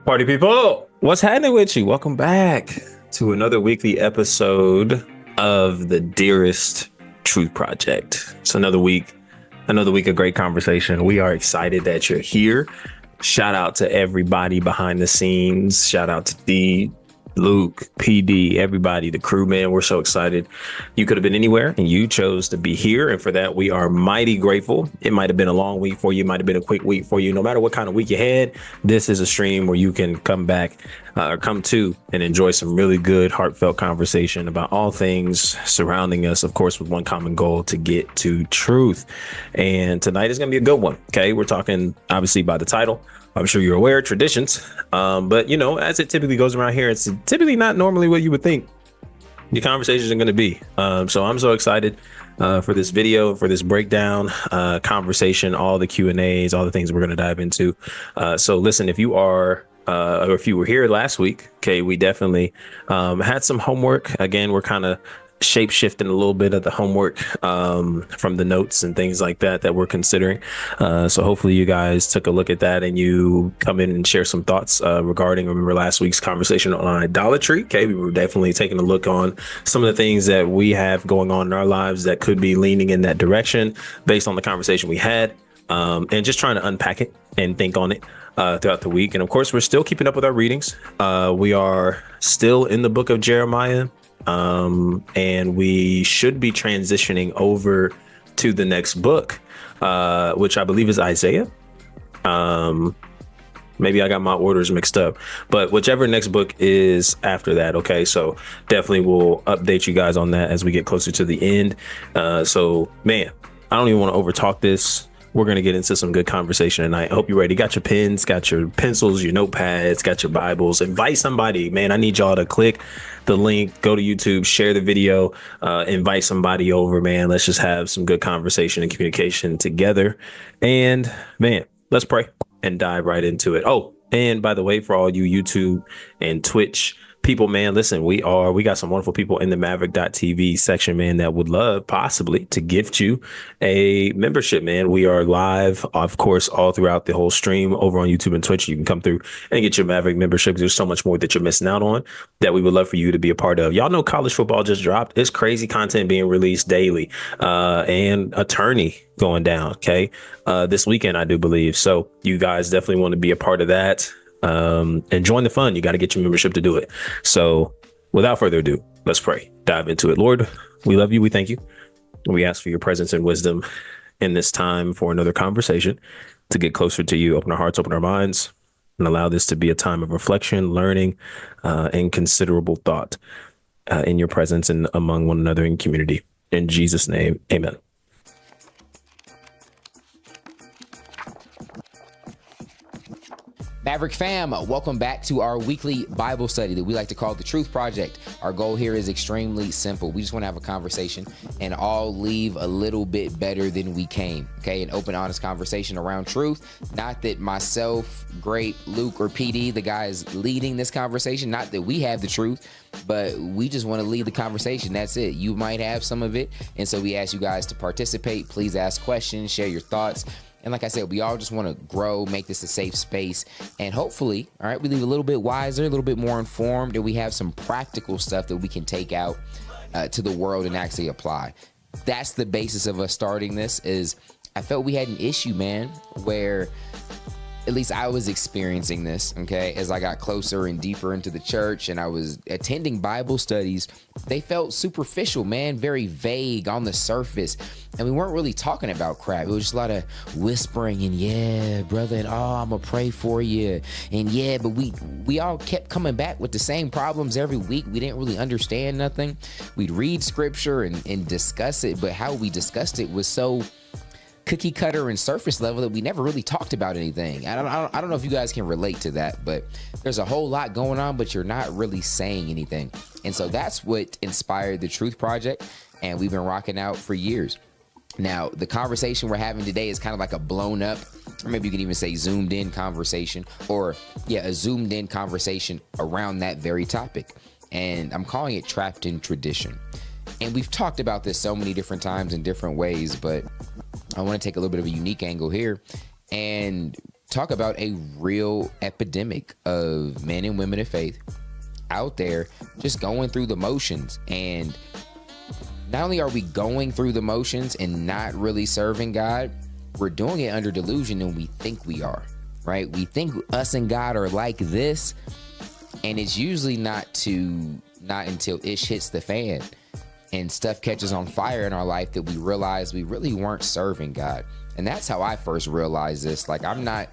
Party people, what's happening with you? Welcome back to another weekly episode of the Dearest Truth Project. It's another week of great conversation. We are excited that you're here. Shout out to everybody behind the scenes. Shout out to D, Luke, PD, everybody, the crew, man. We're so excited. You could have been anywhere and you chose to be here. And for that, we are mighty grateful. It might have been a long week for you. It might have been a quick week for you. No matter what kind of week you had, this is a stream where you can come back or come to and enjoy some really good, heartfelt conversation about all things surrounding us, of course, with one common goal to get to truth. And tonight is going to be a good one. Okay. We're talking, obviously, by the title. I'm sure you're aware, traditions. But, you know, as it typically goes around here, it's typically not normally what you would think the conversations are going to be. So I'm so excited for this video, for this breakdown, conversation, all the Q&As, all the things we're going to dive into. So listen, if you are or if you were here last week, okay, we definitely had some homework. Again, we're kind of shape shifting a little bit of the homework from the notes and things like that we're considering. So hopefully you guys took a look at that and you come in and share some thoughts regarding, remember last week's conversation on idolatry. Okay, we were definitely taking a look on some of the things that we have going on in our lives that could be leaning in that direction based on the conversation we had, and just trying to unpack it and think on it throughout the week. And of course, we're still keeping up with our readings. We are still in the book of Jeremiah. And we should be transitioning over to the next book, which I believe is Isaiah. Maybe I got my orders mixed up, but whichever next book is after that. Okay. So definitely we'll update you guys on that as we get closer to the end. So man, I don't even want to overtalk this. We're going to get into some good conversation tonight. I hope you're ready. Got your pens, got your pencils, your notepads, got your Bibles. Invite somebody, man. I need y'all to click the link, go to YouTube, share the video, invite somebody over, man. Let's just have some good conversation and communication together. And man, let's pray and dive right into it. Oh, and by the way, for all you YouTube and Twitch people, man, listen, we got some wonderful people in the Maverick.tv section, man, that would love possibly to gift you a membership, man. We are live, of course, all throughout the whole stream over on YouTube and Twitch. You can come through and get your Maverick membership. There's so much more that you're missing out on that we would love for you to be a part of. Y'all know college football just dropped. It's crazy content being released daily, and a tourney going down. Okay. This weekend, I do believe. So you guys definitely want to be a part of that. And join the fun. You got to get your membership to do it. So without further ado, let's pray. Dive into it. Lord, we love you. We thank you. We ask for your presence and wisdom in this time for another conversation to get closer to you. Open our hearts, open our minds, and allow this to be a time of reflection, learning, and considerable thought in your presence and among one another in community. In Jesus' name, amen. Maverick fam, welcome back to our weekly Bible study that we like to call the Truth Project. Our goal here is extremely simple. We just want to have a conversation and all leave a little bit better than we came. Okay, an open, honest conversation around truth. Not that myself, Great, Luke, or PD, the guys leading this conversation, not that we have the truth, but we just want to lead the conversation. That's it. You might have some of it. And so we ask you guys to participate. Please ask questions, share your thoughts. And like I said, we all just want to grow, make this a safe space. And hopefully, all right, we leave a little bit wiser, a little bit more informed, and we have some practical stuff that we can take out to the world and actually apply. That's the basis of us starting this. Is I felt we had an issue, man, where at least I was experiencing this, okay, as I got closer and deeper into the church and I was attending Bible studies. They felt superficial, man, very vague on the surface. And we weren't really talking about crap. It was just a lot of whispering and, yeah, brother, and oh, I'm going to pray for you. And yeah, but we all kept coming back with the same problems every week. We didn't really understand nothing. We'd read scripture and discuss it, but how we discussed it was so cookie cutter and surface level that we never really talked about anything. I don't know if you guys can relate to that, but there's a whole lot going on, but you're not really saying anything. And so that's what inspired the Truth Project, and we've been rocking out for years. Now, the conversation we're having today is kind of like a blown up, or maybe you can even say zoomed in conversation, or a zoomed in conversation around that very topic. And I'm calling it Trapped in Tradition. And we've talked about this so many different times in different ways, but I want to take a little bit of a unique angle here and talk about a real epidemic of men and women of faith out there just going through the motions. And not only are we going through the motions and not really serving God, we're doing it under delusion, and we think we are, right? We think us and God are like this, and it's usually not until ish hits the fan and stuff catches on fire in our life that we realize we really weren't serving God. And that's how I first realized this. Like, I'm not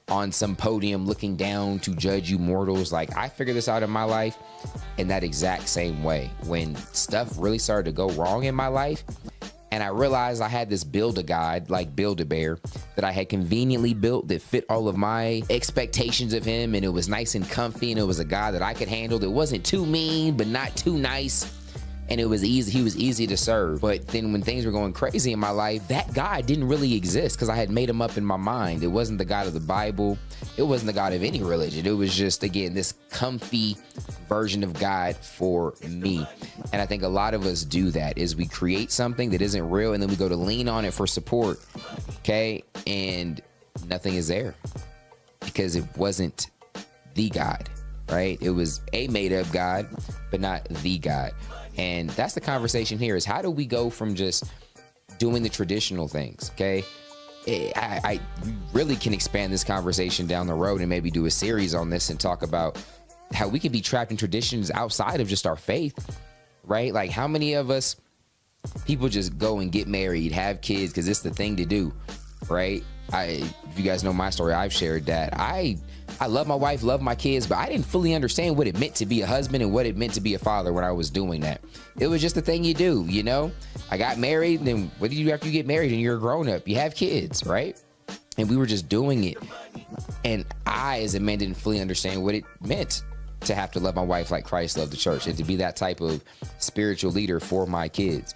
on some podium looking down to judge you mortals. Like, I figured this out in my life in that exact same way. When stuff really started to go wrong in my life, and I realized I had this Build-A-God, like Build-A-Bear, that I had conveniently built that fit all of my expectations of him, and it was nice and comfy, and it was a guy that I could handle that wasn't too mean, but not too nice. And it was easy. He was easy to serve. But then when things were going crazy in my life, that God didn't really exist because I had made him up in my mind. It wasn't the God of the Bible. It wasn't the God of any religion. It was just, again, this comfy version of God for me. And I think a lot of us do that, is we create something that isn't real, and then we go to lean on it for support. Okay. And nothing is there because it wasn't the God, right? It was a made up God, but not the God. And that's the conversation here, is how do we go from just doing the traditional things, okay? We really can expand this conversation down the road and maybe do a series on this and talk about how we can be trapped in traditions outside of just our faith, right? Like, how many of us, people just go and get married, have kids because it's the thing to do, right? If you guys know my story, I've shared that. I love my wife, love my kids, but I didn't fully understand what it meant to be a husband and what it meant to be a father when I was doing that. It was just the thing you do, you know? I got married, and then what do you do after you get married and you're a grown up? You have kids, right? And we were just doing it. And I, as a man, didn't fully understand what it meant to have to love my wife like Christ loved the church, and to be that type of spiritual leader for my kids.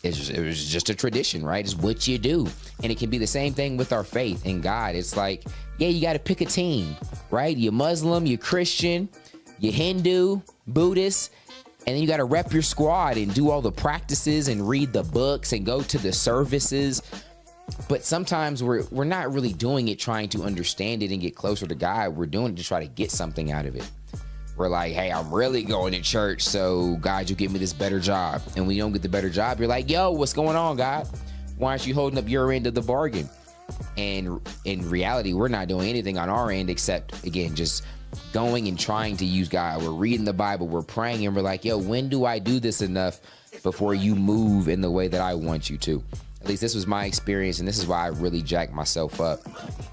It was just a tradition, right? It's what you do. And it can be the same thing with our faith in God. It's like, yeah, you got to pick a team, right? You're Muslim, you're Christian, you're Hindu, Buddhist, and then you got to rep your squad and do all the practices and read the books and go to the services. But sometimes we're not really doing it trying to understand it and get closer to God. We're doing it to try to get something out of it. We're like, hey, I'm really going to church, so God, you give me this better job. And when you don't get the better job, you're like, yo, what's going on, God? Why aren't you holding up your end of the bargain? And in reality, we're not doing anything on our end except, again, just going and trying to use God. We're reading the Bible, we're praying, and we're like, yo, when do I do this enough before you move in the way that I want you to? At least this was my experience, and this is why I really jacked myself up.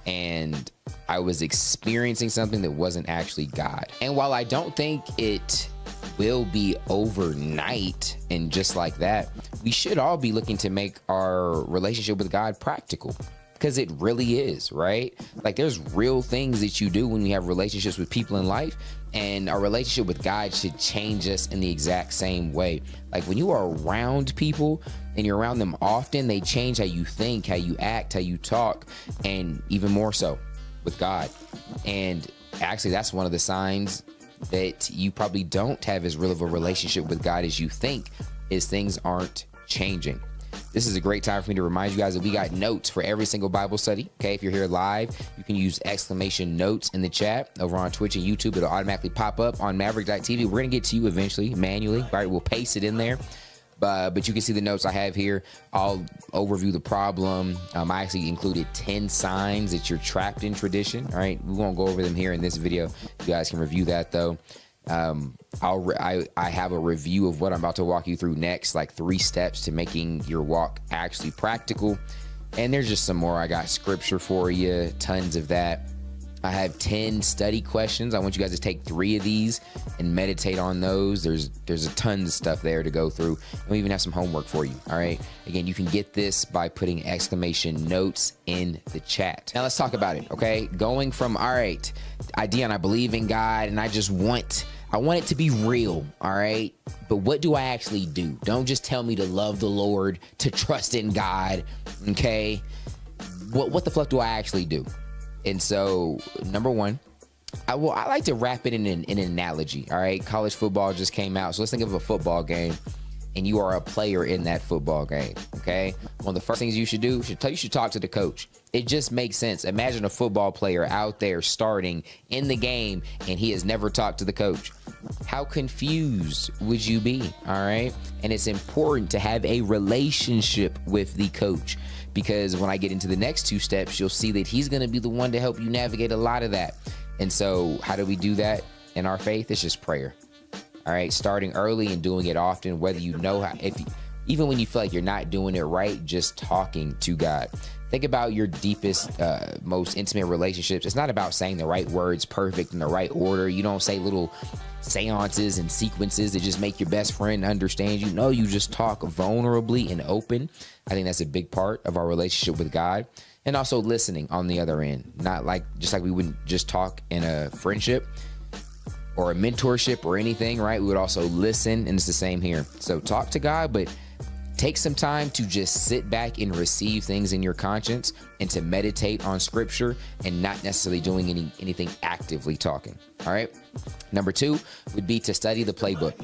And I was experiencing something that wasn't actually God. And while I don't think it will be overnight and just like that, we should all be looking to make our relationship with God practical, because it really is, right? Like, there's real things that you do when you have relationships with people in life, and our relationship with God should change us in the exact same way. Like, when you are around people and you're around them often, they change how you think, how you act, how you talk, and even more so with God. And actually, that's one of the signs that you probably don't have as real of a relationship with God as you think, is things aren't changing. This is a great time for me to remind you guys that we got notes for every single Bible study. Okay, if you're here live, you can use exclamation notes in the chat over on Twitch and YouTube. It'll automatically pop up on Maverick.tv. We're going to get to you eventually, manually, right? We'll paste it in there. But you can see the notes I have here. I'll overview the problem. I actually included 10 signs that you're trapped in tradition. All right, we won't go over them here in this video. You guys can review that though. I have a review of what I'm about to walk you through next, like 3 steps to making your walk actually practical. And there's just some more. I got scripture for you, tons of that. I have 10 study questions. I want you guys to take 3 of these and meditate on those. There's a ton of stuff there to go through. And we even have some homework for you. All right. Again, you can get this by putting exclamation notes in the chat. Now let's talk about it. Okay. Going from, all right, Dion, I believe in God and I want it to be real. All right. But what do I actually do? Don't just tell me to love the Lord, to trust in God. Okay. What the fuck do I actually do? And so, number one, I like to wrap it in an analogy. All right, college football just came out, so let's think of a football game. and you are a player in that football game. Okay, one of the first things you should do, you should talk to the coach. It just makes sense. Imagine a football player out there starting in the game and he has never talked to the coach. How confused would you be? All right. And it's important to have a relationship with the coach, because when I get into the next two steps, you'll see that he's going to be the one to help you navigate a lot of that. And so how do we do that in our faith? It's just prayer. All right. Starting early and doing it often, whether you know how, even when you feel like you're not doing it right, just talking to God. Think about your deepest, most intimate relationships. It's not about saying the right words perfect in the right order. You don't say little seances and sequences that just make your best friend understand you. No, you just talk vulnerably and open. I think that's a big part of our relationship with God. And also listening on the other end. Not like, just like we wouldn't just talk in a friendship or a mentorship or anything, right? We would also listen, and it's the same here. So talk to God, but take some time to just sit back and receive things in your conscience and to meditate on scripture and not necessarily doing anything actively talking. All right. Number 2 would be to study the playbook.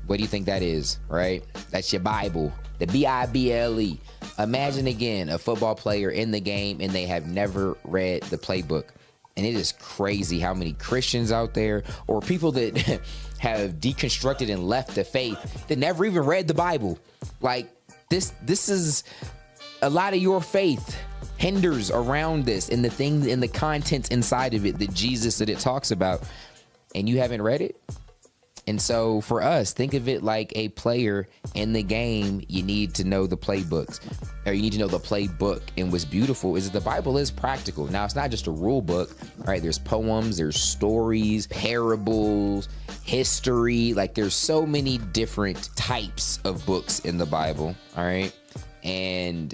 What do you think that is, right? That's your Bible, the Bible. Imagine again, a football player in the game and they have never read the playbook. And it is crazy how many Christians out there, or people that have deconstructed and left the faith, that never even read the Bible. Like this is a lot of your faith hinders around this and the things and the contents inside of it that Jesus that it talks about, and you haven't read it. And so for us, think of it like a player in the game. You need to know the playbooks, or you need to know the playbook. And what's beautiful is that the Bible is practical. Now, it's not just a rule book, right? There's poems, there's stories, parables, history. Like there's so many different types of books in the Bible, all right? And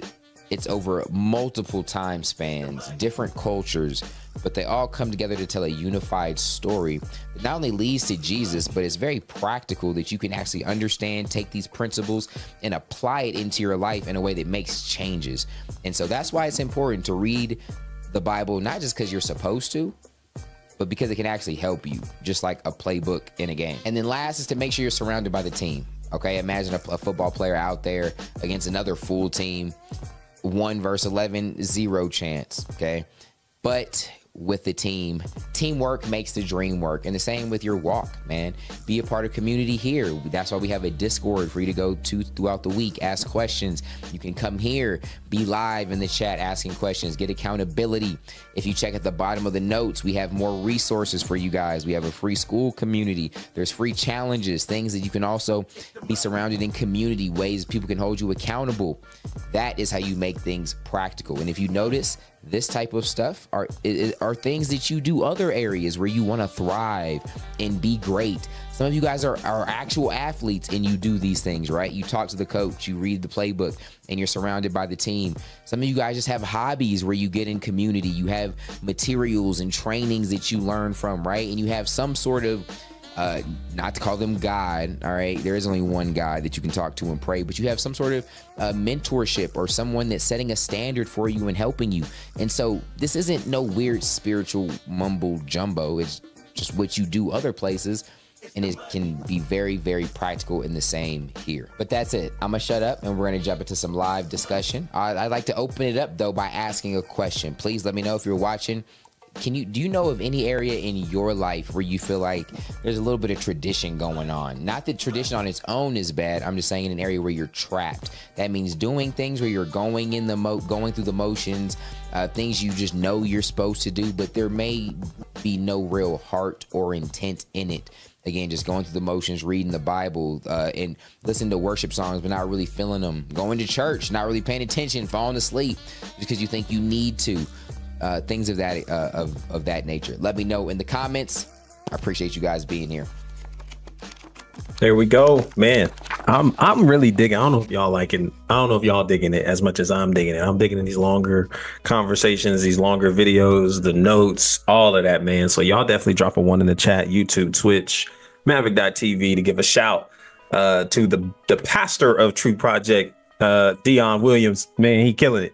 it's over multiple time spans, different cultures, but they all come together to tell a unified story that not only leads to Jesus, but it's very practical, that you can actually understand, take these principles and apply it into your life in a way that makes changes. And so that's why it's important to read the Bible, not just because you're supposed to, but because it can actually help you, just like a playbook in a game. And then last is to make sure you're surrounded by the team. Okay, imagine a football player out there against another full team. 1 versus 11, 0 chance. Okay. But with the team, teamwork makes the dream work. And the same with your walk, man. Be a part of community here. That's why we have a Discord for you to go to throughout the week. Ask questions. You can come here, be live in the chat, asking questions, get accountability. If you check at the bottom of the notes, we have more resources for you guys. We have a free school community. There's free challenges, things that you can also be surrounded in community, ways people can hold you accountable. That is how you make things practical. And if you notice, this type of stuff are things that you do other areas where you want to thrive and be great. Some of you guys are actual athletes and you do these things, right? You talk to the coach, you read the playbook, and you're surrounded by the team. Some of you guys just have hobbies where you get in community. You have materials and trainings that you learn from, right? And you have some sort of not to call them God, all right? There is only one God that you can talk to and pray, but you have some sort of mentorship or someone that's setting a standard for you and helping you. And so this isn't no weird spiritual mumbo jumbo. It's just what you do other places, and it can be very, very practical in the same here. But that's it. I'm gonna shut up and we're gonna jump into some live discussion. I'd like to open it up though by asking a question. Please let me know if you're watching. Do you know of any area in your life where you feel like there's a little bit of tradition going on? Not that tradition on its own is bad. I'm just saying in an area where you're trapped. That means doing things where you're going through the motions, things you just know you're supposed to do, but there may be no real heart or intent in it. Again, just going through the motions, reading the Bible, and listening to worship songs, but not really feeling them. Going to church, not really paying attention, falling asleep because you think you need to. Things of that nature. Let me know in the comments. I appreciate you guys being here. There we go, man. I'm really digging. I don't know if y'all liking. I don't know if y'all digging it as much as I'm digging it. I'm digging in these longer conversations, these longer videos, the notes, all of that, man. So y'all definitely drop a 1 in the chat, YouTube, Twitch, Maverick.tv to give a shout to the pastor of True Project, Dion Williams. Man, he killing it.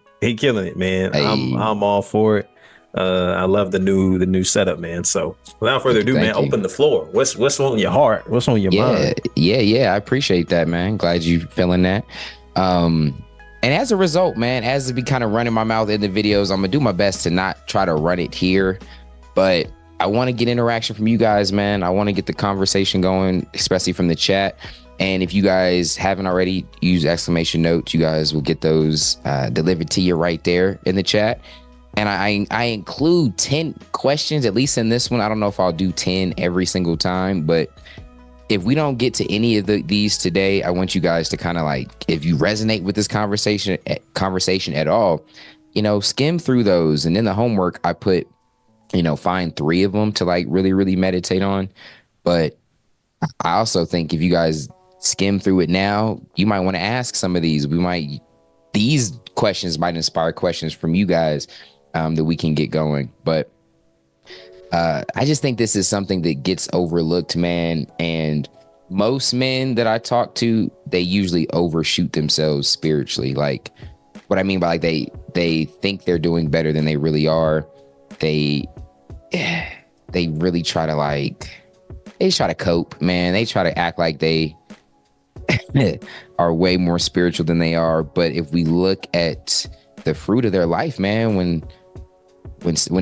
Man. Hey. I'm all for it. I love the new setup, man. So without further ado, man, Thank you. open the floor. What's on your heart? What's on your mind? Yeah. I appreciate that, man. Glad you feeling that. And as a result, man, as to be kind of running my mouth in the videos, I'm gonna do my best to not try to run it here, but I want to get interaction from you guys, man. I want to get the conversation going, especially from the chat. And if you guys haven't already, use exclamation notes. You guys will get those delivered to you right there in the chat. And I include 10 questions, at least in this one. I don't know if I'll do 10 every single time, but if we don't get to any of these today, I want you guys to kind of like, if you resonate with this conversation at all, skim through those. And then the homework I put, find 3 of them to like really, really meditate on. But I also think if you guys skim through it now, you might want to ask some of these. These questions might inspire questions from you guys that we can get going. But I just think this is something that gets overlooked, man. And most men that I talk to, they usually overshoot themselves spiritually. Like, what I mean by like they think they're doing better than they really are. They really try to cope, man. They try to act like they are way more spiritual than they are. But if we look at the fruit of their life, man, when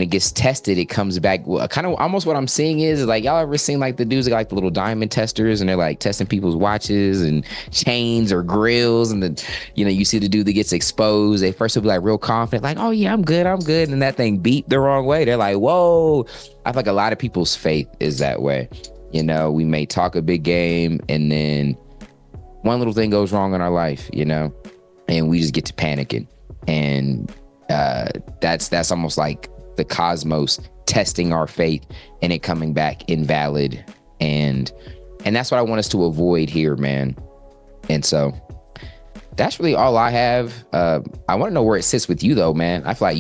it gets tested, it comes back. Well, kind of almost what I'm seeing is like, y'all ever seen like the dudes that got like the little diamond testers and they're like testing people's watches and chains or grills, and then you see the dude that gets exposed. They first will be like real confident, like, oh yeah, I'm good, and then that thing beat the wrong way. They're like, whoa. I feel like a lot of people's faith is that way. We may talk a big game, and then one little thing goes wrong in our life, and we just get to panicking. And that's almost like the cosmos testing our faith and it coming back invalid. And that's what I want us to avoid here, man. And so that's really all I have. I want to know where it sits with you though, man. I feel like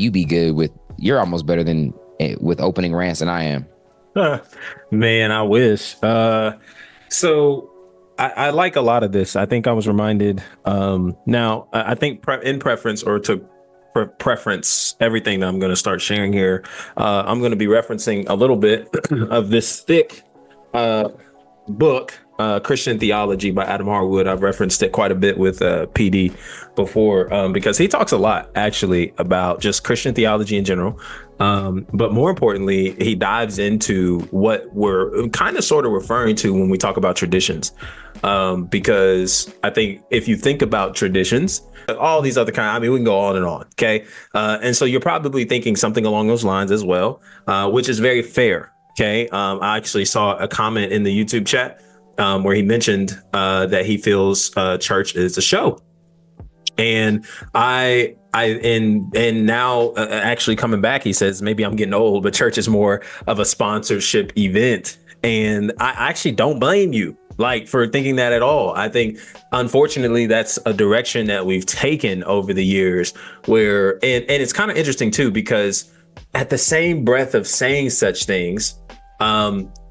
you're almost better than with opening rants than I am. Man, I wish. So I like a lot of this. I think I was reminded. Now, I think in preference or to preference everything that I'm going to start sharing here, I'm going to be referencing a little bit of this thick book, Christian Theology by Adam Harwood. I've referenced it quite a bit with PD before because he talks a lot actually about just Christian theology in general. But more importantly, he dives into what we're kind of sort of referring to when we talk about traditions. Because I think if you think about traditions, all these other we can go on and on. Okay. And so you're probably thinking something along those lines as well, which is very fair. Okay. I actually saw a comment in the YouTube chat where he mentioned that he feels church is a show. And and now actually coming back, he says, maybe I'm getting old, but church is more of a sponsorship event. And I actually don't blame you for thinking that at all. I think, unfortunately, that's a direction that we've taken over the years where and it's kind of interesting, too, because at the same breath of saying such things,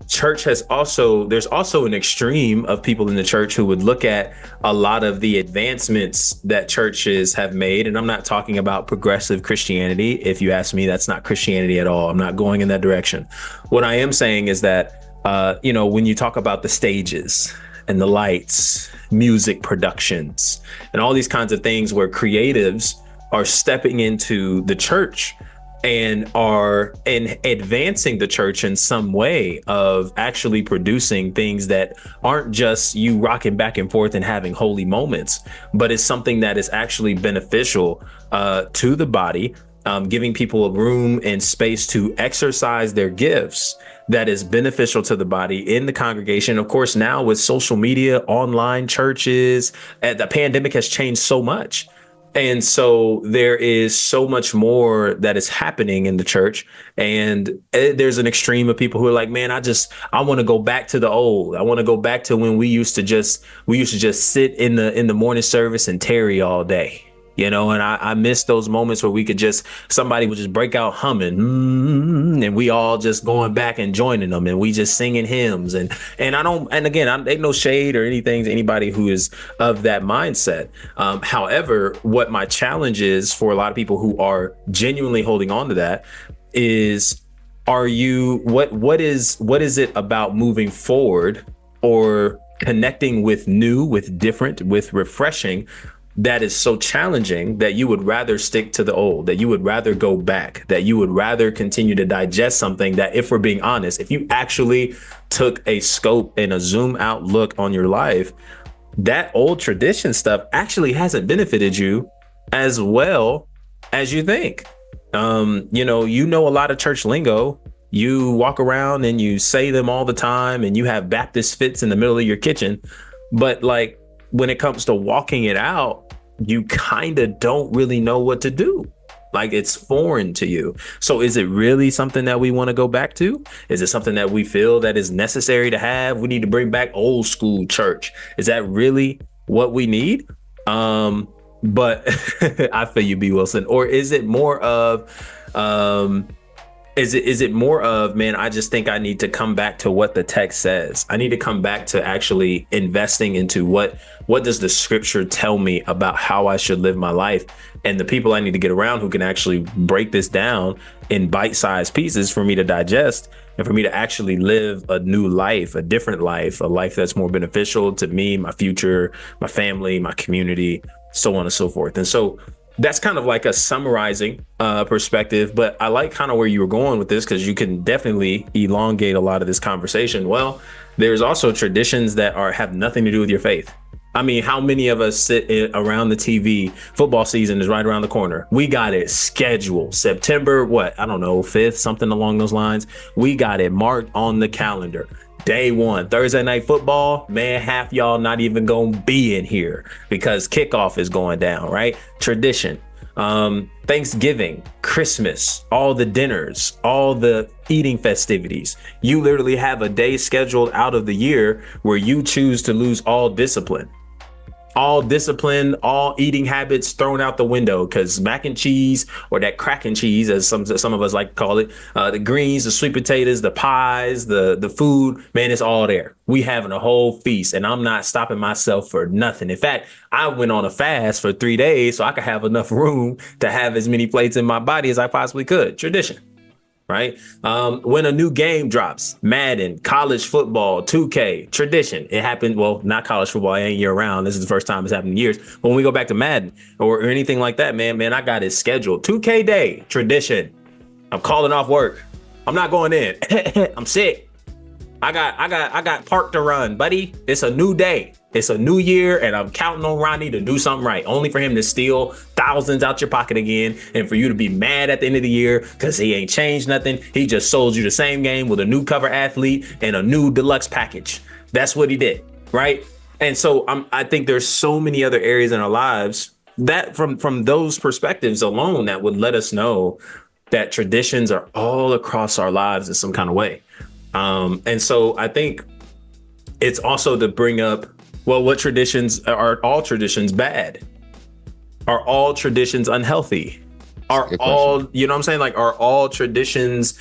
church there's also an extreme of people in the church who would look at a lot of the advancements that churches have made. And I'm not talking about progressive Christianity. If you ask me, that's not Christianity at all. I'm not going in that direction. What I am saying is that, when you talk about the stages and the lights, music productions, and all these kinds of things where creatives are stepping into the church and are advancing the church in some way of actually producing things that aren't just you rocking back and forth and having holy moments, but it's something that is actually beneficial to the body, giving people a room and space to exercise their gifts that is beneficial to the body in the congregation. Of course, now with social media, online churches, the pandemic has changed so much. And so there is so much more that is happening in the church. And there's an extreme of people who are like, man, I want to go back to the old. I want to go back to when we used to just sit in the morning service and tarry all day. And I miss those moments where somebody would just break out humming and we all just going back and joining them and we just singing hymns. And again, ain't no shade or anything to anybody who is of that mindset. However, what my challenge is for a lot of people who are genuinely holding on to that is, what is it about moving forward or connecting with new, with different, with refreshing, that is so challenging that you would rather stick to the old, that you would rather go back, that you would rather continue to digest something that, if we're being honest, if you actually took a scope and a zoom out look on your life, that old tradition stuff actually hasn't benefited you as well as you think. You know a lot of church lingo. You walk around and you say them all the time, and you have Baptist fits in the middle of your kitchen. But like, when it comes to walking it out, you kind of don't really know what to do. Like, it's foreign to you. So is it really something that we want to go back to? Is it something that we feel that is necessary to have? We need to bring back old school church. Is that really what we need? But I feel you, B. Wilson. Or is it more of, is it more of, man, I just think I need to come back to what the text says. I need to come back to actually investing into what does the scripture tell me about how I should live my life, and the people I need to get around who can actually break this down in bite-sized pieces for me to digest and for me to actually live a new life, a different life, a life that's more beneficial to me, my future, my family, my community, so on and so forth. And so that's kind of like a summarizing perspective, but I like kind of where you were going with this, because you can definitely elongate a lot of this conversation. Well, there's also traditions that have nothing to do with your faith. I mean, how many of us sit around the TV? Football season is right around the corner. We got it scheduled. September, 5th, something along those lines. We got it marked on the calendar. Day one, Thursday night football, man, half y'all not even gonna be in here because kickoff is going down, right? Tradition. Thanksgiving, Christmas, all the dinners, all the eating festivities. You literally have a day scheduled out of the year where you choose to lose all discipline, all eating habits thrown out the window, because mac and cheese, or that crack and cheese, as some of us like to call it, the greens, the sweet potatoes, the pies, the food, man, it's all there. We having a whole feast, and I'm not stopping myself for nothing. In fact, I went on a fast for 3 days so I could have enough room to have as many plates in my body as I possibly could. Tradition. Right? When a new game drops, Madden, college football, 2K, tradition. It happened. Well, not college football. It ain't year round. This is the first time it's happened in years. But when we go back to Madden or anything like that, man, I got it scheduled. 2K day, tradition. I'm calling off work. I'm not going in. I'm sick. I got park to run, buddy. It's a new day. It's a new year, and I'm counting on Ronnie to do something right, only for him to steal thousands out your pocket again, and for you to be mad at the end of the year because he ain't changed nothing. He just sold you the same game with a new cover athlete and a new deluxe package. That's what he did, right? And so I think there's so many other areas in our lives that from those perspectives alone that would let us know that traditions are all across our lives in some kind of way. And so I think it's also to bring up, well, what traditions are all traditions bad? Are all traditions unhealthy? Are all, you know what I'm saying? Like, are all traditions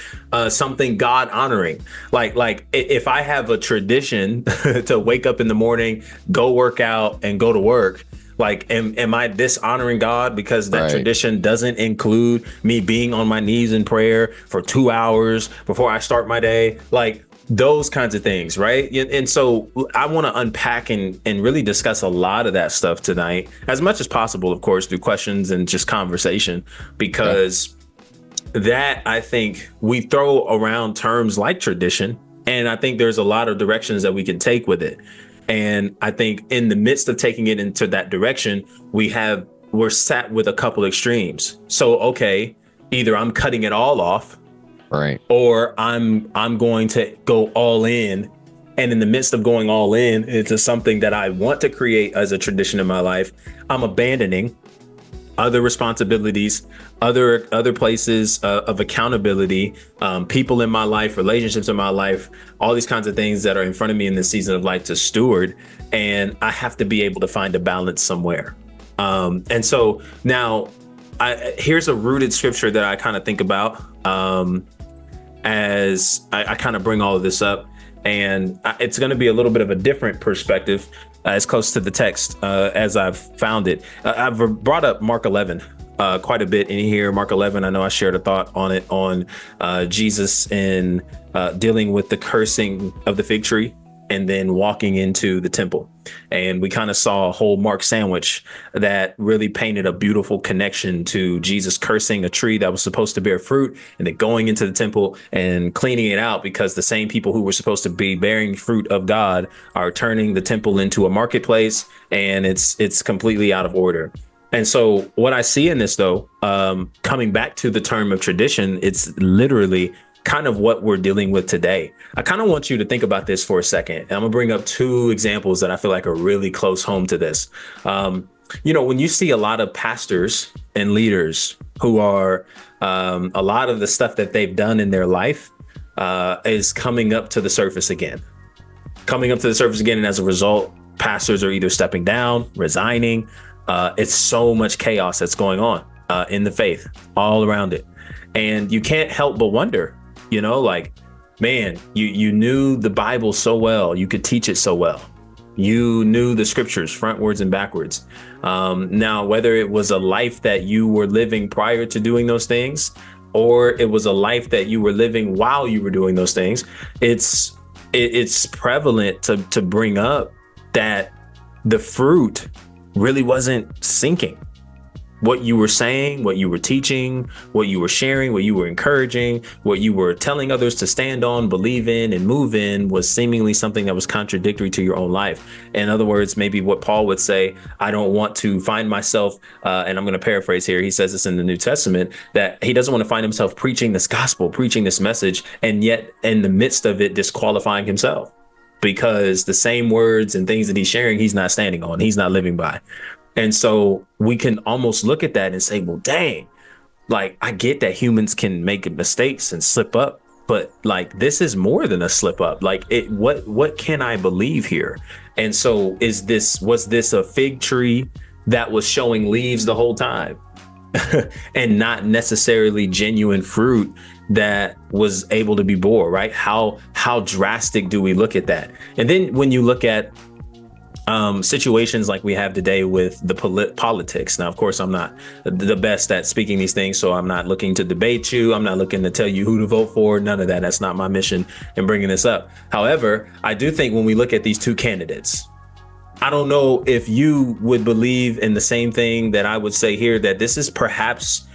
something God honoring? Like if I have a tradition to wake up in the morning, go work out and go to work, like, am I dishonoring God because that tradition doesn't include me being on my knees in prayer for 2 hours before I start my day? Like, those kinds of things, right? And so I want to unpack and really discuss a lot of that stuff tonight, as much as possible, of course, through questions and just conversation, because that, I think, we throw around terms like tradition, and I think there's a lot of directions that we can take with it. And I think in the midst of taking it into that direction, we're sat with a couple extremes. So, okay, either I'm cutting it all off, right, or I'm going to go all in. And in the midst of going all in into something that I want to create as a tradition in my life, I'm abandoning other responsibilities, other places of accountability, people in my life, relationships in my life, all these kinds of things that are in front of me in this season of life to steward. And I have to be able to find a balance somewhere. And so now here's a rooted scripture that I kind of think about as I kind of bring all of this up. And it's going to be a little bit of a different perspective as close to the text as I've found it. I've brought up Mark 11 quite a bit in here. Mark 11, I know I shared a thought on it on Jesus and dealing with the cursing of the fig tree and then walking into the temple. And we kind of saw a whole Mark sandwich that really painted a beautiful connection to Jesus cursing a tree that was supposed to bear fruit and then going into the temple and cleaning it out, because the same people who were supposed to be bearing fruit of God are turning the temple into a marketplace, and it's completely out of order. And so what I see in this, though, coming back to the term of tradition, it's literally kind of what we're dealing with today. I kind of want you to think about this for a second. And I'm gonna bring up two examples that I feel like are really close home to this. When you see a lot of pastors and leaders who are a lot of the stuff that they've done in their life is coming up to the surface again. And as a result, pastors are either stepping down, resigning. It's so much chaos that's going on in the faith all around it. And you can't help but wonder, man, you knew the Bible so well. You could teach it so well. You knew the scriptures frontwards and backwards. Now, whether it was a life that you were living prior to doing those things, or it was a life that you were living while you were doing those things, it's prevalent to bring up that the fruit really wasn't sinking. What you were saying, what you were teaching, what you were sharing, what you were encouraging, what you were telling others to stand on, believe in, and move in was seemingly something that was contradictory to your own life. In other words, maybe what Paul would say, I don't want to find myself, and I'm going to paraphrase here, he says this in the New Testament, that he doesn't want to find himself preaching this gospel, preaching this message, and yet in the midst of it, disqualifying himself. Because the same words and things that he's sharing, he's not standing on, he's not living by. And so we can almost look at that and say, well, dang, like, I get that humans can make mistakes and slip up, but like, this is more than a slip up. Like, what can I believe here? And so was this a fig tree that was showing leaves the whole time and not necessarily genuine fruit that was able to be bore, right? How drastic do we look at that? And then when you look at situations like we have today with the politics. Now, of course, I'm not the best at speaking these things, so I'm not looking to debate you. I'm not looking to tell you who to vote for. None of that. That's not my mission in bringing this up. However, I do think when we look at these two candidates, I don't know if you would believe in the same thing that I would say here, that this is perhaps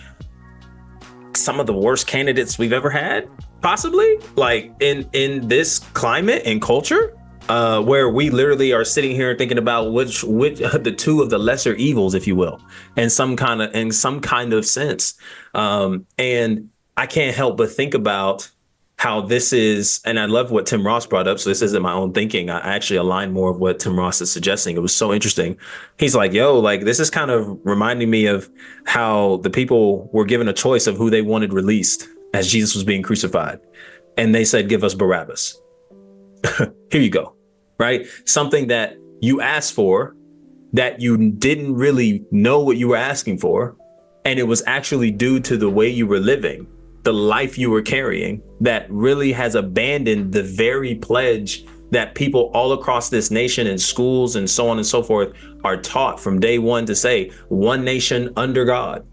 some of the worst candidates we've ever had, possibly, like in this climate and culture. Where we literally are sitting here thinking about which the two of the lesser evils, if you will, in some kind of sense. And I can't help but think about how this is, and I love what Tim Ross brought up. So this isn't my own thinking. I actually align more of what Tim Ross is suggesting. It was so interesting. He's like, yo, like, this is kind of reminding me of how the people were given a choice of who they wanted released as Jesus was being crucified. And they said, give us Barabbas. Here you go. Right? Something that you asked for, that you didn't really know what you were asking for. And it was actually due to the way you were living, the life you were carrying, that really has abandoned the very pledge that people all across this nation and schools and so on and so forth are taught from day one to say, one nation under God.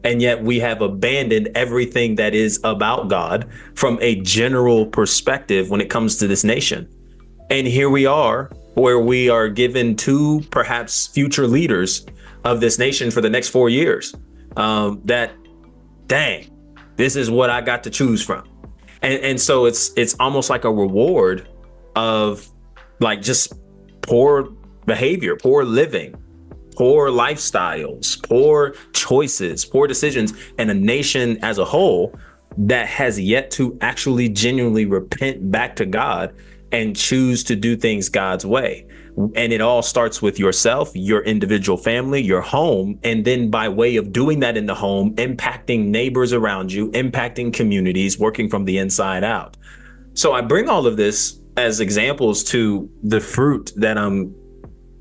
And yet we have abandoned everything that is about God from a general perspective when it comes to this nation. And here we are, where we are given two perhaps future leaders of this nation for the next 4 years. Dang, this is what I got to choose from. And so it's almost like a reward of like just poor behavior, poor living, poor lifestyles, poor choices, poor decisions, and a nation as a whole that has yet to actually genuinely repent back to God and choose to do things God's way. And it all starts with yourself, your individual family, your home. And then by way of doing that in the home, impacting neighbors around you, impacting communities, working from the inside out. So I bring all of this as examples to the fruit that I'm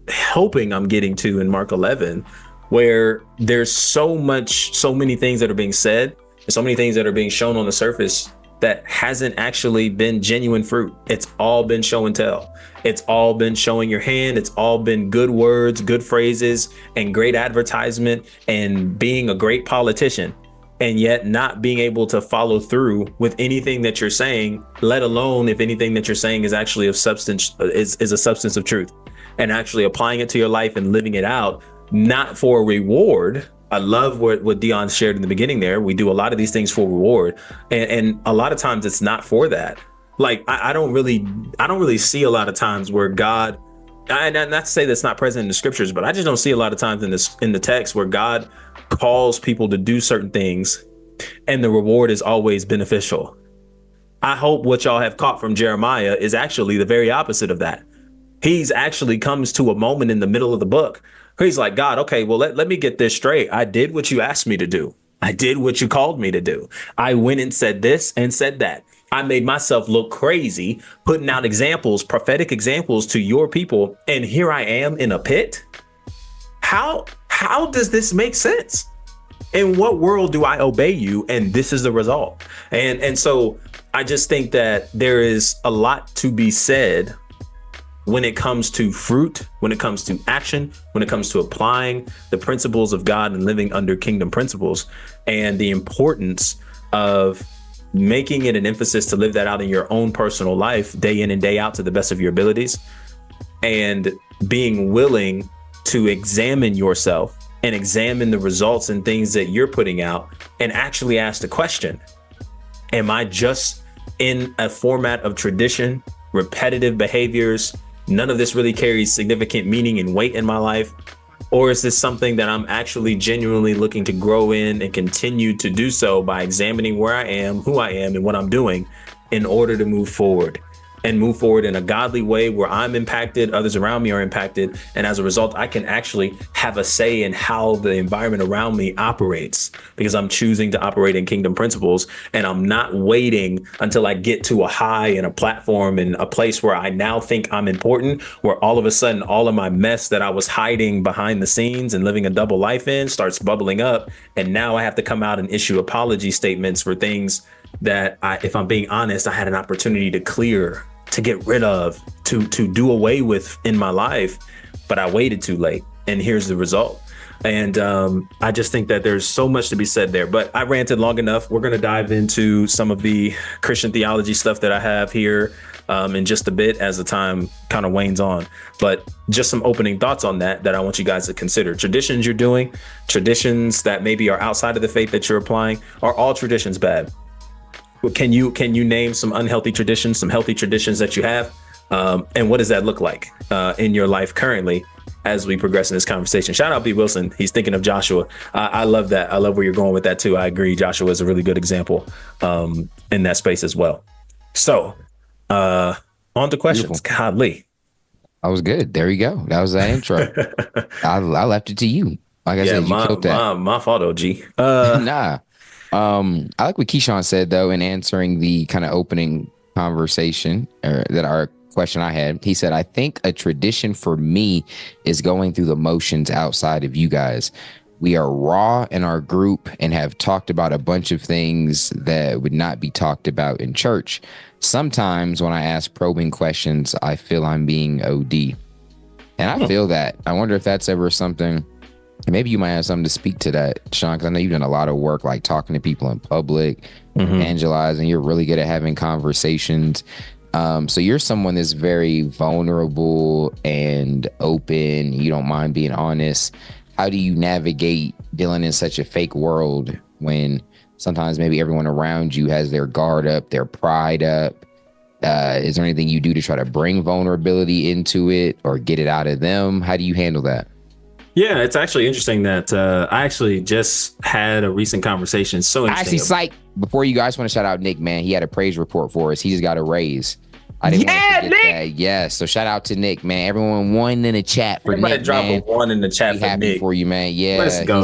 hoping I'm getting to in Mark 11, where there's so many things that are being said, and so many things that are being shown on the surface that hasn't actually been genuine fruit. It's all been show and tell. It's all been showing your hand. It's all been good words, good phrases, and great advertisement, and being a great politician, and yet not being able to follow through with anything that you're saying, let alone if anything that you're saying is actually of substance, is a substance of truth, and actually applying it to your life and living it out, not for a reward. I love what Dion shared in the beginning there. We do a lot of these things for reward, and a lot of times it's not for that. Like I don't really see a lot of times where God, and not to say that's not present in the scriptures, but I just don't see a lot of times in the text where God calls people to do certain things and the reward is always beneficial. I hope what y'all have caught from Jeremiah is actually the very opposite of that. He's actually comes to a moment in the middle of the book where he's like, God, okay, well, let me get this straight. I did what you asked me to do. I did what you called me to do. I went and said this and said that. I made myself look crazy, putting out examples, prophetic examples to your people. And here I am in a pit. How does this make sense? In what world do I obey you? And this is the result. And so I just think that there is a lot to be said when it comes to fruit, when it comes to action, when it comes to applying the principles of God and living under kingdom principles, and the importance of making it an emphasis to live that out in your own personal life, day in and day out, to the best of your abilities, and being willing to examine yourself and examine the results and things that you're putting out, and actually ask the question, am I just in a format of tradition, repetitive behaviors? None of this really carries significant meaning and weight in my life. Or is this something that I'm actually genuinely looking to grow in and continue to do so by examining where I am, who I am, and what I'm doing in order to move forward, and move forward in a godly way where I'm impacted, others around me are impacted. And as a result, I can actually have a say in how the environment around me operates, because I'm choosing to operate in kingdom principles. And I'm not waiting until I get to a high and a platform and a place where I now think I'm important, where all of a sudden all of my mess that I was hiding behind the scenes and living a double life in starts bubbling up. And now I have to come out and issue apology statements for things that if I'm being honest, I had an opportunity to clear, to get rid of, to do away with in my life, but I waited too late. And here's the result. And I just think that there's so much to be said there, but I ranted long enough. We're going to dive into some of the Christian theology stuff that I have here in just a bit as the time kind of wanes on. But just some opening thoughts on that I want you guys to consider. Traditions you're doing, traditions that maybe are outside of the faith that you're applying. Are all traditions bad? Can you name some unhealthy traditions, some healthy traditions that you have? And what does that look like in your life currently as we progress in this conversation? Shout out B. Wilson. He's thinking of Joshua. I love that. I love where you're going with that too. I agree. Joshua is a really good example in that space as well. So on to questions. Beautiful. Godly. That was good. There you go. That was the intro. I left it to you. Like I said, you killed that. My fault, OG. Nah. I like what Keyshawn said though in answering the kind of opening conversation, or that our question I had. He said, I think a tradition for me is going through the motions outside of you guys. We are raw in our group and have talked about a bunch of things that would not be talked about in church. Sometimes when I ask probing questions, I feel I'm being OD. And I feel that. I wonder if that's ever something. Maybe you might have something to speak to that, Sean, because I know you've done a lot of work, like talking to people in public, evangelizing. You're really good at having conversations. So you're someone that's very vulnerable and open. You don't mind being honest. How do you navigate dealing in such a fake world when sometimes maybe everyone around you has their guard up, their pride up? Is there anything you do to try to bring vulnerability into it or get it out of them? How do you handle that? Yeah, it's actually interesting that I actually just had a recent conversation. So interesting. Actually, before you guys want to shout out Nick, man, he had a praise report for us. He just got a raise. I didn't want to forget that. Yes. So shout out to Nick, man. Everyone, one in the chat for Nick, drop man. a one in the chat Be for happy Nick. for you, man. Yeah. Let's go,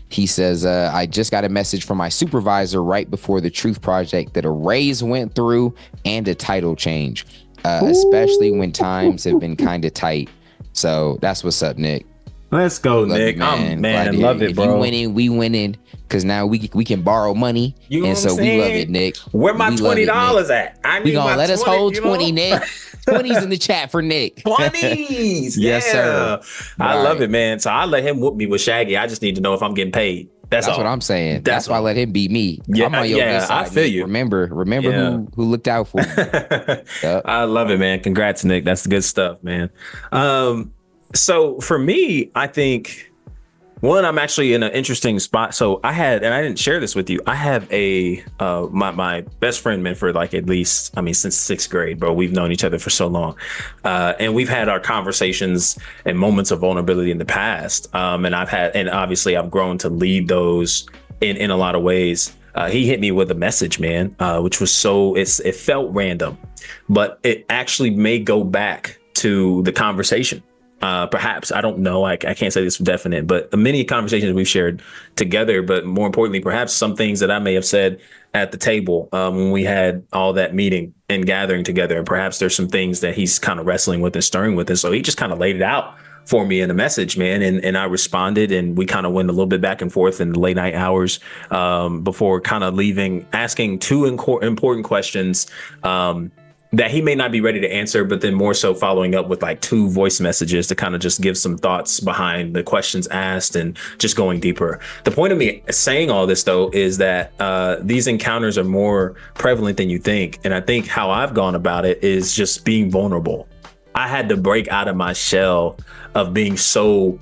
He says, I just got a message from my supervisor right before the Truth Project that a raise went through and a title change, especially when times have been kind of tight. So that's what's up, Nick. Let's go, Nick. Man, love it, bro. If you winning, we winning. Cause now we can borrow money, you know and so we love it, Nick. Where my $20 at? I need gonna let us hold 20, Nick. 20s in the chat for Nick. 20s, yes, sir. I love it, man. So I let him whoop me with Shaggy. I just need to know if I'm getting paid. That's what I'm saying. That's why I let him beat me. Yeah, I'm on your good side, I feel Nick. you. Remember who looked out for you. Yep. I love it, man. Congrats, Nick. That's good stuff, man. So for me, I think one, I'm actually in an interesting spot. So I didn't share this with you. I have my best friend, man, for like at least, since 6th grade, bro. We've known each other for so long. And we've had our conversations and moments of vulnerability in the past. And obviously I've grown to lead those in a lot of ways. He hit me with a message, man, which was it felt random, but it actually may go back to the conversation. Perhaps, I don't know. I can't say this for definite, but many conversations we've shared together, but more importantly, perhaps some things that I may have said at the table when we had all that meeting and gathering together. And perhaps there's some things that he's kind of wrestling with and stirring with. And so he just kind of laid it out for me in a message, man. And I responded, and we kind of went a little bit back and forth in the late night hours before kind of leaving, asking two important questions that he may not be ready to answer, but then more so following up with like 2 voice messages to kind of just give some thoughts behind the questions asked and just going deeper. The point of me saying all this, though, is that these encounters are more prevalent than you think. And I think how I've gone about it is just being vulnerable. I had to break out of my shell of being so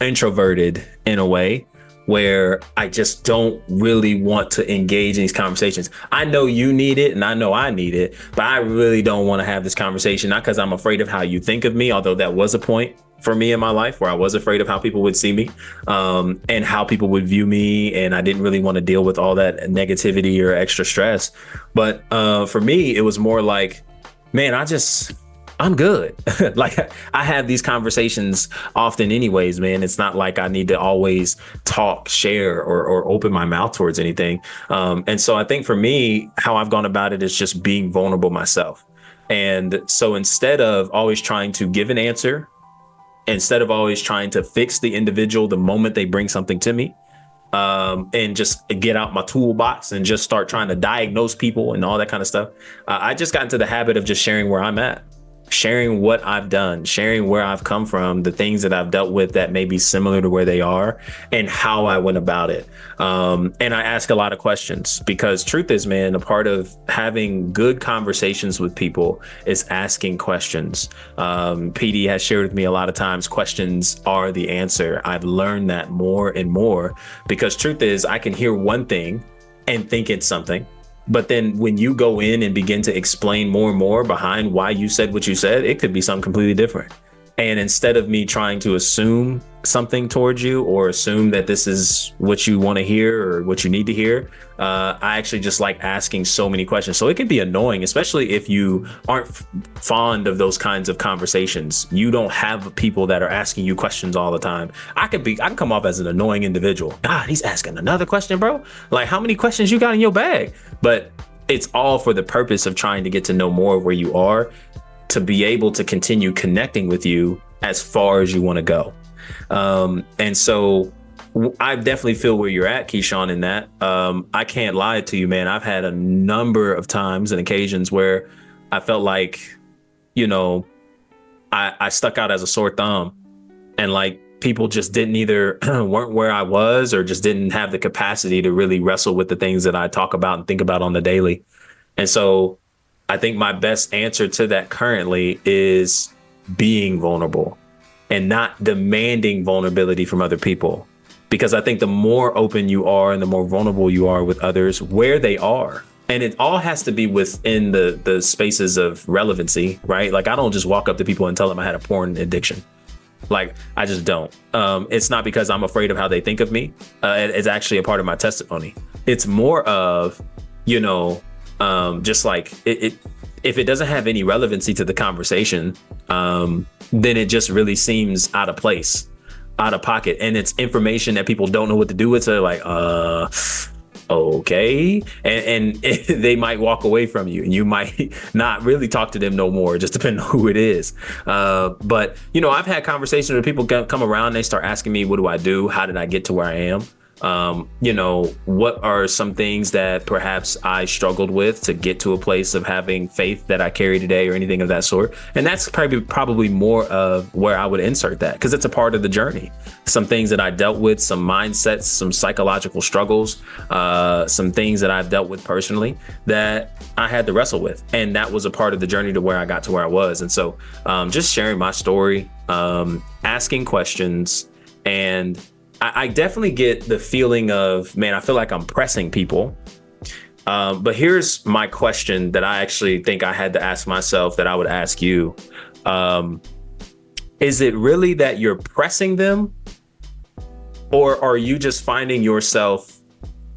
introverted in a way where I just don't really want to engage in these conversations. I know you need it and I know I need it, but I really don't want to have this conversation, not because I'm afraid of how you think of me, although that was a point for me in my life where I was afraid of how people would see me and how people would view me. And I didn't really want to deal with all that negativity or extra stress. But for me, it was more like, man, I'm good. Like I have these conversations often anyways, man. It's not like I need to always talk, share, or open my mouth towards anything. And so I think for me, how I've gone about it is just being vulnerable myself. And so instead of always trying to give an answer, instead of always trying to fix the individual the moment they bring something to me, and just get out my toolbox and just start trying to diagnose people and all that kind of stuff, I just got into the habit of just sharing where I'm at. Sharing what I've done, sharing where I've come from, the things that I've dealt with that may be similar to where they are, and how I went about it. And I ask a lot of questions because truth is, man, a part of having good conversations with people is asking questions. PD has shared with me a lot of times, questions are the answer. I've learned that more and more because truth is, I can hear one thing and think it's something. But then when you go in and begin to explain more and more behind why you said what you said, it could be something completely different. And instead of me trying to assume something towards you or assume that this is what you want to hear or what you need to hear, I actually just like asking so many questions. So it can be annoying, especially if you aren't fond of those kinds of conversations. You don't have people that are asking you questions all the time. I can come off as an annoying individual. God, he's asking another question, bro. Like, how many questions you got in your bag? But it's all for the purpose of trying to get to know more of where you are, to be able to continue connecting with you as far as you want to go. And so I definitely feel where you're at, Keyshawn, in that. I can't lie to you, man. I've had a number of times and occasions where I felt like, I stuck out as a sore thumb, and like people just didn't either weren't where I was or just didn't have the capacity to really wrestle with the things that I talk about and think about on the daily. And so I think my best answer to that currently is being vulnerable and not demanding vulnerability from other people. Because I think the more open you are and the more vulnerable you are with others where they are, and it all has to be within the spaces of relevancy, right? Like I don't just walk up to people and tell them I had a porn addiction. Like I just don't. It's not because I'm afraid of how they think of me. It's actually a part of my testimony. It's more of, just like it if it doesn't have any relevancy to the conversation, then it just really seems out of place, out of pocket. And it's information that people don't know what to do with. So they're like, okay, and they might walk away from you, and you might not really talk to them no more, just depending on who it is. But I've had conversations where people come around, and they start asking me, what do I do, how did I get to where I am? What are some things that perhaps I struggled with to get to a place of having faith that I carry today, or anything of that sort? And that's probably more of where I would insert that, because it's a part of the journey. Some things that I dealt with, some mindsets, some psychological struggles, some things that I've dealt with personally that I had to wrestle with. And that was a part of the journey to where I got to where I was. And so just sharing my story, asking questions, and I definitely get the feeling of, man, I feel like I'm pressing people. But here's my question that I actually think I had to ask myself, that I would ask you. Is it really that you're pressing them? Or are you just finding yourself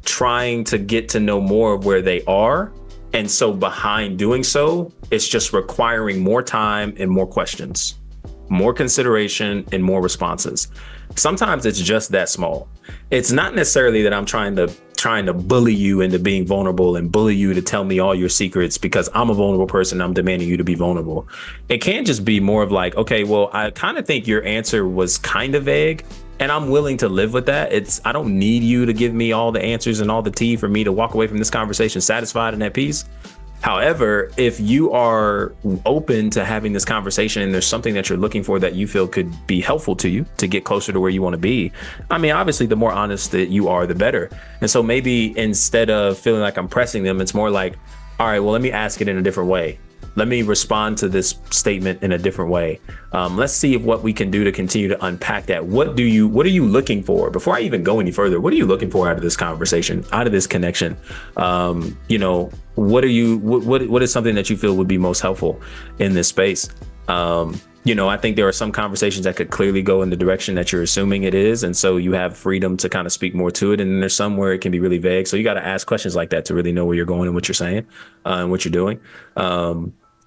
trying to get to know more of where they are? And so behind doing so, it's just requiring more time and more questions, more consideration and more responses. Sometimes it's just that small. It's not necessarily that I'm trying to bully you into being vulnerable and bully you to tell me all your secrets because I'm a vulnerable person. I'm demanding you to be vulnerable. It can just be more of like, okay, well, I kind of think your answer was kind of vague, and I'm willing to live with that. I don't need you to give me all the answers and all the tea for me to walk away from this conversation satisfied and at peace. However, if you are open to having this conversation and there's something that you're looking for that you feel could be helpful to you to get closer to where you want to be, I mean, obviously, the more honest that you are, the better. And so maybe instead of feeling like I'm pressing them, it's more like, all right, well, let me ask it in a different way. Let me respond to this statement in a different way. Let's see what we can do to continue to unpack that. What are you looking for? Before I even go any further, what are you looking for out of this conversation, out of this connection? What is something that you feel would be most helpful in this space? I think there are some conversations that could clearly go in the direction that you're assuming it is. And so you have freedom to kind of speak more to it. And then there's some where it can be really vague. So you got to ask questions like that to really know where you're going and what you're saying and what you're doing.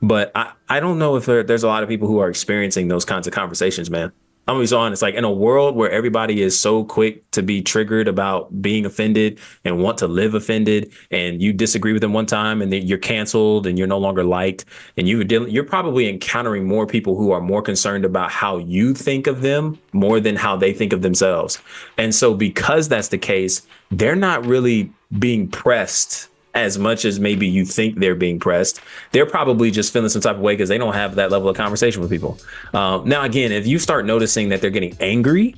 But I don't know if there's a lot of people who are experiencing those kinds of conversations, man. I'm gonna be so honest, like in a world where everybody is so quick to be triggered about being offended and want to live offended, and you disagree with them one time and then you're canceled and you're no longer liked, and you're probably encountering more people who are more concerned about how you think of them more than how they think of themselves. And so because that's the case, they're not really being pressed as much as maybe you think they're being pressed. They're probably just feeling some type of way because they don't have that level of conversation with people. Now, again, if you start noticing that they're getting angry,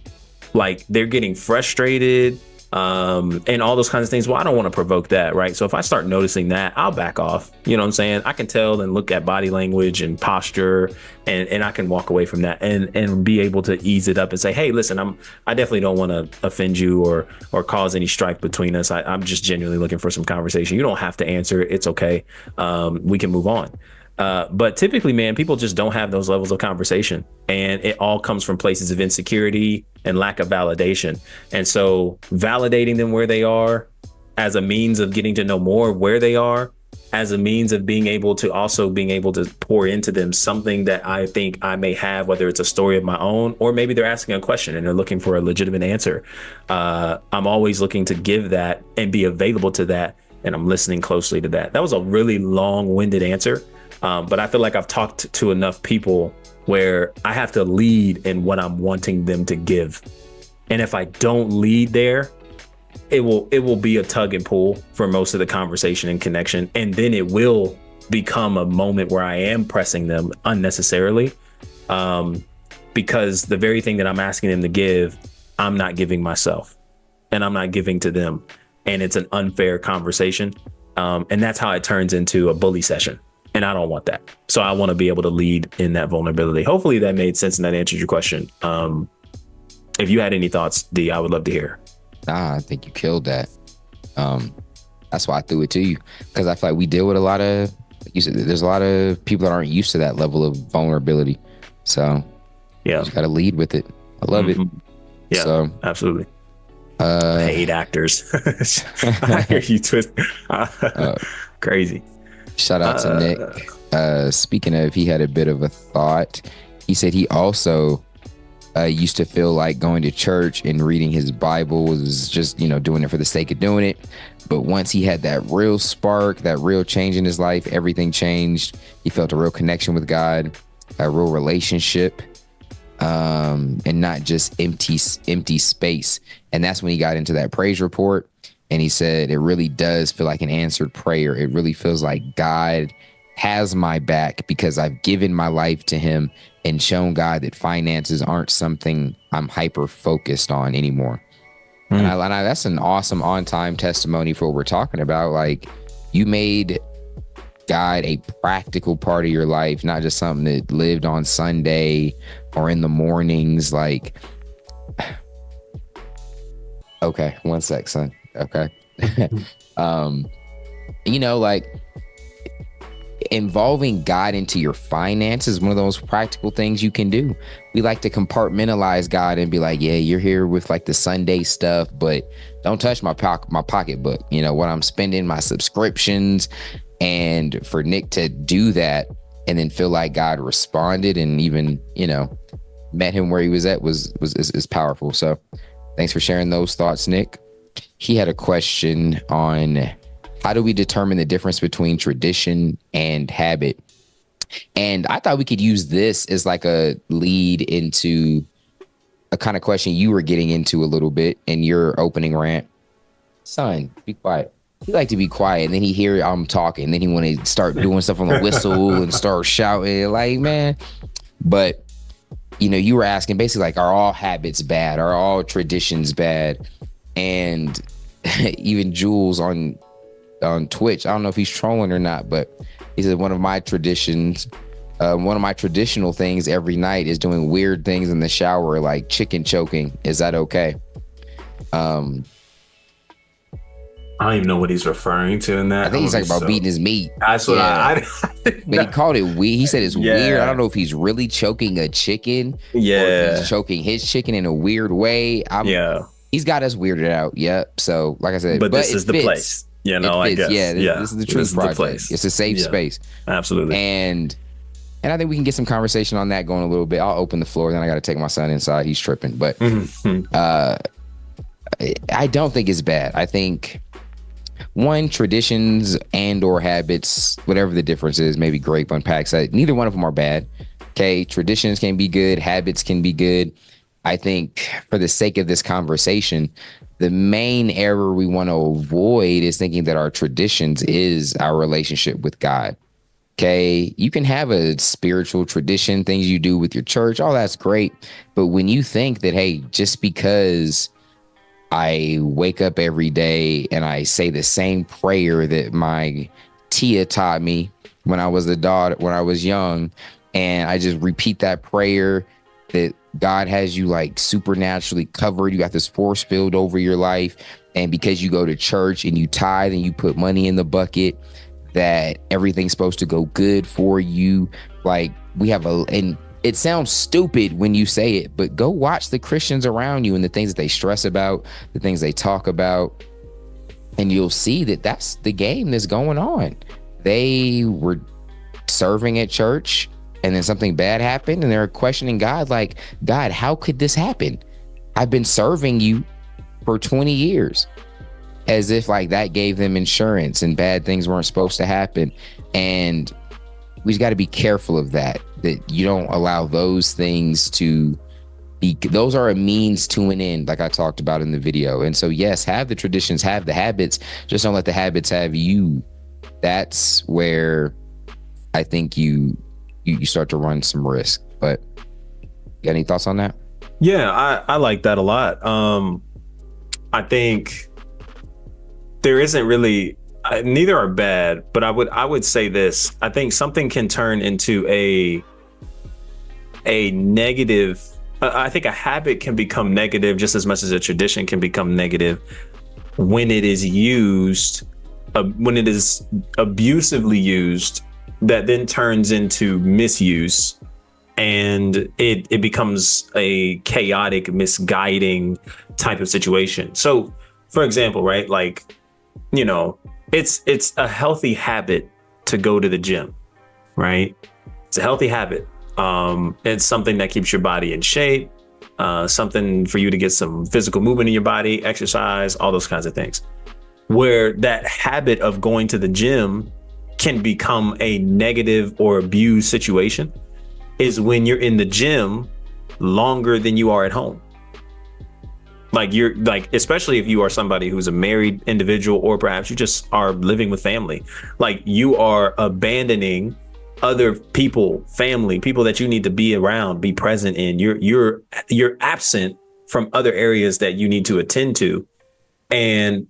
like they're getting frustrated, and all those kinds of things, well, I don't want to provoke that, right? So if I start noticing that, I'll back off. You know what I'm saying? I can tell and look at body language and posture, and I can walk away from that and be able to ease it up and say, hey, listen, I definitely don't want to offend you or cause any strife between us. I'm just genuinely looking for some conversation. You don't have to answer. It's okay. We can move on. But typically, man, people just don't have those levels of conversation, and it all comes from places of insecurity and lack of validation. And so validating them where they are as a means of getting to know more of where they are, as a means of being able to pour into them something that I think I may have, whether it's a story of my own, or maybe they're asking a question and they're looking for a legitimate answer. I'm always looking to give that and be available to that. And I'm listening closely to that. That was a really long-winded answer. But I feel like I've talked to enough people where I have to lead in what I'm wanting them to give. And if I don't lead there, it will be a tug and pull for most of the conversation and connection. And then it will become a moment where I am pressing them unnecessarily, because the very thing that I'm asking them to give, I'm not giving myself, and I'm not giving to them. And it's an unfair conversation. And that's how it turns into a bully session. And I don't want that. So I want to be able to lead in that vulnerability. Hopefully that made sense and that answered your question. If you had any thoughts, D, I would love to hear. Nah, I think you killed that. That's why I threw it to you, because I feel like we deal with a lot of, like you said, there's a lot of people that aren't used to that level of vulnerability. So yeah, you just got to lead with it. I love it. Yeah, so, absolutely. I hate actors. I hear you twist. Crazy. Shout out to Nick. Speaking of, he had a bit of a thought. He said he also Used to feel like going to church and reading his Bible was just, doing it for the sake of doing it. But once he had that real spark, that real change in his life, everything changed. He felt a real connection with God, a real relationship, and not just empty space. And that's when he got into that praise report. And he said, it really does feel like an answered prayer. It really feels like God has my back because I've given my life to him and shown God that finances aren't something I'm hyper focused on anymore. And that's an awesome on-time testimony for what we're talking about. Like, you made God a practical part of your life, not just something that lived on Sunday or in the mornings. Like, okay, one sec, son. Okay. Like, involving God into your finances is one of those practical things you can do. We like to compartmentalize God and be like, yeah, you're here with like the Sunday stuff, but don't touch my pocketbook. What I'm spending, my subscriptions. And for Nick to do that and then feel like God responded and even, met him where he was at is powerful. So thanks for sharing those thoughts, Nick. He had a question on how do we determine the difference between tradition and habit? And I thought we could use this as like a lead into a kind of question you were getting into a little bit in your opening rant. Son, be quiet. He like to be quiet, and then he hear I'm talking, and then he want to start doing stuff on the whistle and start shouting, like, man. But, you were asking basically like, are all habits bad? Are all traditions bad? And even Jules on Twitch, I don't know if he's trolling or not, but he said one of my traditional things every night is doing weird things in the shower, like chicken choking. Is that okay? I don't even know what he's referring to in that. I think he's talking about beating his meat. That's what I but he called it weird. He said it's weird. I don't know if he's really choking a chicken. Yeah. Or if he's choking his chicken in a weird way. He's got us weirded out. Yep. So like I said, but this is the place. I guess. This is the Truth Project. It's a safe space. Absolutely. And I think we can get some conversation on that going a little bit. I'll open the floor. Then I got to take my son inside. He's tripping. But I don't think it's bad. I think traditions and or habits, whatever the difference is, maybe Grape unpacks that. Neither one of them are bad. Okay. Traditions can be good. Habits can be good. I think for the sake of this conversation, the main error we want to avoid is thinking that our traditions is our relationship with God. Okay. You can have a spiritual tradition, things you do with your church. All that's great. But when you think that, hey, just because I wake up every day and I say the same prayer that my tia taught me when I was when I was young, and I just repeat that prayer, that God has you like supernaturally covered. You got this force field over your life. And because you go to church and you tithe and you put money in the bucket, that everything's supposed to go good for you. Like, we have and it sounds stupid when you say it, but go watch the Christians around you and the things that they stress about, the things they talk about, and you'll see that that's the game that's going on. They were serving at church and then something bad happened and they're questioning God, like, God, how could this happen? I've been serving you for 20 years. As if like that gave them insurance and bad things weren't supposed to happen. And we just got to be careful of that you don't allow those things to be, those are a means to an end, like I talked about in the video. And so, yes, have the traditions, have the habits, just don't let the habits have you. That's where I think you start to run some risk. But you got any thoughts on that? Yeah, I like that a lot. I think there isn't really, neither are bad, but I would say this. I think something can turn into a negative. I think a habit can become negative just as much as a tradition can become negative when it is used, when it is abusively used, that then turns into misuse. And it becomes a chaotic, misguiding type of situation. So, for example, right, like, it's a healthy habit to go to the gym, right? It's a healthy habit. It's something that keeps your body in shape. something for you to get some physical movement in your body, exercise, all those kinds of things. Where that habit of going to the gym can become a negative or abused situation is when you're in the gym longer than you are at home. Especially if you are somebody who's a married individual, or perhaps you just are living with family, like you are abandoning other people, family, people that you need to be around, be present in. You're absent from other areas that you need to attend to. And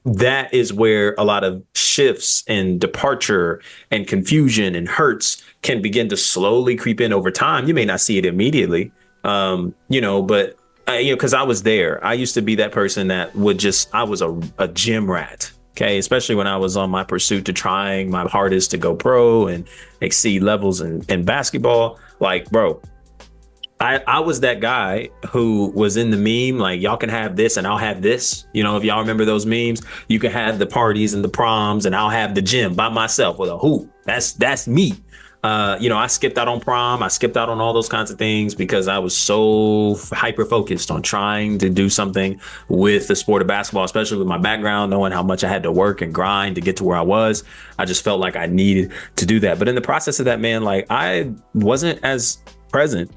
that is where a lot of shifts and departure and confusion and hurts can begin to slowly creep in over time. You may not see it immediately, but because I was there. I used to be that person that I was a gym rat. Okay. Especially when I was on my pursuit to trying my hardest to go pro and exceed levels in basketball. Like, bro, I was that guy who was in the meme, like, y'all can have this and I'll have this. If y'all remember those memes, you can have the parties and the proms and I'll have the gym by myself with a hoop. That's me. I skipped out on prom. I skipped out on all those kinds of things because I was so hyper focused on trying to do something with the sport of basketball, especially with my background, knowing how much I had to work and grind to get to where I was. I just felt like I needed to do that. But in the process of that, man, like I wasn't as present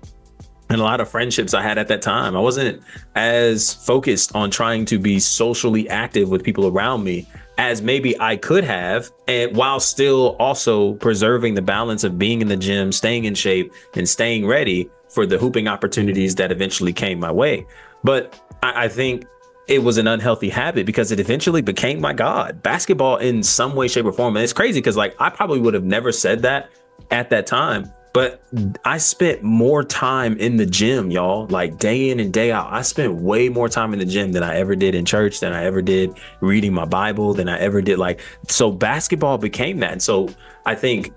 in a lot of friendships I had at that time. I wasn't as focused on trying to be socially active with people around me as maybe I could have, and while still also preserving the balance of being in the gym, staying in shape, and staying ready for the hooping opportunities that eventually came my way. But I think it was an unhealthy habit because it eventually became my God. Basketball in some way, shape, or form. And it's crazy because like I probably would have never said that at that time. But I spent more time in the gym, y'all, like day in and day out. I spent way more time in the gym than I ever did in church, than I ever did reading my Bible, than I ever did. So basketball became that. And so I think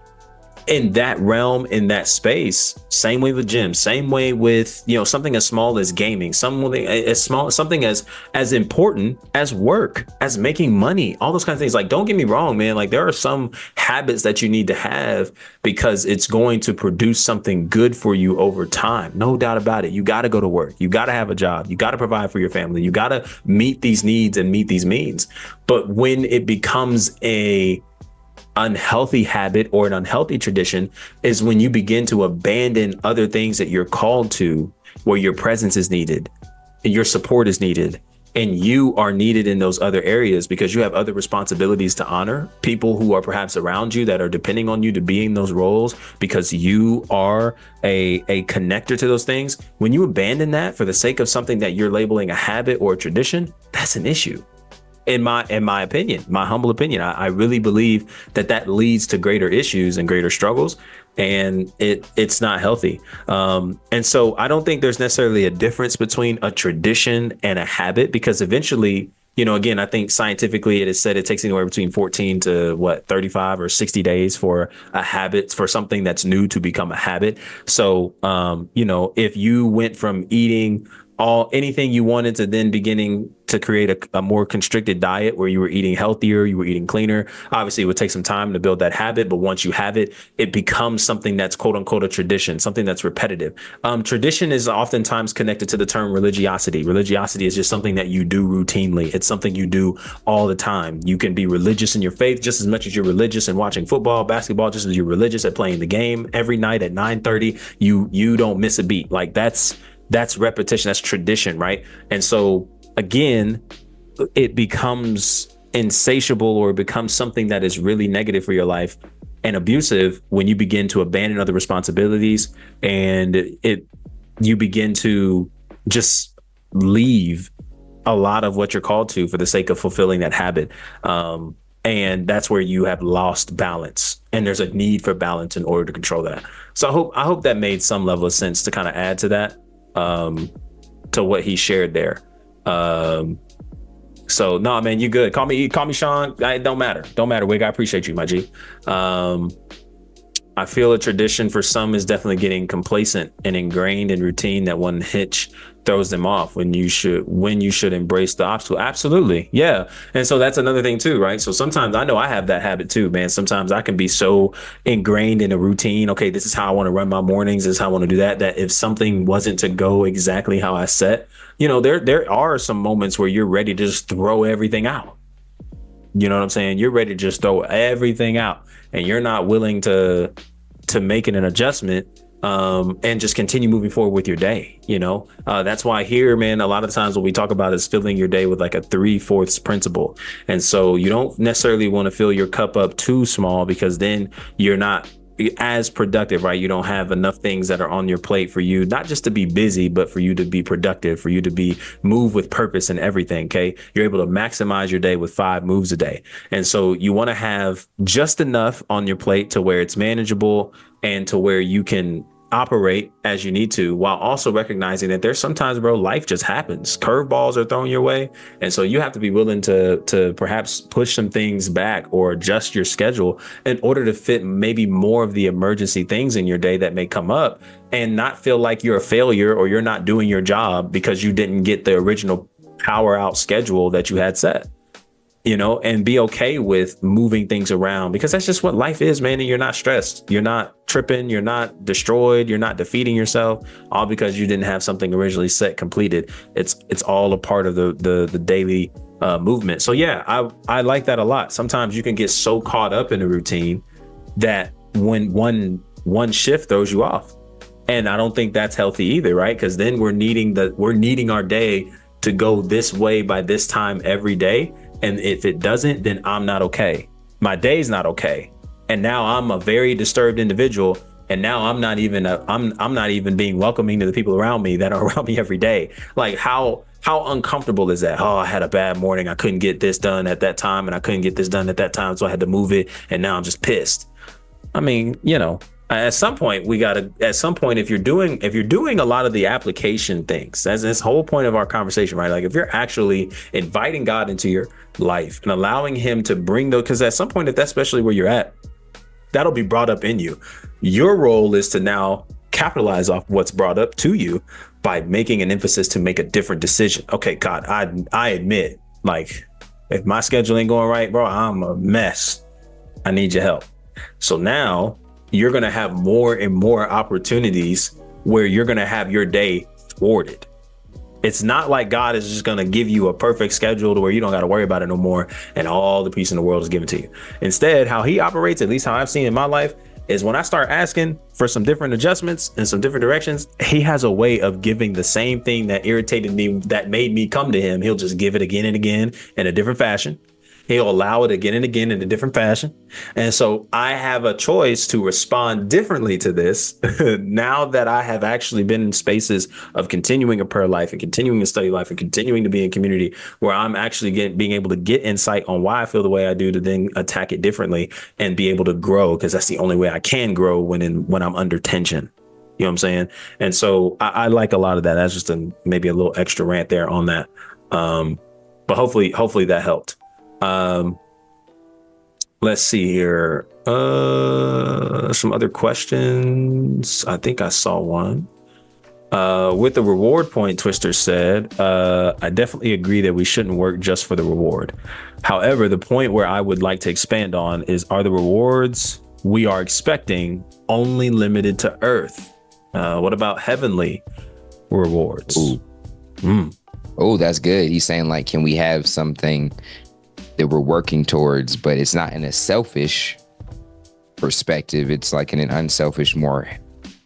in that realm, in that space, same way with gym, same way with, something as small as gaming, something as important as work, as making money, all those kinds of things. Like, don't get me wrong, man. Like there are some habits that you need to have because it's going to produce something good for you over time. No doubt about it. You got to go to work. You got to have a job. You got to provide for your family. You got to meet these needs and meet these means. But when it becomes a unhealthy habit or an unhealthy tradition is when you begin to abandon other things that you're called to, where your presence is needed, your support is needed, and you are needed in those other areas because you have other responsibilities to honor, people who are perhaps around you that are depending on you to be in those roles because you are a connector to those things. When you abandon that for the sake of something that you're labeling a habit or a tradition, that's an issue. In my opinion, my humble opinion, I really believe that leads to greater issues and greater struggles, and it's not healthy. And so I don't think there's necessarily a difference between a tradition and a habit, because eventually, again, I think scientifically it is said it takes anywhere between 14 to 35 or 60 days for a habit, for something that's new to become a habit. So, if you went from eating anything you wanted to then beginning to create a more constricted diet where you were eating healthier, you were eating cleaner. Obviously, it would take some time to build that habit. But once you have it, it becomes something that's quote unquote a tradition, something that's repetitive. Tradition is oftentimes connected to the term religiosity. Religiosity is just something that you do routinely. It's something you do all the time. You can be religious in your faith just as much as you're religious in watching football, basketball, just as you're religious at playing the game every night at 9:30. You don't miss a beat. Like that's repetition, that's tradition, right? And so again, it becomes insatiable, or it becomes something that is really negative for your life and abusive when you begin to abandon other responsibilities, and you begin to just leave a lot of what you're called to for the sake of fulfilling that habit. And that's where you have lost balance, and there's a need for balance in order to control that. So I hope that made some level of sense to kind of add to that. To what he shared there. So no, man, you good. Call me Sean. It don't matter. Wig, I appreciate you, my G. I feel a tradition for some is definitely getting complacent and ingrained in routine that one hitch throws them off when you should embrace the obstacle. Absolutely. Yeah. And so that's another thing too, right? So sometimes I know I have that habit too, man. Sometimes I can be so ingrained in a routine. Okay, this is how I want to run my mornings, this is how I want to do that, that if something wasn't to go exactly how I set, there are some moments where you're ready to just throw everything out. You know what I'm saying? You're ready to just throw everything out, and you're not willing to make it an adjustment, and just continue moving forward with your day. That's why here, man, a lot of times what we talk about is filling your day with like a 3/4 principle. And so you don't necessarily want to fill your cup up too small, because then you're not as productive, right? You don't have enough things that are on your plate for you, not just to be busy, but for you to be productive, for you to be move with purpose and everything. Okay. You're able to maximize your day with 5 moves a day. And so you want to have just enough on your plate to where it's manageable and to where you can operate as you need to, while also recognizing that there's sometimes, bro, life just happens. Curveballs are thrown your way. And so you have to be willing to perhaps push some things back or adjust your schedule in order to fit maybe more of the emergency things in your day that may come up, and not feel like you're a failure or you're not doing your job because you didn't get the original power out schedule that you had set. And be okay with moving things around, because that's just what life is, man. And you're not stressed. You're not tripping. You're not destroyed. You're not defeating yourself, all because you didn't have something originally set completed. It's all a part of the daily movement. So yeah, I like that a lot. Sometimes you can get so caught up in a routine that when one shift throws you off, and I don't think that's healthy either, right? Because then we're needing our day to go this way by this time every day. And if it doesn't, then I'm not okay. My day's not okay. And now I'm a very disturbed individual. And now I'm not even being welcoming to the people around me that are around me every day. Like how uncomfortable is that? Oh, I had a bad morning. I couldn't get this done at that time, and I couldn't get this done at that time. So I had to move it. And now I'm just pissed. I mean, at some point if you're doing a lot of the application things, that's this whole point of our conversation, right? Like if you're actually inviting God into your life and allowing him to bring those, because at some point, if that's especially where you're at, that'll be brought up in you. Your role is to now capitalize off what's brought up to you by making an emphasis to make a different decision. Okay, God, I admit, like, if my schedule ain't going right, bro, I'm a mess. I need your help. So now you're going to have more and more opportunities where you're going to have your day thwarted. It's not like God is just going to give you a perfect schedule to where you don't got to worry about it no more, and all the peace in the world is given to you. Instead, how he operates, at least how I've seen in my life, is when I start asking for some different adjustments and some different directions, he has a way of giving the same thing that irritated me, that made me come to him. He'll just give it again and again in a different fashion. He'll allow it again and again in a different fashion. And so I have a choice to respond differently to this now that I have actually been in spaces of continuing a prayer life and continuing a study life and continuing to be in community, where I'm actually being able to get insight on why I feel the way I do, to then attack it differently and be able to grow, because that's the only way I can grow when I'm under tension. You know what I'm saying? And so I like a lot of that. That's just maybe a little extra rant there on that. But hopefully that helped. Let's see here. Some other questions. I think I saw one. With the reward point, Twister said, I definitely agree that we shouldn't work just for the reward. However, the point where I would like to expand on is, are the rewards we are expecting only limited to earth? What about heavenly rewards? Oh, that's good. He's saying, like, can we have something that we're working towards, but it's not in a selfish perspective. It's like in an unselfish, more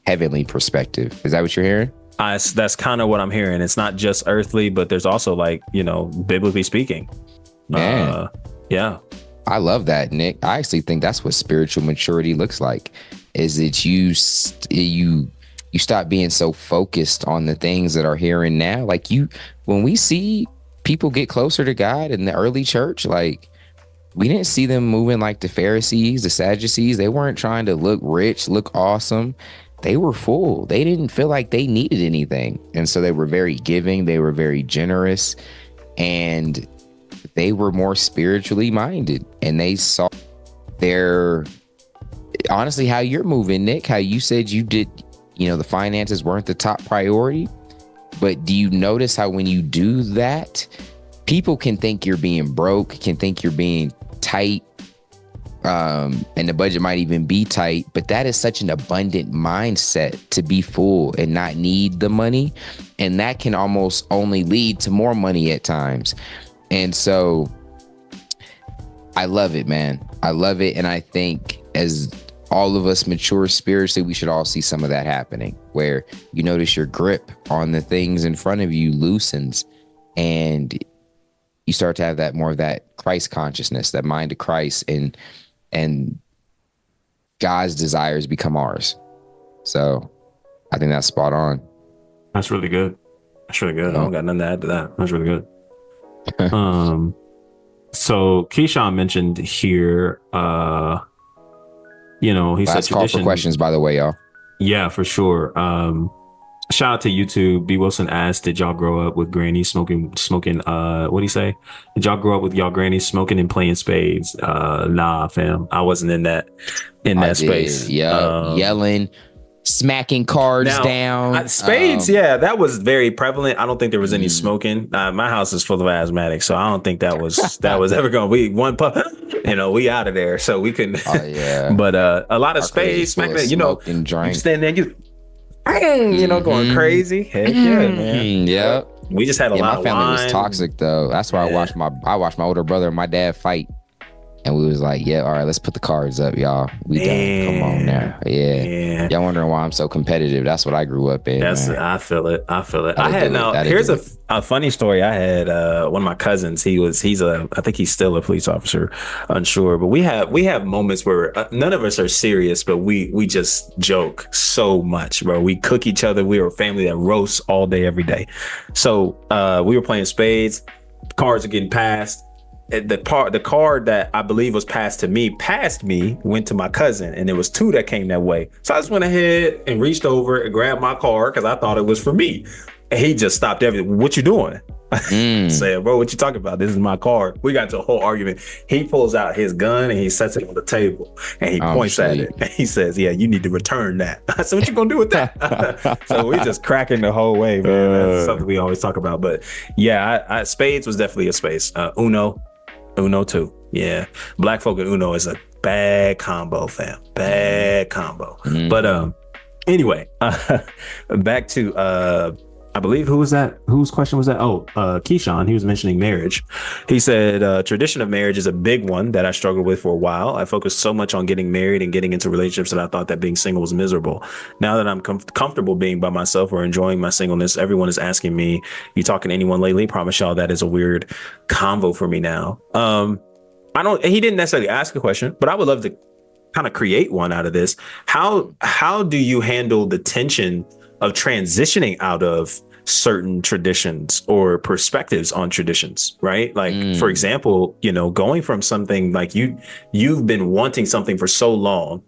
heavenly perspective. Is that what you're hearing? That's kind of what I'm hearing. It's not just earthly, but there's also, like, biblically speaking. Man. Yeah. I love that, Nick. I actually think that's what spiritual maturity looks like, is that you stop being so focused on the things that are here and now. Like, when we see people get closer to God in the early church, like, we didn't see them moving like the Pharisees, the Sadducees. They weren't trying to look rich, look awesome. They were full. They didn't feel like they needed anything. And so they were very giving. They were very generous, and they were more spiritually minded. And they saw honestly, how you're moving, Nick, how you said you did, the finances weren't the top priority. But do you notice how when you do that, people can think you're being broke, can think you're being tight, and the budget might even be tight, but that is such an abundant mindset to be full and not need the money. And that can almost only lead to more money at times. And so I love it, man. I love it. And I think as all of us mature spiritually, we should all see some of that happening, where you notice your grip on the things in front of you loosens, and you start to have that more of that Christ consciousness, that mind of Christ, and God's desires become ours. So I think that's spot on. That's really good. That's really good. I don't got nothing to add to that. That's really good. So Keyshawn mentioned here, he Last said call tradition. for questions, by the way, y'all. Yeah, for sure. Shout out to YouTube. B. Wilson asked, did y'all grow up with grannies smoking, what'd he say? Did y'all grow up with y'all grannies smoking and playing spades? Nah, fam. I wasn't in that space. Yeah. Yelling, smacking cards down. Spades, that was very prevalent. I don't think there was any smoking. My house is full of asthmatics, so I don't think that was ever going. We one puff, we out of there, so we couldn't. Oh yeah. But a lot of spades, smacking, and drink. You stand there, going crazy. Heck yeah, man. Yep. We just had a lot of wine. My family was toxic though. That's why I watched my older brother and my dad fight. And we was like, all right, let's put the cards up, y'all. We done. Come on now. Yeah. Y'all wondering why I'm so competitive. That's what I grew up in. I feel it. Here's a funny story. I had one of my cousins. I think he's still a police officer, unsure. But we have moments where none of us are serious, but we just joke so much, bro. We cook each other. We were a family that roasts all day, every day. So we were playing spades. Cards are getting passed. The card that I believe was passed me, went to my cousin, and there was two that came that way. So I just went ahead and reached over and grabbed my card because I thought it was for me. And he just stopped everything. What you doing? Said, bro, what you talking about? This is my card. We got into a whole argument. He pulls out his gun and he sets it on the table and he points at it. And he says, yeah, you need to return that. I said, what you gonna do with that? So we just cracking the whole way, man. That's something we always talk about. But yeah, spades was definitely a space. Uno too. Yeah. Black folk and Uno is a bad combo, fam. Bad combo. But anyway, back to I believe who was that? Whose question was that? Oh, Keyshawn. He was mentioning marriage. He said tradition of marriage is a big one that I struggled with for a while. I focused so much on getting married and getting into relationships that I thought that being single was miserable. Now that I'm comfortable being by myself or enjoying my singleness, everyone is asking me, you talking to anyone lately? Promise y'all that is a weird convo for me now. He didn't necessarily ask a question, but I would love to kind of create one out of this. How do you handle the tension of transitioning out of certain traditions or perspectives on traditions, right? Like, for example, going from something like you've been wanting something for so long,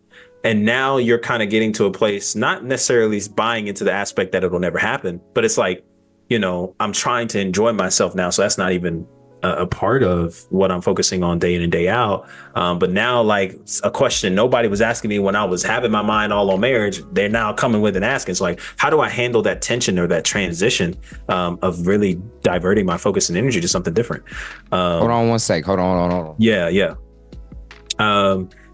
and now you're kind of getting to a place, not necessarily buying into the aspect that it'll never happen, but it's like, I'm trying to enjoy myself now. So that's not even a part of what I'm focusing on day in and day out. But now, like, a question nobody was asking me when I was having my mind all on marriage, they're now coming with and asking. So like, how do I handle that tension or that transition of really diverting my focus and energy to something different? Hold on one sec. Hold on. Yeah.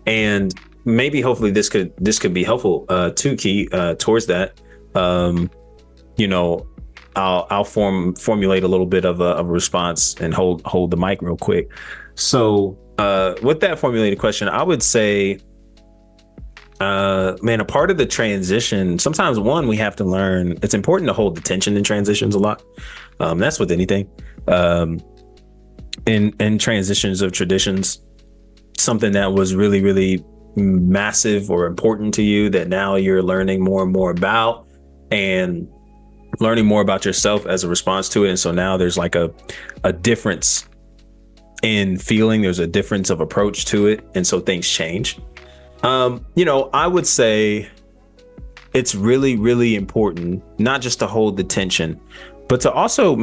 And maybe hopefully this could be helpful to Key towards that. I'll formulate a little bit of a response and hold the mic real quick. So with that formulated question, I would say, a part of the transition, sometimes we have to learn, it's important to hold the tension in transitions a lot. That's with anything. In transitions of traditions, something that was really, really massive or important to you that now you're learning more and more about, and learning more about yourself as a response to it. And so now there's like a difference in feeling, there's a difference of approach to it. And so things change. I would say it's really, really important, not just to hold the tension, but to also,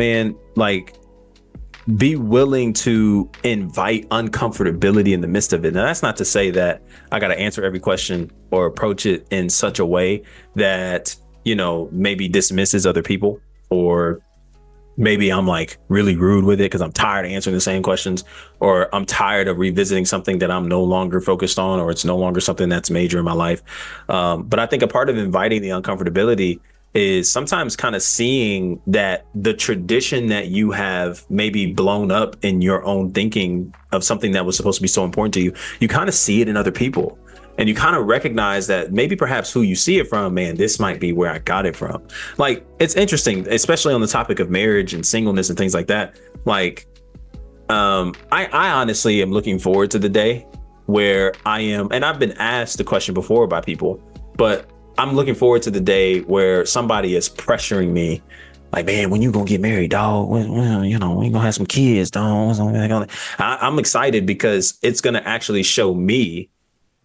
be willing to invite uncomfortability in the midst of it. Now, that's not to say that I got to answer every question or approach it in such a way that maybe dismisses other people. or maybe I'm like really rude with it because I'm tired of answering the same questions, or I'm tired of revisiting something that I'm no longer focused on, or it's no longer something that's major in my life. But I think a part of inviting the uncomfortability is sometimes kind of seeing that the tradition that you have maybe blown up in your own thinking of something that was supposed to be so important to you, you kind of see it in other people. And you kind of recognize that maybe perhaps who you see it from, man, this might be where I got it from. Like, it's interesting, especially on the topic of marriage and singleness and things like that. Like, I honestly am looking forward to the day where I am, and I've been asked the question before by people, but I'm looking forward to the day where somebody is pressuring me, like, man, when you gonna get married, dog? When you gonna have some kids, dog? I'm excited because it's gonna actually show me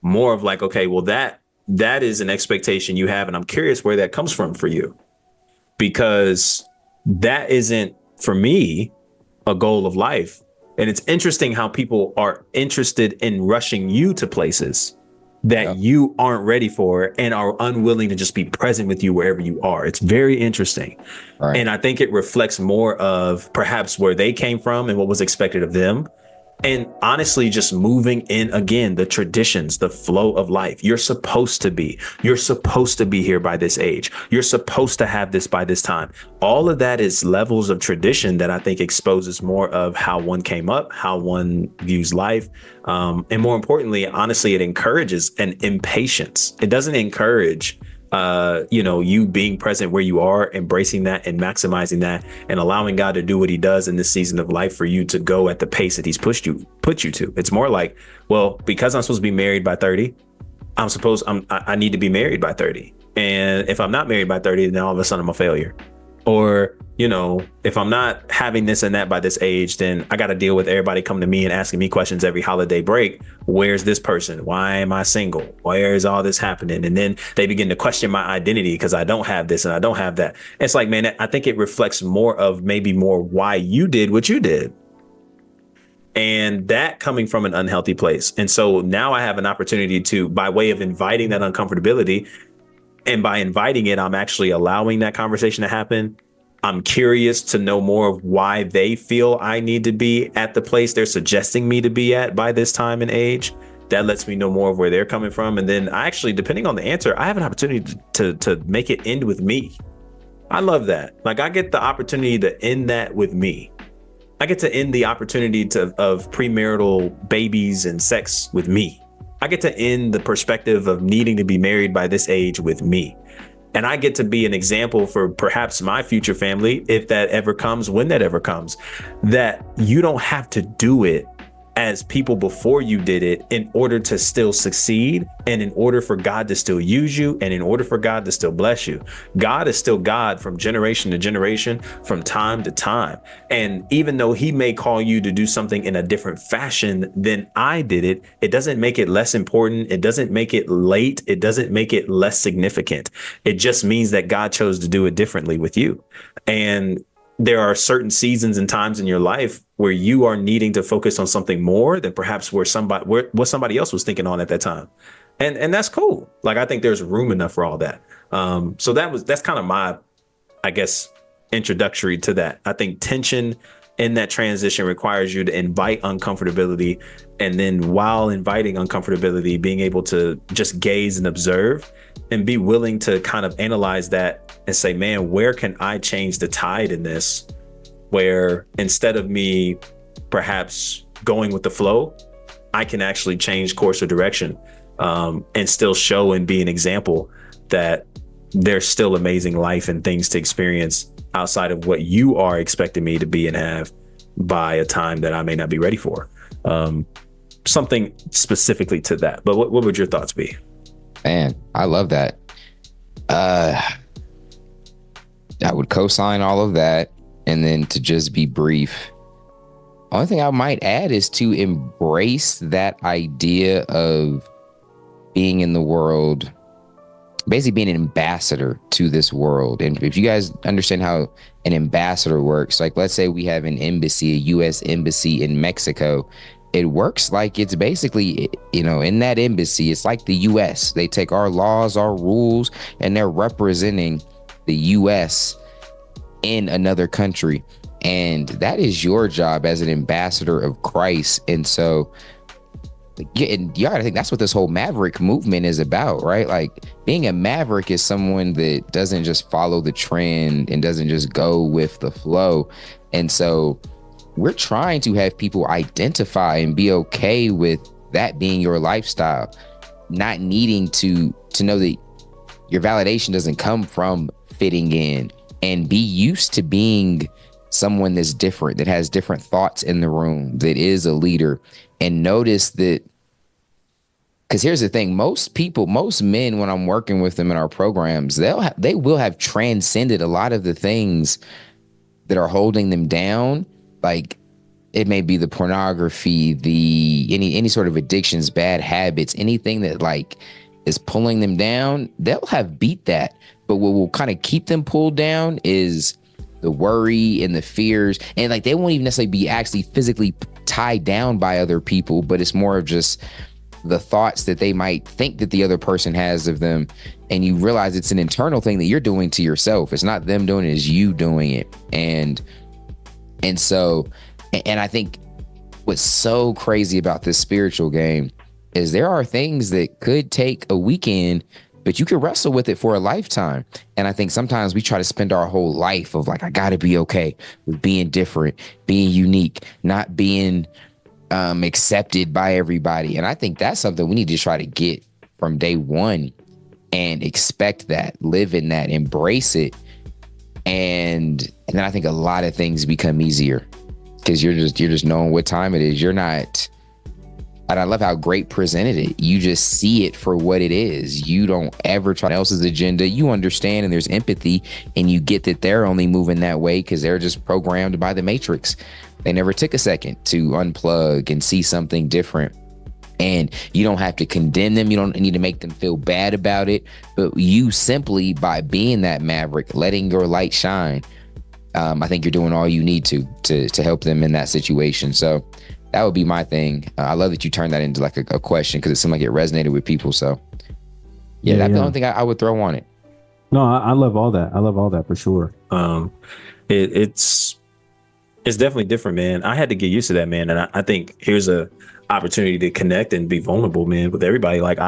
more of like, okay, well, that is an expectation you have, and I'm curious where that comes from for you, because that isn't for me a goal of life. And it's interesting how people are interested in rushing you to places that you aren't ready for and are unwilling to just be present with you wherever you are. It's very interesting. Right. And I think it reflects more of perhaps where they came from and what was expected of them. And honestly, just moving in again, the traditions, the flow of life. You're supposed to be here by this age. You're supposed to have this by this time. All of that is levels of tradition that I think exposes more of how one came up, how one views life. And more importantly, honestly, it encourages an impatience. It doesn't encourage you being present where you are, embracing that and maximizing that, and allowing God to do what he does in this season of life for you to go at the pace that he's put you to. It's more like, well, because I'm supposed to be married by 30, I need to be married by 30. And if I'm not married by 30, then all of a sudden I'm a failure. Or, if I'm not having this and that by this age, then I got to deal with everybody coming to me and asking me questions every holiday break. Where's this person? Why am I single? Where is all this happening? And then they begin to question my identity because I don't have this and I don't have that. It's like, man, I think it reflects more why you did what you did. And that coming from an unhealthy place. And so now I have an opportunity to, by way of inviting that uncomfortability, and by inviting it, I'm actually allowing that conversation to happen. I'm curious to know more of why they feel I need to be at the place they're suggesting me to be at by this time and age. That lets me know more of where they're coming from. And then I actually, depending on the answer, I have an opportunity to make it end with me. I love that. Like, I get the opportunity to end that with me. I get to end the opportunity of premarital babies and sex with me. I get to end the perspective of needing to be married by this age with me. And I get to be an example for perhaps my future family, if that ever comes, when that ever comes, that you don't have to do it as people before you did it in order to still succeed, and in order for God to still use you, and in order for God to still bless you. God is still God from generation to generation, from time to time. And even though he may call you to do something in a different fashion than I did it, it doesn't make it less important. It doesn't make it late. It doesn't make it less significant. It just means that God chose to do it differently with you. And there are certain seasons and times in your life where you are needing to focus on something more than perhaps what somebody else was thinking on at that time. And that's cool. Like, I think there's room enough for all that. So that's kind of my, I guess, introductory to that. I think tension in that transition requires you to invite uncomfortability. And then while inviting uncomfortability, being able to just gaze and observe and be willing to kind of analyze that and say, man, where can I change the tide in this? Where instead of me perhaps going with the flow, I can actually change course or direction, and still show and be an example that there's still amazing life and things to experience outside of what you are expecting me to be and have by a time that I may not be ready for. Something specifically to that. But what would your thoughts be? Man, I love that. I would co-sign all of that. And then to just be brief, only thing I might add is to embrace that idea of being in the world, basically being an ambassador to this world. And if you guys understand how an ambassador works, like let's say we have an embassy, a U.S. embassy in Mexico. It works like it's basically, in that embassy, it's like the U.S. They take our laws, our rules, and they're representing the U.S. in another country. And that is your job as an ambassador of Christ. And so, and you gotta think that's what this whole maverick movement is about, right? Like, being a maverick is someone that doesn't just follow the trend and doesn't just go with the flow. And so we're trying to have people identify and be okay with that being your lifestyle, not needing to know that your validation doesn't come from fitting in, and be used to being someone that's different, that has different thoughts in the room, that is a leader. And notice that, because here's the thing, most men, when I'm working with them in our programs, they will have transcended a lot of the things that are holding them down. Like, it may be the pornography, any sort of addictions, bad habits, anything that like is pulling them down. They'll have beat that, but what will kind of keep them pulled down is the worry and the fears. And like, they won't even necessarily be actually physically tied down by other people, but it's more of just the thoughts that they might think that the other person has of them. And you realize it's an internal thing that you're doing to yourself. It's not them doing it, it's you doing it. And so, and I think what's so crazy about this spiritual game is there are things that could take a weekend, but you could wrestle with it for a lifetime. And I think sometimes we try to spend our whole life of like, I got to be okay with being different, being unique, not being accepted by everybody. And I think that's something we need to try to get from day one, and expect that, live in that, embrace it. And then I think a lot of things become easier, because you're just knowing what time it is. You're not, and I love how Great presented it. You just see it for what it is. You don't ever try someone else's agenda. You understand, and there's empathy, and you get that they're only moving that way because they're just programmed by the Matrix. They never took a second to unplug and see something different. And you don't have to condemn them. You don't need to make them feel bad about it. But you simply, by being that maverick, letting your light shine, I think you're doing all you need to help them in that situation. So that would be my thing. I love that you turned that into like a question, because it seemed like it resonated with people. So yeah, that's the only thing I would throw on it. No, I love all that. I love all that for sure. It's definitely different, man. I had to get used to that, man. And I think here's a opportunity to connect and be vulnerable, man, with everybody. Like,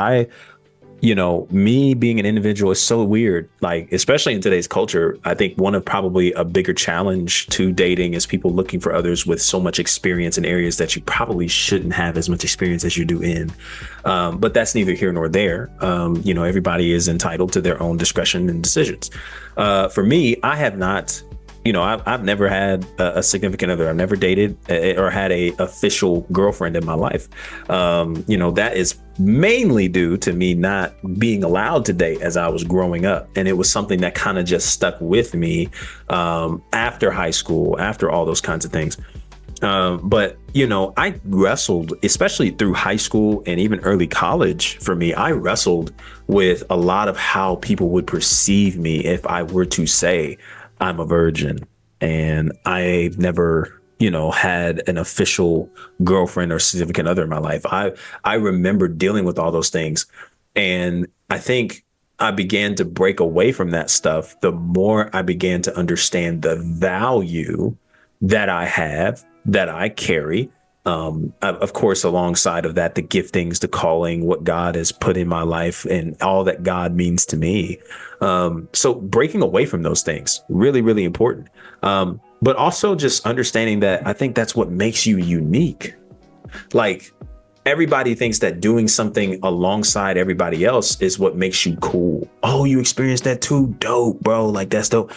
me being an individual is so weird. Like, especially in today's culture, I think one of probably a bigger challenge to dating is people looking for others with so much experience in areas that you probably shouldn't have as much experience as you do in. But that's neither here nor there. Everybody is entitled to their own discretion and decisions. For me, I have not, I've never had a significant other. I've never dated or had a official girlfriend in my life. That is mainly due to me not being allowed to date as I was growing up. And it was something that kind of just stuck with me after high school, after all those kinds of things. But I wrestled, especially through high school and even early college. For me, I wrestled with a lot of how people would perceive me if I were to say I'm a virgin and I've never, had an official girlfriend or significant other in my life. I remember dealing with all those things. And I think I began to break away from that stuff the more I began to understand the value that I have, that I carry. Of course, alongside of that, the giftings, the calling, what God has put in my life and all that God means to me. So breaking away from those things, really, really important. But also just understanding that I think that's what makes you unique. Like, everybody thinks that doing something alongside everybody else is what makes you cool. Oh, you experienced that too? Dope, bro. Like, that's dope.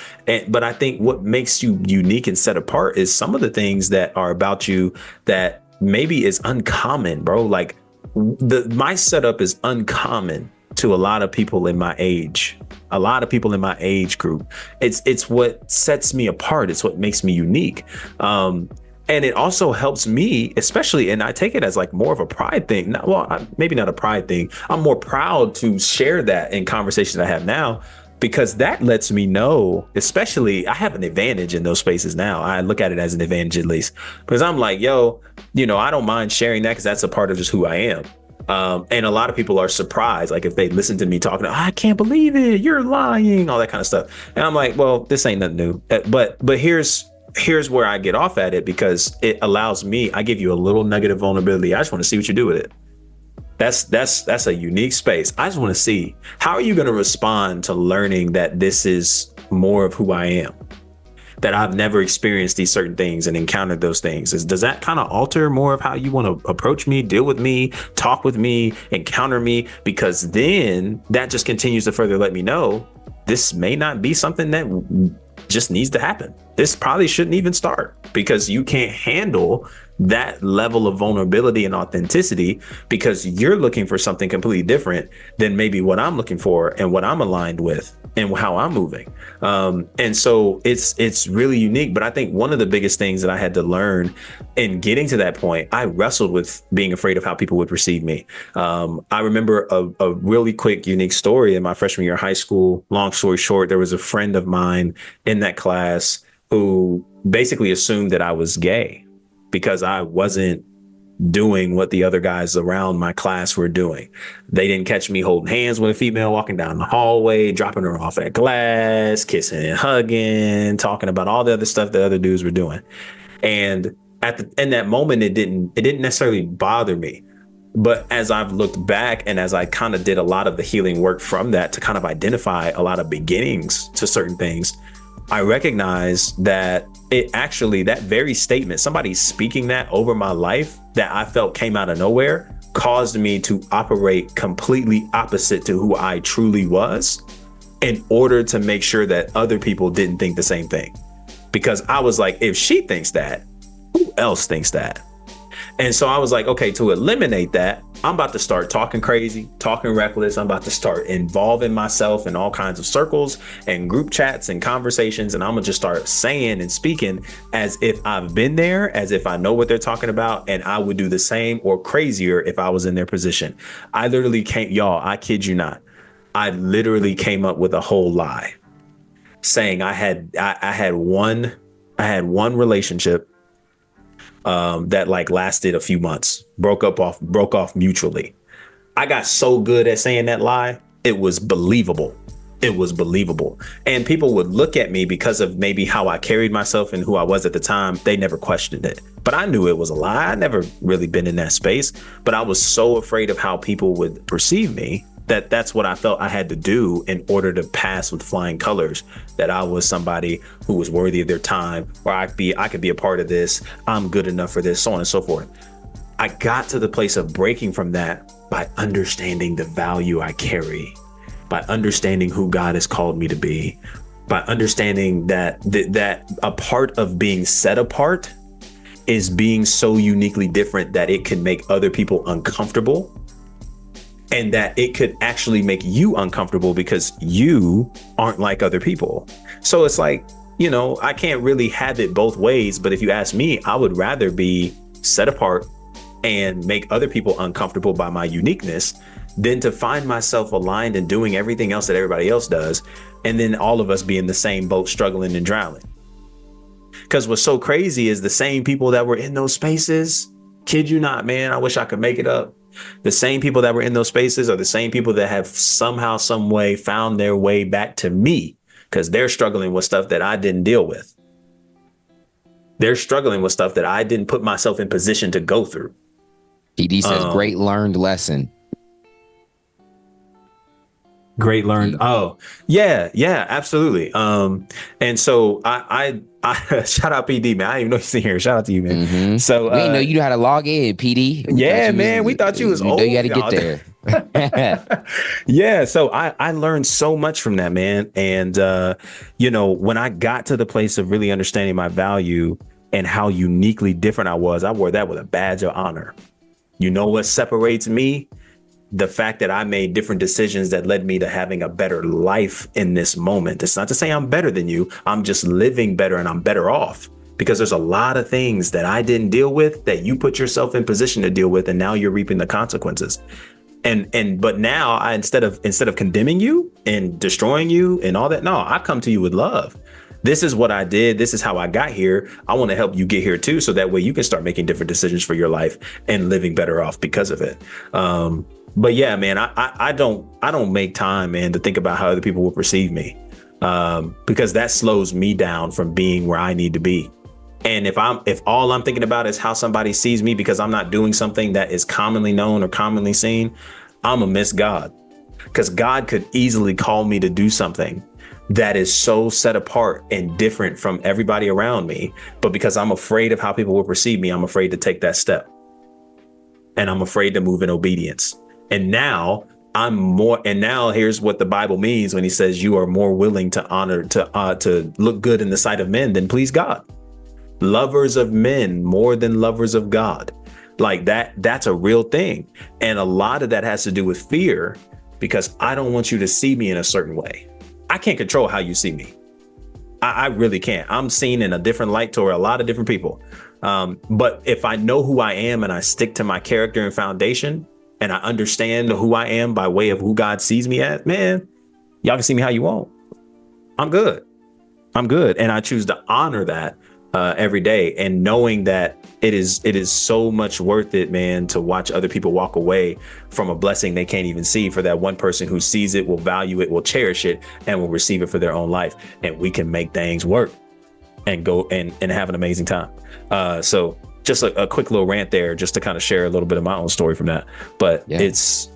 But I think what makes you unique and set apart is some of the things that are about you that maybe is uncommon, bro. Like, my setup is uncommon to a lot of people in my age, group. It's what sets me apart. It's what makes me unique. And it also helps me, especially, and I take it as like more of a pride thing. Maybe not a pride thing. I'm more proud to share that in conversations I have now, because that lets me know, especially, I have an advantage in those spaces now. I look at it as an advantage, at least, because I'm like, I don't mind sharing that, because that's a part of just who I am. And a lot of people are surprised. Like if they listen to me talking, I can't believe it, you're lying, all that kind of stuff. And I'm like, well, this ain't nothing new. But here's where I get off at it, because it allows me, I give you a little nugget of vulnerability. I just want to see what you do with it. That's a unique space. I just want to see, how are you going to respond to learning that this is more of who I am, that I've never experienced these certain things and encountered those things? Does that kind of alter more of how you want to approach me, deal with me, talk with me, encounter me? Because then that just continues to further let me know this may not be something that just needs to happen. This probably shouldn't even start, because you can't handle that level of vulnerability and authenticity, because you're looking for something completely different than maybe what I'm looking for and what I'm aligned with and how I'm moving. And so it's really unique. But I think one of the biggest things that I had to learn in getting to that point, I wrestled with being afraid of how people would perceive me. I remember a really quick, unique story in my freshman year of high school. Long story short, there was a friend of mine in that class who basically assumed that I was gay because I wasn't doing what the other guys around my class were doing. They didn't catch me holding hands with a female walking down the hallway, dropping her off at class, kissing and hugging, talking about all the other stuff that other dudes were doing. And in that moment, it didn't necessarily bother me. But as I've looked back and as I kind of did a lot of the healing work from that to kind of identify a lot of beginnings to certain things, I recognize that that very statement, somebody speaking that over my life that I felt came out of nowhere, caused me to operate completely opposite to who I truly was, in order to make sure that other people didn't think the same thing. Because I was like, if she thinks that, who else thinks that? And so I was like, okay, to eliminate that, I'm about to start talking crazy, talking reckless. I'm about to start involving myself in all kinds of circles and group chats and conversations. And I'm gonna just start saying and speaking as if I've been there, as if I know what they're talking about. And I would do the same or crazier if I was in their position. I literally I kid you not. I literally came up with a whole lie saying I had one relationship that like lasted a few months, broke off mutually. I got so good at saying that lie, it was believable. And people would look at me because of maybe how I carried myself and who I was at the time. They never questioned it, but I knew it was a lie. I never really been in that space, but I was so afraid of how people would perceive me that's what I felt I had to do in order to pass with flying colors, that I was somebody who was worthy of their time, or I could be a part of this. I'm good enough for this, so on and so forth. I got to the place of breaking from that by understanding the value I carry, by understanding who God has called me to be, by understanding that a part of being set apart is being so uniquely different that it can make other people uncomfortable, and that it could actually make you uncomfortable because you aren't like other people. So it's like, I can't really have it both ways. But if you ask me, I would rather be set apart and make other people uncomfortable by my uniqueness than to find myself aligned and doing everything else that everybody else does, and then all of us be in the same boat, struggling and drowning. Because what's so crazy is the same people that were in those spaces, kid you not, man, I wish I could make it up. The same people that were in those spaces are the same people that have somehow, some way found their way back to me, because they're struggling with stuff that I didn't deal with. They're struggling with stuff that I didn't put myself in position to go through. PD says, great learned lesson. Great learned. Oh, yeah, absolutely. And so I shout out PD, man. I didn't even know he's in here. Shout out to you, man. Mm-hmm. So we didn't know you knew how to log in, PD. We thought you was old. You had to get there. Yeah. So I learned so much from that, man. And when I got to the place of really understanding my value and how uniquely different I wore that with a badge of honor. You know what separates me? The fact that I made different decisions that led me to having a better life in this moment. It's not to say I'm better than you. I'm just living better and I'm better off, because there's a lot of things that I didn't deal with that you put yourself in position to deal with. And now you're reaping the consequences. But now instead of condemning you and destroying you and all that, no, I come to you with love. This is what I did. This is how I got here. I want to help you get here too. So that way you can start making different decisions for your life and living better off because of it. But yeah, man, I don't make time, man, to think about how other people will perceive me. Because that slows me down from being where I need to be. And if all I'm thinking about is how somebody sees me because I'm not doing something that is commonly known or commonly seen, I'm gonna miss God. Because God could easily call me to do something that is so set apart and different from everybody around me. But because I'm afraid of how people will perceive me, I'm afraid to take that step. And I'm afraid to move in obedience. And now here's what the Bible means when he says you are more willing to honor, to look good in the sight of men than please God. Lovers of men more than lovers of God. Like that's a real thing. And a lot of that has to do with fear, because I don't want you to see me in a certain way. I can't control how you see me. I really can't. I'm seen in a different light to a lot of different people. But if I know who I am and I stick to my character and foundation, and I understand who I am by way of who God sees me as, man, y'all can see me how you want. I'm good. And I choose to honor that every day, and knowing that it is so much worth it, man, to watch other people walk away from a blessing they can't even see, for that one person who sees it, will value it, will cherish it, and will receive it for their own life. And we can make things work and go and have an amazing time. So just a quick little rant there, just to kind of share a little bit of my own story from that. But yeah, it's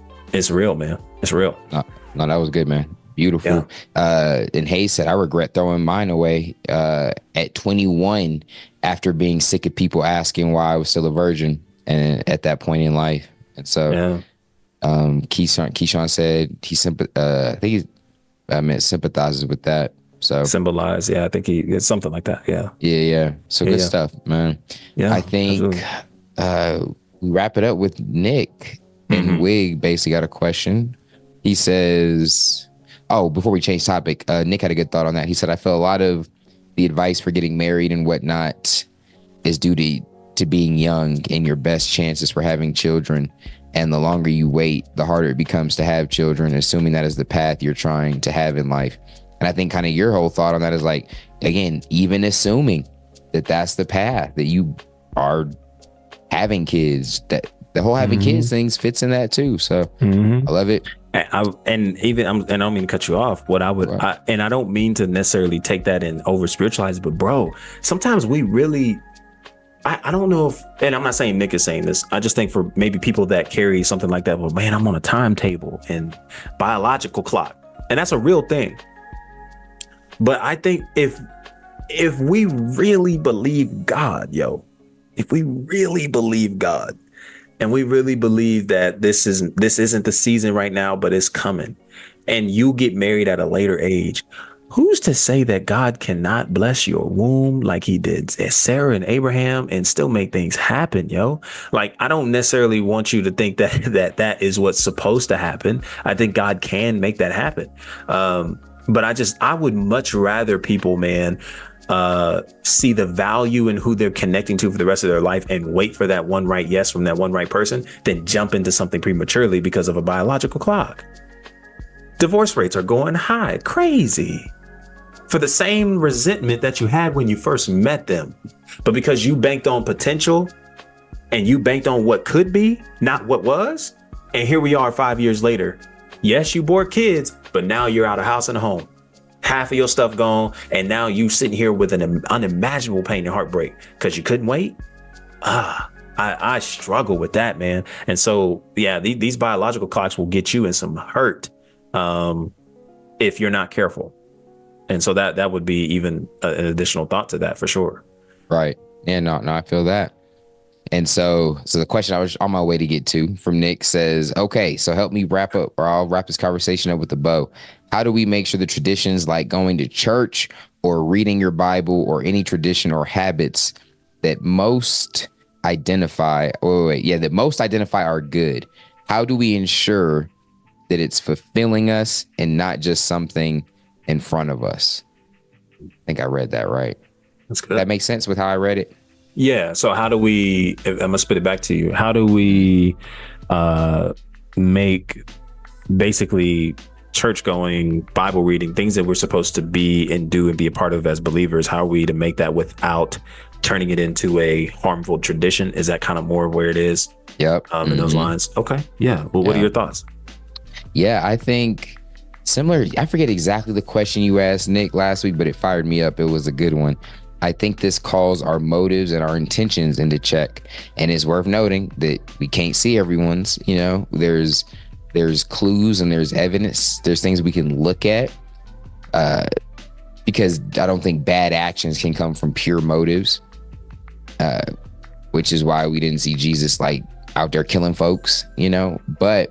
real, man. It's real. No, that was good, man. Beautiful. Yeah. And Hayes said, I regret throwing mine away at 21 after being sick of people asking why I was still a virgin and at that point in life. And so Keyshawn said I think he sympathizes with that. So symbolize. Yeah, I think it's something like that. Yeah. Yeah. So good stuff, man. Yeah, I think we wrap it up with Nick. And Wig basically got a question. He says, before we change topic, Nick had a good thought on that. He said, I feel a lot of the advice for getting married and whatnot is due to being young and your best chances for having children. And the longer you wait, the harder it becomes to have children, assuming that is the path you're trying to have in life. And I think kind of your whole thought on that is like, again, even assuming that that's the path, that you are having kids, that the whole having kids things fits in that too. So I love it. I don't mean to cut you off. What I would, and I don't mean to necessarily take that and over spiritualize it, but bro, sometimes we really, I don't know if, and I'm not saying Nick is saying this. I just think for maybe people that carry something like that, well, man, I'm on a timetable and biological clock, and that's a real thing. But I think if we really believe God, if we really believe God, and we really believe that this isn't the season right now, but it's coming, and you get married at a later age, who's to say that God cannot bless your womb like he did Sarah and Abraham and still make things happen, Like, I don't necessarily want you to think that is what's supposed to happen. I think God can make that happen. But I would much rather people, man, see the value in who they're connecting to for the rest of their life and wait for that one right yes from that one right person than jump into something prematurely because of a biological clock. Divorce rates are going high, crazy, for the same resentment that you had when you first met them. But because you banked on potential and you banked on what could be, not what was. And here we are 5 years later. Yes, you bore kids, but now you're out of house and a home. Half of your stuff gone, and now you sitting here with an unimaginable pain and heartbreak because you couldn't wait. I struggle with that, man. And so, yeah, these biological clocks will get you in some hurt if you're not careful. And so that would be even an additional thought to that for sure. Right. Yeah, no, I feel that. And so the question I was on my way to get to from Nick says, okay, so help me wrap up, or I'll wrap this conversation up with a bow. How do we make sure the traditions like going to church or reading your Bible or any tradition or habits that most identify are good? How do we ensure that it's fulfilling us and not just something in front of us? I think I read that right. That's good. That makes sense with how I read it. Yeah. So how do we, I'm gonna spit it back to you. How do we make basically church going, Bible reading, things that we're supposed to be and do and be a part of as believers. How are we to make that without turning it into a harmful tradition? Is that kind of more where it is? Yep. In those lines. Okay. Yeah. Well, what are your thoughts? Yeah, I think similar. I forget exactly the question you asked Nick last week, but it fired me up. It was a good one. I think this calls our motives and our intentions into check. And it's worth noting that we can't see everyone's, there's clues and there's evidence. There's things we can look at, because I don't think bad actions can come from pure motives, which is why we didn't see Jesus like out there killing folks, but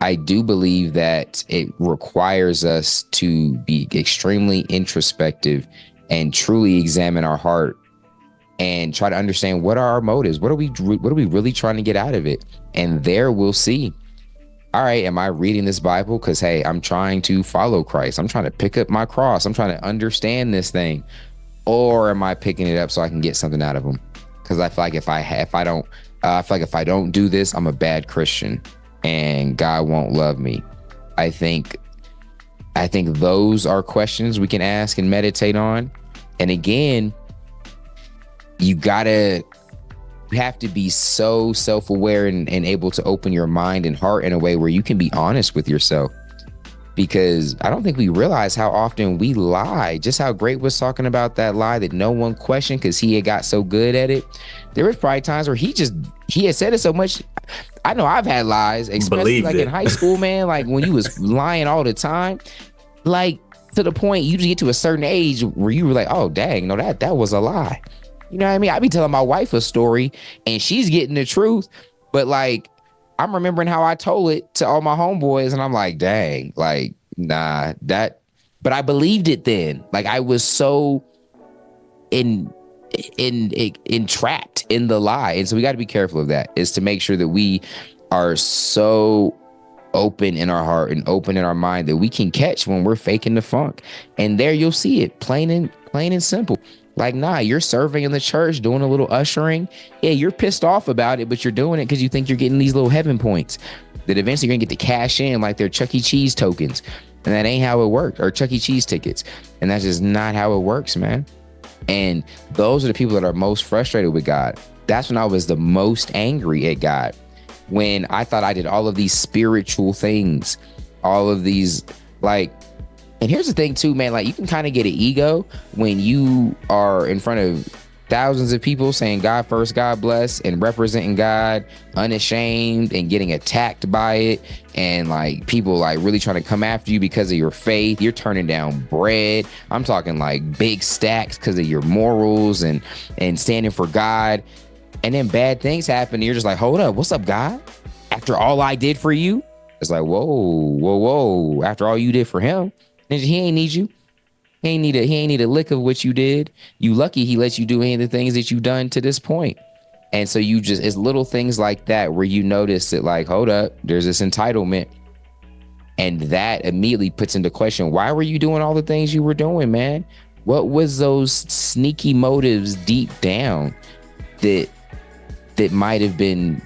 I do believe that it requires us to be extremely introspective and truly examine our heart and try to understand what are our motives. What are we really trying to get out of it? And there we'll see, all right, am I reading this Bible because, hey, I'm trying to follow Christ. I'm trying to pick up my cross. I'm trying to understand this thing. Or am I picking it up so I can get something out of them? Because I feel like if I don't do this, I'm a bad Christian and God won't love me. I think those are questions we can ask and meditate on. And again, you have to be so self-aware and able to open your mind and heart in a way where you can be honest with yourself. Because I don't think we realize how often we lie. Just how Great was talking about that lie that no one questioned because he had got so good at it. There was probably times where he had said it so much. I know I've had lies, especially in high school, man. Like when you was lying all the time, like to the point you just get to a certain age where you were like, oh dang, no, that was a lie. You know what I mean? I be telling my wife a story and she's getting the truth, but like I'm remembering how I told it to all my homeboys and I'm like, dang, like, nah, but I believed it then. Like I was so entrapped in the lie. And so we got to be careful of that, is to make sure that we are so open in our heart and open in our mind that we can catch when we're faking the funk. And there you'll see it plain and simple. Like, nah, you're serving in the church, doing a little ushering. Yeah, you're pissed off about it, but you're doing it because you think you're getting these little heaven points that eventually you're gonna get to cash in like they're Chuck E. Cheese tokens. And that ain't how it works, or Chuck E. Cheese tickets. And that's just not how it works, man. And those are the people that are most frustrated with God. That's when I was the most angry at God, when I thought I did all of these spiritual things, all of these, like, and here's the thing too, man, like you can kind of get an ego when you are in front of thousands of people saying God first, God bless, and representing God unashamed and getting attacked by it. And like people like really trying to come after you because of your faith. You're turning down bread. I'm talking like big stacks because of your morals and standing for God. And then bad things happen. And you're just like, hold up, what's up, God? After all I did for you? It's like, whoa. After all you did for him, he ain't need you. He ain't need a lick of what you did. You lucky he lets you do any of the things that you've done to this point. And so it's little things like that where you notice that, like, hold up, there's this entitlement. And that immediately puts into question, why were you doing all the things you were doing, man? What was those sneaky motives deep down that might have been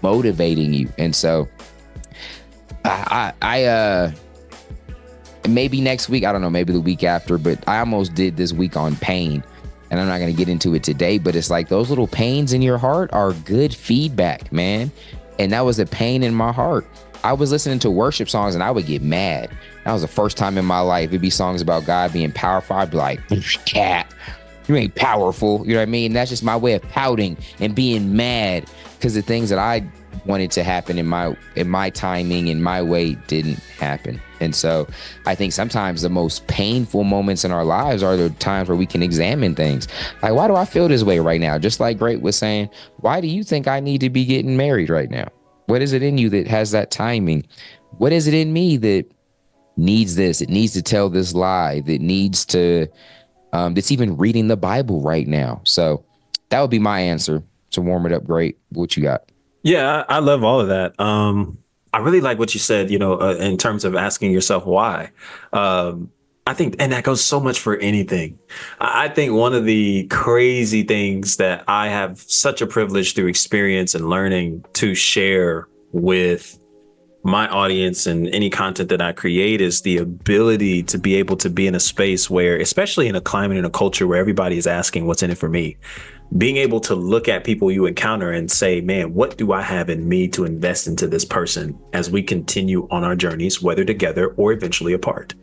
motivating you? And so I maybe next week, I don't know, maybe the week after, but I almost did this week on pain, and I'm not going to get into it today, but it's like those little pains in your heart are good feedback, man. And that was a pain in my heart. I was listening to worship songs and I would get mad. That was the first time in my life. It'd be songs about God being powerful. I'd be like, cat, you ain't powerful. You know what I mean? That's just my way of pouting and being mad because the things that I wanted to happen in my timing, in my way, didn't happen. And so I think sometimes the most painful moments in our lives are the times where we can examine things. Like, why do I feel this way right now? Just like Great was saying, why do you think I need to be getting married right now? What is it in you that has that timing? What is it in me that needs this? It needs to tell this lie, that needs to, that's even reading the Bible right now. So that would be my answer to warm it up. Great. What you got? Yeah, I love all of that. I really like what you said, in terms of asking yourself why. I think, and that goes so much for anything. I think one of the crazy things that I have such a privilege through experience and learning to share with my audience and any content that I create is the ability to be able to be in a space where, especially in a climate and a culture where everybody is asking what's in it for me, being able to look at people you encounter and say, man, what do I have in me to invest into this person as we continue on our journeys, whether together or eventually apart?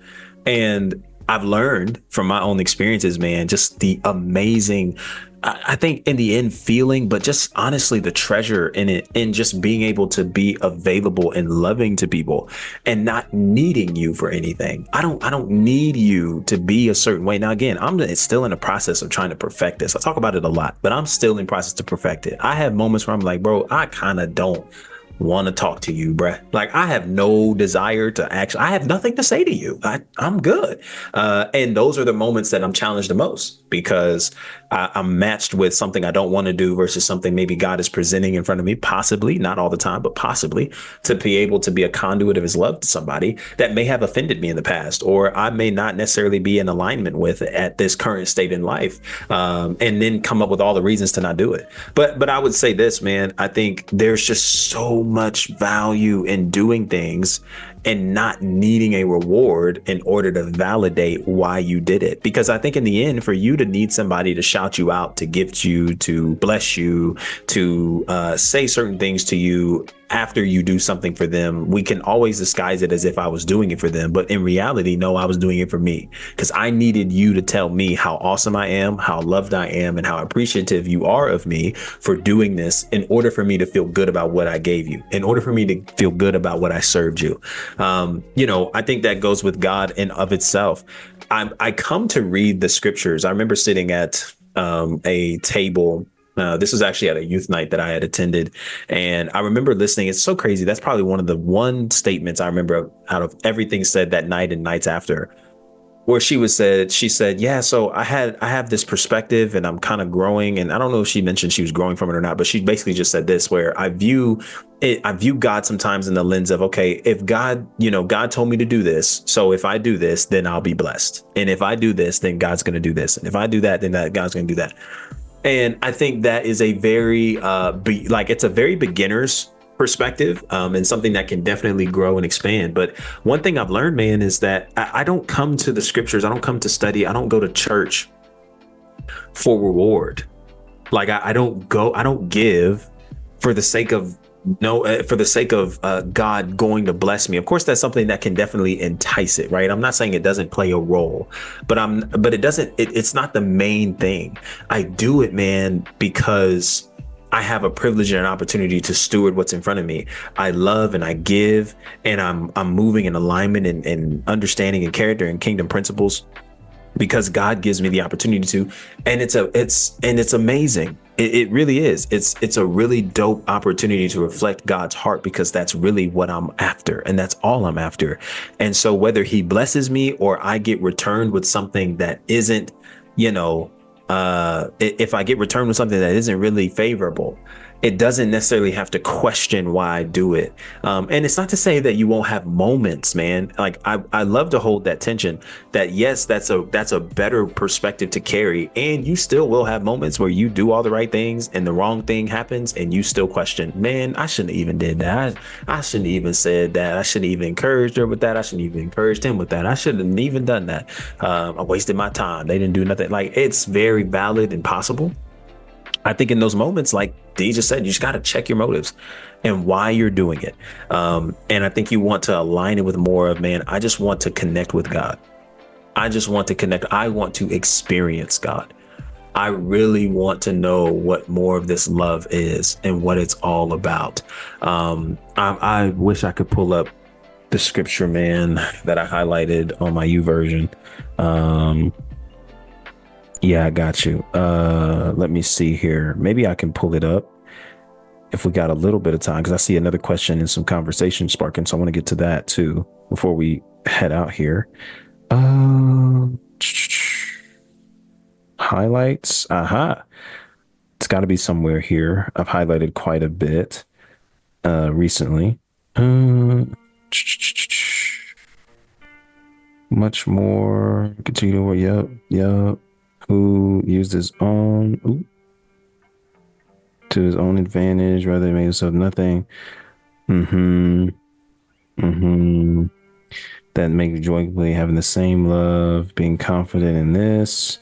And I've learned from my own experiences, man, just the amazing, I think in the end feeling, but just honestly the treasure in it, in just being able to be available and loving to people and not needing you for anything. I don't need you to be a certain way. Now, again, I'm still in the process of trying to perfect this. I talk about it a lot, but I'm still in process to perfect it. I have moments where I'm like, bro, I kind of don't want to talk to you, bruh. Like, I have no desire to actually, I have nothing to say to you. I'm good. And those are the moments that I'm challenged the most because I'm matched with something I don't want to do versus something maybe God is presenting in front of me, possibly, not all the time, but possibly to be able to be a conduit of his love to somebody that may have offended me in the past, or I may not necessarily be in alignment with at this current state in life. And then come up with all the reasons to not do it. But I would say this, man, I think there's just so much value in doing things and not needing a reward in order to validate why you did it. Because I think in the end, for you to need somebody to shout you out, to gift you, to bless you, to say certain things to you after you do something for them, we can always disguise it as if I was doing it for them. But in reality, no, I was doing it for me because I needed you to tell me how awesome I am, how loved I am, and how appreciative you are of me for doing this in order for me to feel good about what I gave you, in order for me to feel good about what I served you. I think that goes with God in of itself. I come to read the scriptures. I remember sitting at a table. This was actually at a youth night that I had attended. And I remember listening. It's so crazy. That's probably one of the one statements I remember out of everything said that night and nights after, where she said, yeah, so I have this perspective and I'm kind of growing. And I don't know if she mentioned she was growing from it or not, but she basically just said this, where I view God sometimes in the lens of, okay, if God told me to do this. So if I do this, then I'll be blessed. And if I do this, then God's going to do this. And if I do that, then God's going to do that. And I think that is a very it's a very beginner's perspective, and something that can definitely grow and expand. But one thing I've learned, man, is that I don't come to the scriptures. I don't come to study. I don't go to church for reward. Like I don't give for the sake of God going to bless me. Of course, that's something that can definitely entice it, right? I'm not saying it doesn't play a role, but it's not the main thing. I do it, man, because I have a privilege and an opportunity to steward what's in front of me. I love and I give, and I'm moving in alignment and understanding and character and kingdom principles because God gives me the opportunity to, and it's amazing. It really is. It's a really dope opportunity to reflect God's heart because that's really what I'm after. And that's all I'm after. And so whether he blesses me or I get returned with something that isn't, if I get returned with something that isn't really favorable, it doesn't necessarily have to question why I do it. And it's not to say that you won't have moments, man. Like I love to hold that tension that yes, that's a better perspective to carry. And you still will have moments where you do all the right things and the wrong thing happens and you still question, man, I shouldn't have even did that. I shouldn't have even said that. I shouldn't even encouraged her with that. I shouldn't even encouraged him with that. I shouldn't have even done that. I wasted my time. They didn't do nothing. Like, it's very valid and possible. I think in those moments, like Dee just said, you just got to check your motives and why you're doing it. And I think you want to align it with more of, man, I just want to connect with God. I just want to connect. I want to experience God. I really want to know what more of this love is and what it's all about. I wish I could pull up the scripture, man, that I highlighted on my YouVersion. Yeah, I got you. Let me see here. Maybe I can pull it up if we got a little bit of time, because I see another question and some conversation sparking. So I want to get to that too before we head out here. Highlights. Aha. It's got to be somewhere here. I've highlighted quite a bit recently. Much more. Continue. Yep. Who used his own to his own advantage rather than made himself nothing. Mm-hmm. That make joyfully having the same love, being confident in this.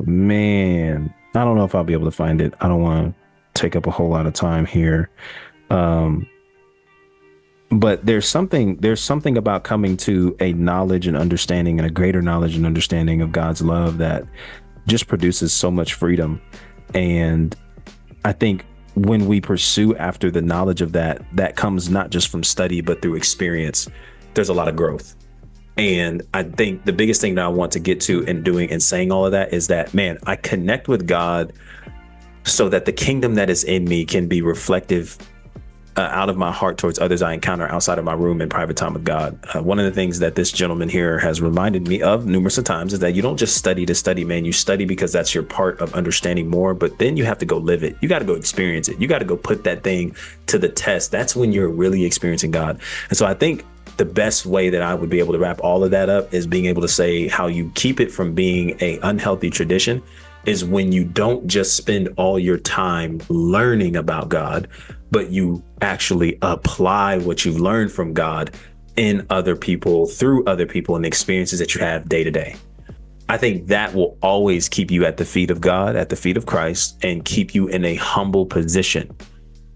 Man, I don't know if I'll be able to find it. I don't want to take up a whole lot of time here. Um, but there's something about coming to a knowledge and understanding and a greater knowledge and understanding of God's love that just produces so much freedom. And I think when we pursue after the knowledge of that, that comes not just from study, but through experience, there's a lot of growth. And I think the biggest thing that I want to get to in doing and saying all of that is that, man, I connect with God so that the kingdom that is in me can be reflective out of my heart towards others I encounter outside of my room in private time with God. One of the things that this gentleman here has reminded me of numerous of times is that you don't just study to study, man. You study because that's your part of understanding more, but then you have to go live it. You got to go experience it. You got to go put that thing to the test. That's when you're really experiencing God. And so I think the best way that I would be able to wrap all of that up is being able to say how you keep it from being an unhealthy tradition is when you don't just spend all your time learning about God, but you actually apply what you've learned from God in other people, through other people, and experiences that you have day to day. I think that will always keep you at the feet of God, at the feet of Christ, and keep you in a humble position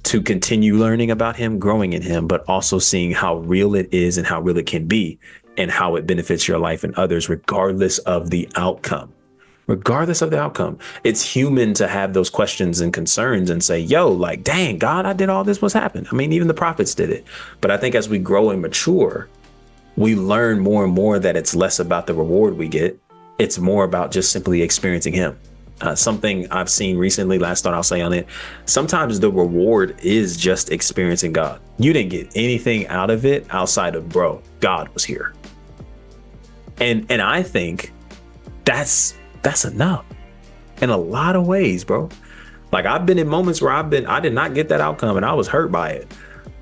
to continue learning about him, growing in him, but also seeing how real it is and how real it can be and how it benefits your life and others, regardless of the outcome. Regardless of the outcome, it's human to have those questions and concerns and say, yo, like, dang, God, I did all this. What's happened? I mean, even the prophets did it. But I think as we grow and mature, we learn more and more that it's less about the reward we get. It's more about just simply experiencing him. Something I've seen recently, last thought I'll say on it, sometimes the reward is just experiencing God. You didn't get anything out of it outside of, bro, God was here. And I think that's enough in a lot of ways, bro. Like I've been in moments where I did not get that outcome and I was hurt by it.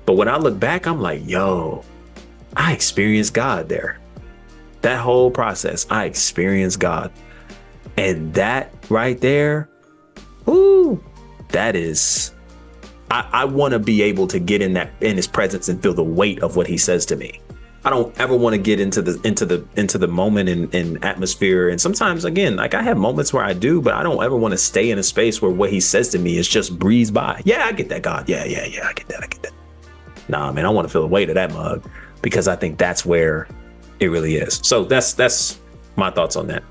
But when I look back, I'm like, yo, I experienced God there. That whole process, I experienced God. And that right there, ooh, that is, I want to be able to get in his presence and feel the weight of what he says to me. I don't ever want to get into the moment and atmosphere. And sometimes, again, like I have moments where I do, but I don't ever want to stay in a space where what he says to me is just breeze by. Yeah, I get that, God. Yeah, I get that. Nah, man, I want to feel the weight of that mug because I think that's where it really is. So that's my thoughts on that.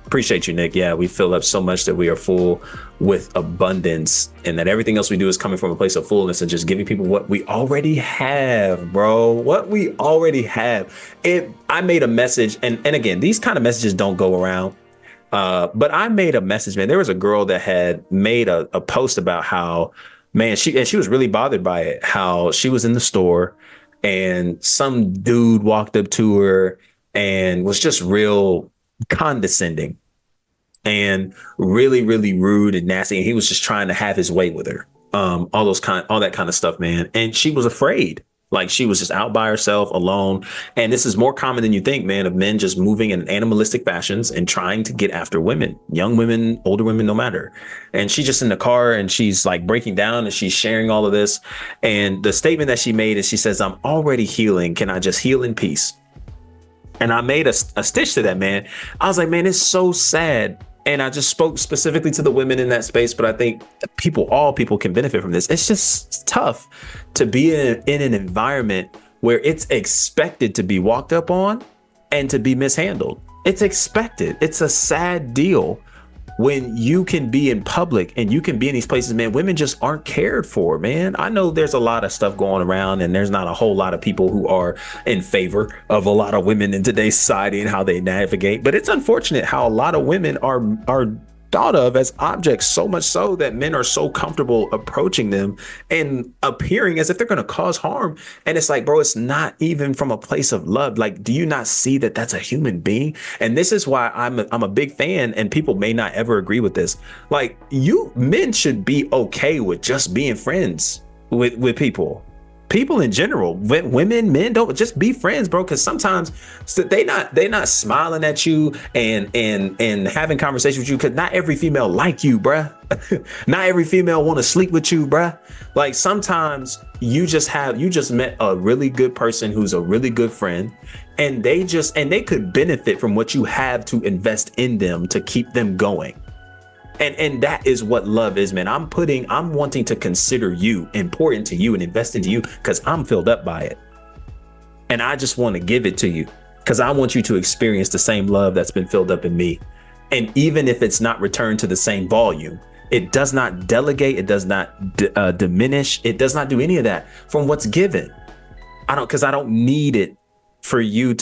Appreciate you, Nick. Yeah, we fill up so much that we are full with abundance and that everything else we do is coming from a place of fullness and just giving people what we already have, bro. What we already have. I made a message and again, these kind of messages don't go around. But I made a message, man. There was a girl that had made a post about how, man, she was really bothered by it, how she was in the store and some dude walked up to her and was just real condescending and really, really rude and nasty. And he was just trying to have his way with her. All that kind of stuff, man. And she was afraid. Like she was just out by herself alone. And this is more common than you think, man, of men just moving in animalistic fashions and trying to get after women, young women, older women, no matter. And she's just in the car and she's like breaking down and she's sharing all of this. And the statement that she made is she says, I'm already healing. Can I just heal in peace? And I made a stitch to that, man. I was like, man, it's so sad. And I just spoke specifically to the women in that space. But I think all people can benefit from this. It's just tough to be in an environment where it's expected to be walked up on and to be mishandled. It's expected. It's a sad deal when you can be in public and you can be in these places, man. Women just aren't cared for, man. I know there's a lot of stuff going around and there's not a whole lot of people who are in favor of a lot of women in today's society and how they navigate. But it's unfortunate how a lot of women are thought of as objects, so much so that men are so comfortable approaching them and appearing as if they're going to cause harm. And it's like, bro, it's not even from a place of love. Like, do you not see that that's a human being? And this is why I'm a big fan, and people may not ever agree with this. Like, men should be okay with just being friends with people. people in general, women, men, don't just be friends, bro. Because sometimes they not smiling at you and having conversations with you. Because not every female like you, bruh. Not every female want to sleep with you, bruh. Like sometimes you just met a really good person who's a really good friend, and they could benefit from what you have to invest in them to keep them going. And that is what love is, man. I'm wanting to consider you important to you and invest into you because I'm filled up by it. And I just want to give it to you because I want you to experience the same love that's been filled up in me. And even if it's not returned to the same volume, it does not delegate. It does not diminish. It does not do any of that from what's given. Because I don't need it for you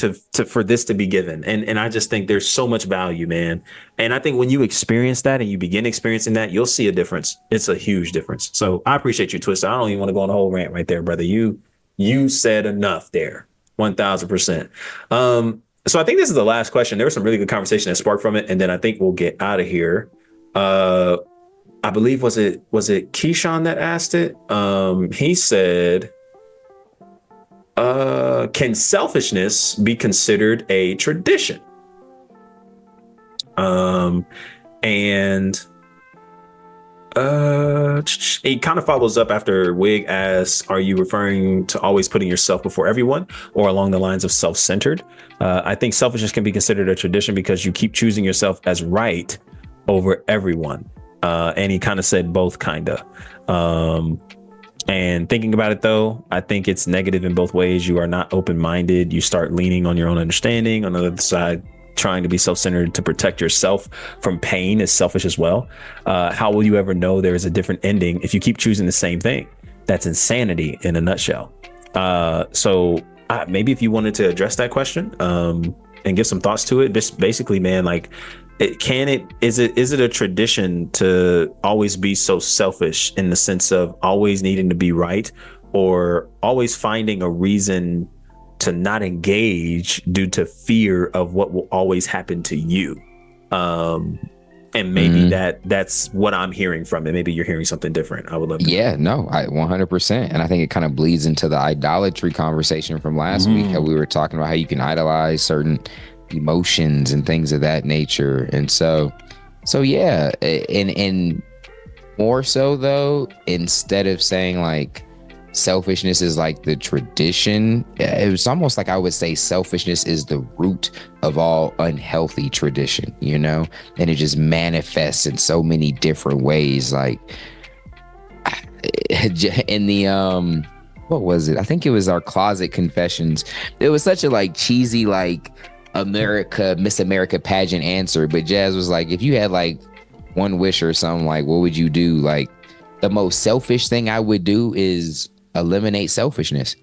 for this to be given. And I just think there's so much value, man. And I think when you experience that and you begin experiencing that, you'll see a difference. It's a huge difference. So I appreciate you, Twister. I don't even want to go on the whole rant right there, brother. You said enough there. 1000%. So I think this is the last question. There was some really good conversation that sparked from it. And then I think we'll get out of here. I believe, was it Keyshawn that asked it? He said, can selfishness be considered a tradition? And he kind of follows up after Wig asks, are you referring to always putting yourself before everyone or along the lines of self-centered? I think selfishness can be considered a tradition because you keep choosing yourself as right over everyone. And he kind of said both, kind of. And thinking about it, though, I think it's negative in both ways. You are not open-minded. You start leaning on your own understanding. On the other side, trying to be self-centered to protect yourself from pain is selfish as well. How will you ever know there is a different ending if you keep choosing the same thing? That's insanity in a nutshell. So maybe if you wanted to address that question and give some thoughts to it, just basically, man, like, is it a tradition to always be so selfish in the sense of always needing to be right or always finding a reason to not engage due to fear of what will always happen to you? And maybe that's what I'm hearing from it. Maybe you're hearing something different. I would love to. Yeah, no, 100%. And I think it kind of bleeds into the idolatry conversation from last week, how we were talking about how you can idolize certain emotions and things of that nature. And so yeah, and more so though, instead of saying like selfishness is like the tradition, it was almost like I would say selfishness is the root of all unhealthy tradition, you know, and it just manifests in so many different ways. Like in the what was it? I think it was our closet confessions. It was such a like cheesy like Miss America pageant answer, but Jazz was like, if you had like one wish or something, like what would you do? Like the most selfish thing I would do is eliminate selfishness,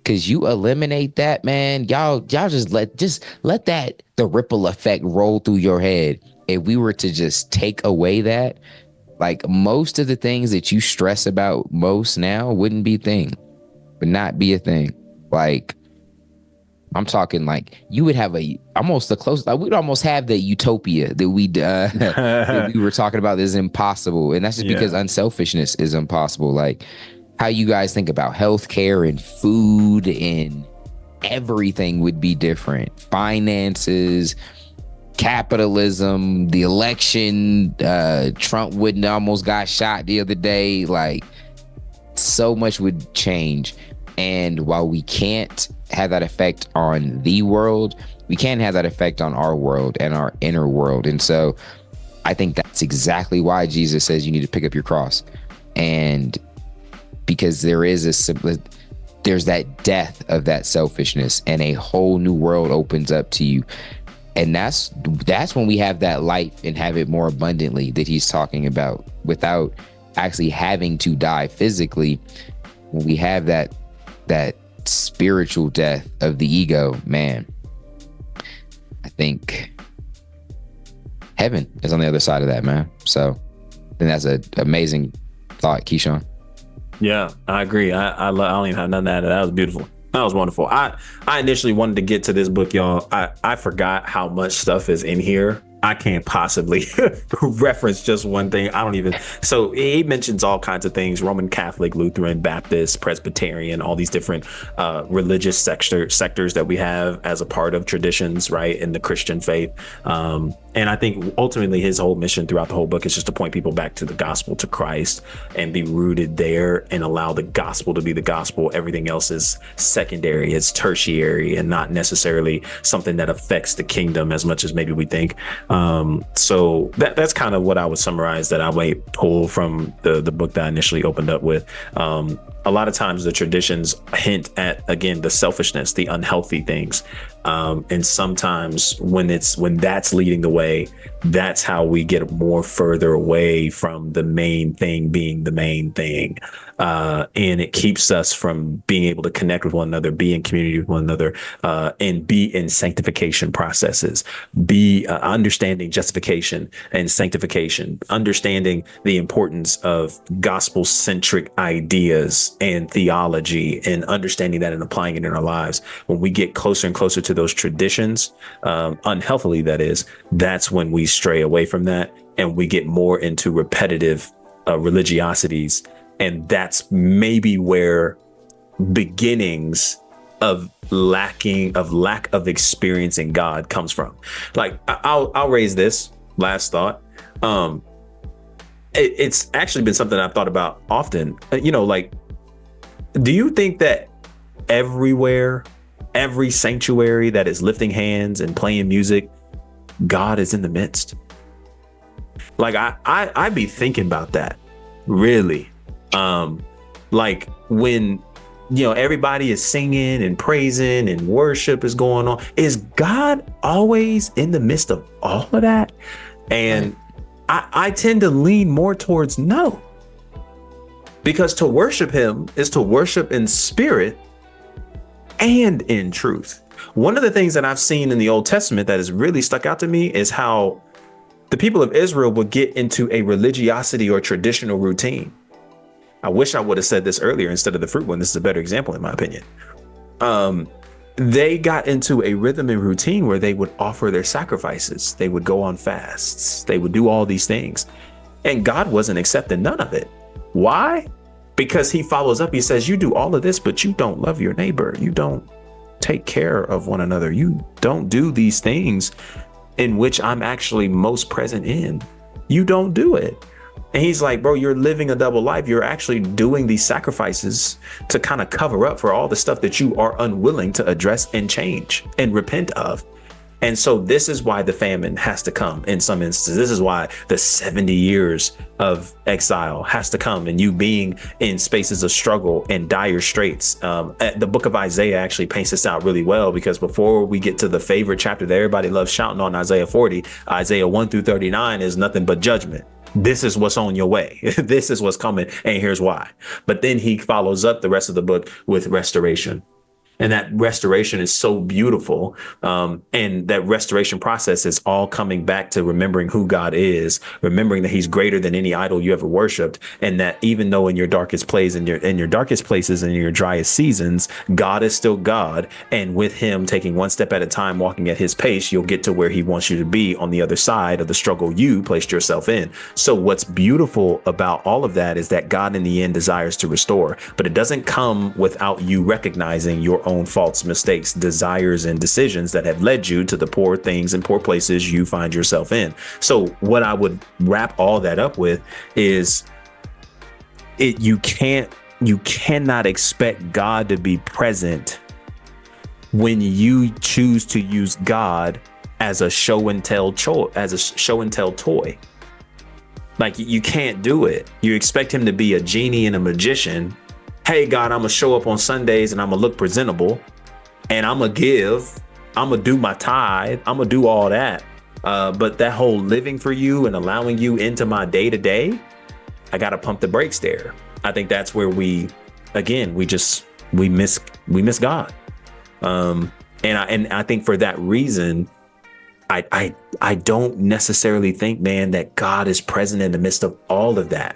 because you eliminate that, man, y'all just let that the ripple effect roll through your head. If we were to just take away that, like most of the things that you stress about most now wouldn't be not be a thing. Like I'm talking like you would have almost the close, like we'd almost have the utopia that that we were talking about is impossible. And that's just because unselfishness is impossible. Like how you guys think about healthcare and food and everything would be different. Finances, capitalism, the election, Trump wouldn't almost got shot the other day. Like so much would change. And while we can't have that effect on the world, we can have that effect on our world and our inner world. And so I think that's exactly why Jesus says you need to pick up your cross. And because there's that death of that selfishness and a whole new world opens up to you. And that's when we have that life and have it more abundantly that he's talking about without actually having to die physically. When we have that spiritual death of the ego, man, I think heaven is on the other side of that, man. So I think that's an amazing thought, Keyshawn. Yeah, I agree. I don't even have nothing to add to that. That was beautiful. That was wonderful. I initially wanted to get to this book, y'all. I forgot how much stuff is in here I can't possibly reference just one thing. I don't even. So he mentions all kinds of things: Roman Catholic, Lutheran, Baptist, Presbyterian, all these different religious sectors that we have as a part of traditions, right, in the Christian faith. And I think ultimately his whole mission throughout the whole book is just to point people back to the gospel, to Christ, and be rooted there and allow the gospel to be the gospel. Everything else is secondary, it's tertiary, and not necessarily something that affects the kingdom as much as maybe we think. So that's kind of what I would summarize that I might pull from the book that I initially opened up with. A lot of times the traditions hint at, again, the selfishness, the unhealthy things. And sometimes when that's leading the way, that's how we get more further away from the main thing being the main thing. And it keeps us from being able to connect with one another, be in community with one another, and be in sanctification processes, be understanding justification and sanctification, understanding the importance of gospel-centric ideas and theology, and understanding that and applying it in our lives. When we get closer and closer to those traditions, unhealthily that is, that's when we stray away from that and we get more into repetitive religiosities. And that's maybe where beginnings of lack of experiencing God comes from. Like I'll raise this last thought. It's actually been something I've thought about often. Like, do you think that everywhere, every sanctuary that is lifting hands and playing music, God is in the midst? Like I be thinking about that, really. Like when, everybody is singing and praising and worship is going on, is God always in the midst of all of that? And I tend to lean more towards no, because to worship him is to worship in spirit and in truth. One of the things that I've seen in the Old Testament that has really stuck out to me is how the people of Israel would get into a religiosity or traditional routine. I wish I would have said this earlier instead of the fruit one. This is a better example, in my opinion. They got into a rhythm and routine where they would offer their sacrifices. They would go on fasts. They would do all these things. And God wasn't accepting none of it. Why? Because he follows up. He says, you do all of this, but you don't love your neighbor. You don't take care of one another. You don't do these things in which I'm actually most present in. You don't do it. And he's like, bro, you're living a double life. You're actually doing these sacrifices to kind of cover up for all the stuff that you are unwilling to address and change and repent of. And so this is why the famine has to come in some instances. This is why the 70 years of exile has to come, and you being in spaces of struggle and dire straits. The book of Isaiah actually paints this out really well, because before we get to the favorite chapter that everybody loves shouting on, Isaiah 40, Isaiah 1 through 39 is nothing but judgment. This is what's on your way. This is what's coming. And here's why. But then he follows up the rest of the book with restoration. And that restoration is so beautiful. And that restoration process is all coming back to remembering who God is, remembering that he's greater than any idol you ever worshiped. And that even though in your darkest places and your darkest places and your driest seasons, God is still God. And with him taking one step at a time, walking at his pace, you'll get to where he wants you to be on the other side of the struggle you placed yourself in. So what's beautiful about all of that is that God in the end desires to restore, but it doesn't come without you recognizing your own faults, mistakes, desires, and decisions that have led you to the poor things and poor places you find yourself in. So what I would wrap all that up with is you cannot expect God to be present when you choose to use God as a show and tell toy. Like, you can't do it. You expect him to be a genie and a magician. Hey, God, I'm going to show up on Sundays and I'm going to look presentable and I'm going to give. I'm going to do my tithe. I'm going to do all that. But that whole living for you and allowing you into my day to day, I got to pump the brakes there. I think that's where we miss God. And I think for that reason, I don't necessarily think, man, that God is present in the midst of all of that.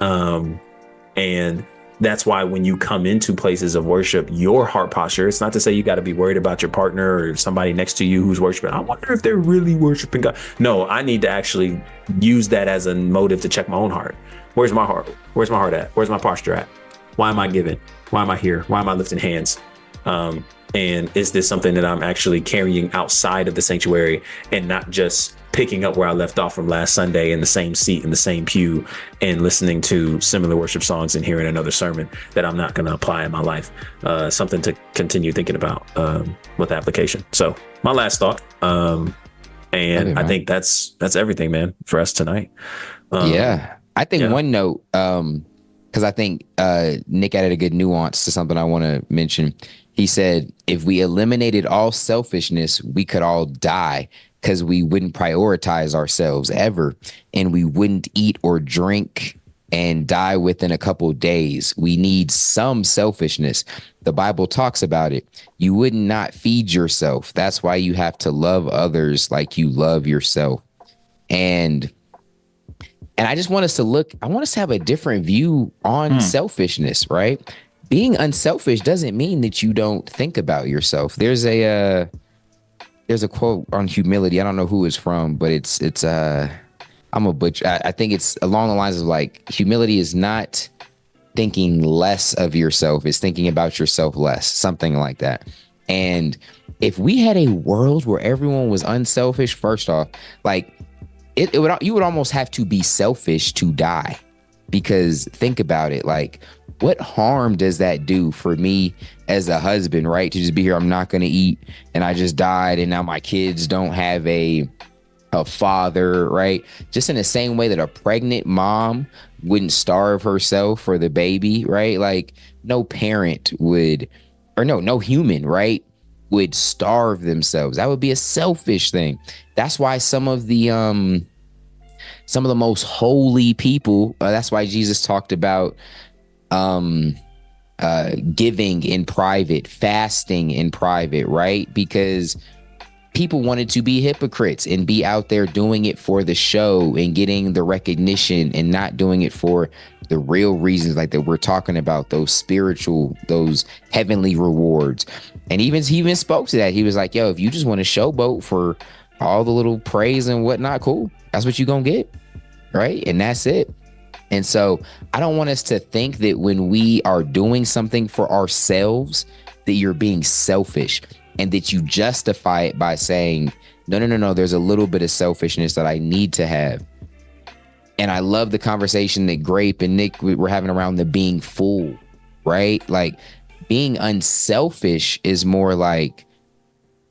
And that's why when you come into places of worship, your heart posture, it's not to say you got to be worried about your partner or somebody next to you who's worshiping. I wonder if they're really worshiping God. No, I need to actually use that as a motive to check my own heart. Where's my heart? Where's my heart at? Where's my posture at? Why am I giving? Why am I here? Why am I lifting hands? And is this something that I'm actually carrying outside of the sanctuary and not just picking up where I left off from last Sunday in the same seat, in the same pew, and listening to similar worship songs and hearing another sermon that I'm not going to apply in my life? Something to continue thinking about with application. So my last thought, and I think that's everything, man, for us tonight. I think one note, because I think Nick added a good nuance to something I want to mention. He said, if we eliminated all selfishness, we could all die because we wouldn't prioritize ourselves ever. And we wouldn't eat or drink and die within a couple days. We need some selfishness. The Bible talks about it. You would not feed yourself. That's why you have to love others like you love yourself. And I just want us to I want us to have a different view on selfishness, right? Being unselfish doesn't mean that you don't think about yourself. There's a quote on humility. I don't know who it's from, but it's I'm a butcher. I think it's along the lines of like, humility is not thinking less of yourself, it's thinking about yourself less, something like that. And if we had a world where everyone was unselfish, first off, like you would almost have to be selfish to die, because think about it, like, what harm does that do for me as a husband, right? To just be here, I'm not going to eat, and I just died, and now my kids don't have a father, right? Just in the same way that a pregnant mom wouldn't starve herself for the baby, right? Like, no parent would, or no human, right, would starve themselves. That would be a selfish thing. That's why some of the most holy people, that's why Jesus talked about giving in private, fasting in private, right? Because people wanted to be hypocrites and be out there doing it for the show and getting the recognition and not doing it for the real reasons, like that we're talking about, those spiritual, those heavenly rewards. And he even spoke to that. He was like, yo, if you just want to showboat for all the little praise and whatnot, cool. That's what you're going to get, right? And that's it. And so I don't want us to think that when we are doing something for ourselves, that you're being selfish and that you justify it by saying, no, there's a little bit of selfishness that I need to have. And I love the conversation that Grape and Nick were having around the being full, right? Like, being unselfish is more like,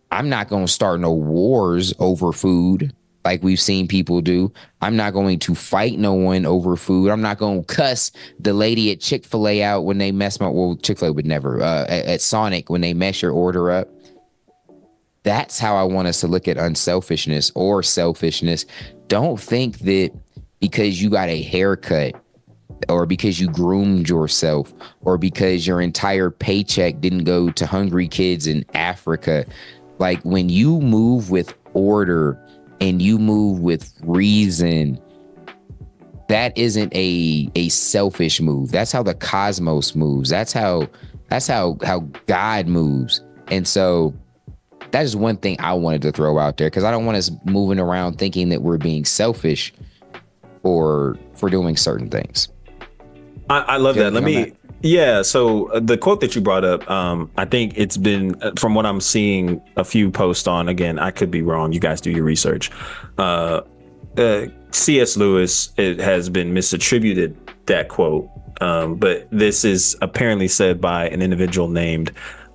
I'm not going to start no wars over food like we've seen people do. I'm not going to fight no one over food. I'm not going to cuss the lady at Chick-fil-A out when they mess Chick-fil-A would never, at Sonic when they mess your order up. That's how I want us to look at unselfishness or selfishness. Don't think that because you got a haircut or because you groomed yourself or because your entire paycheck didn't go to hungry kids in Africa. Like, when you move with order and you move with reason, that isn't a selfish move. That's how the cosmos moves. That's how God moves. And so that is one thing I wanted to throw out there, because I don't want us moving around thinking that we're being selfish for doing certain things. I love that. Yeah. So the quote that you brought up, I think it's been, from what I'm seeing a few posts on, again, I could be wrong. You guys do your research. C.S. Lewis, it has been misattributed, that quote. But this is apparently said by an individual named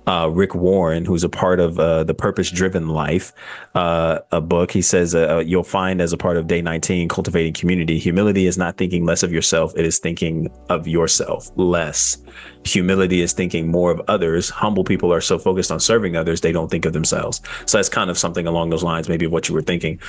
Rick Warren, who's a part of The Purpose Driven Life, a book. He says, you'll find as a part of Day 19, Cultivating Community, humility is not thinking less of yourself. It is thinking of yourself less. Humility is thinking more of others. Humble people are so focused on serving others, they don't think of themselves. So that's kind of something along those lines, maybe of what you were thinking.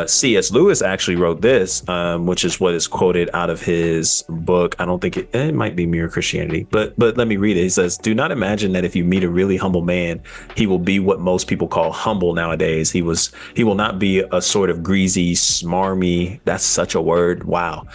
C.S. Lewis actually wrote this, which is what is quoted out of his book. I don't think it might be Mere Christianity, but let me read it. He says, "Do not imagine that if you meet a really humble man, he will be what most people call humble nowadays. He will not be a sort of greasy, smarmy, that's such a word, wow,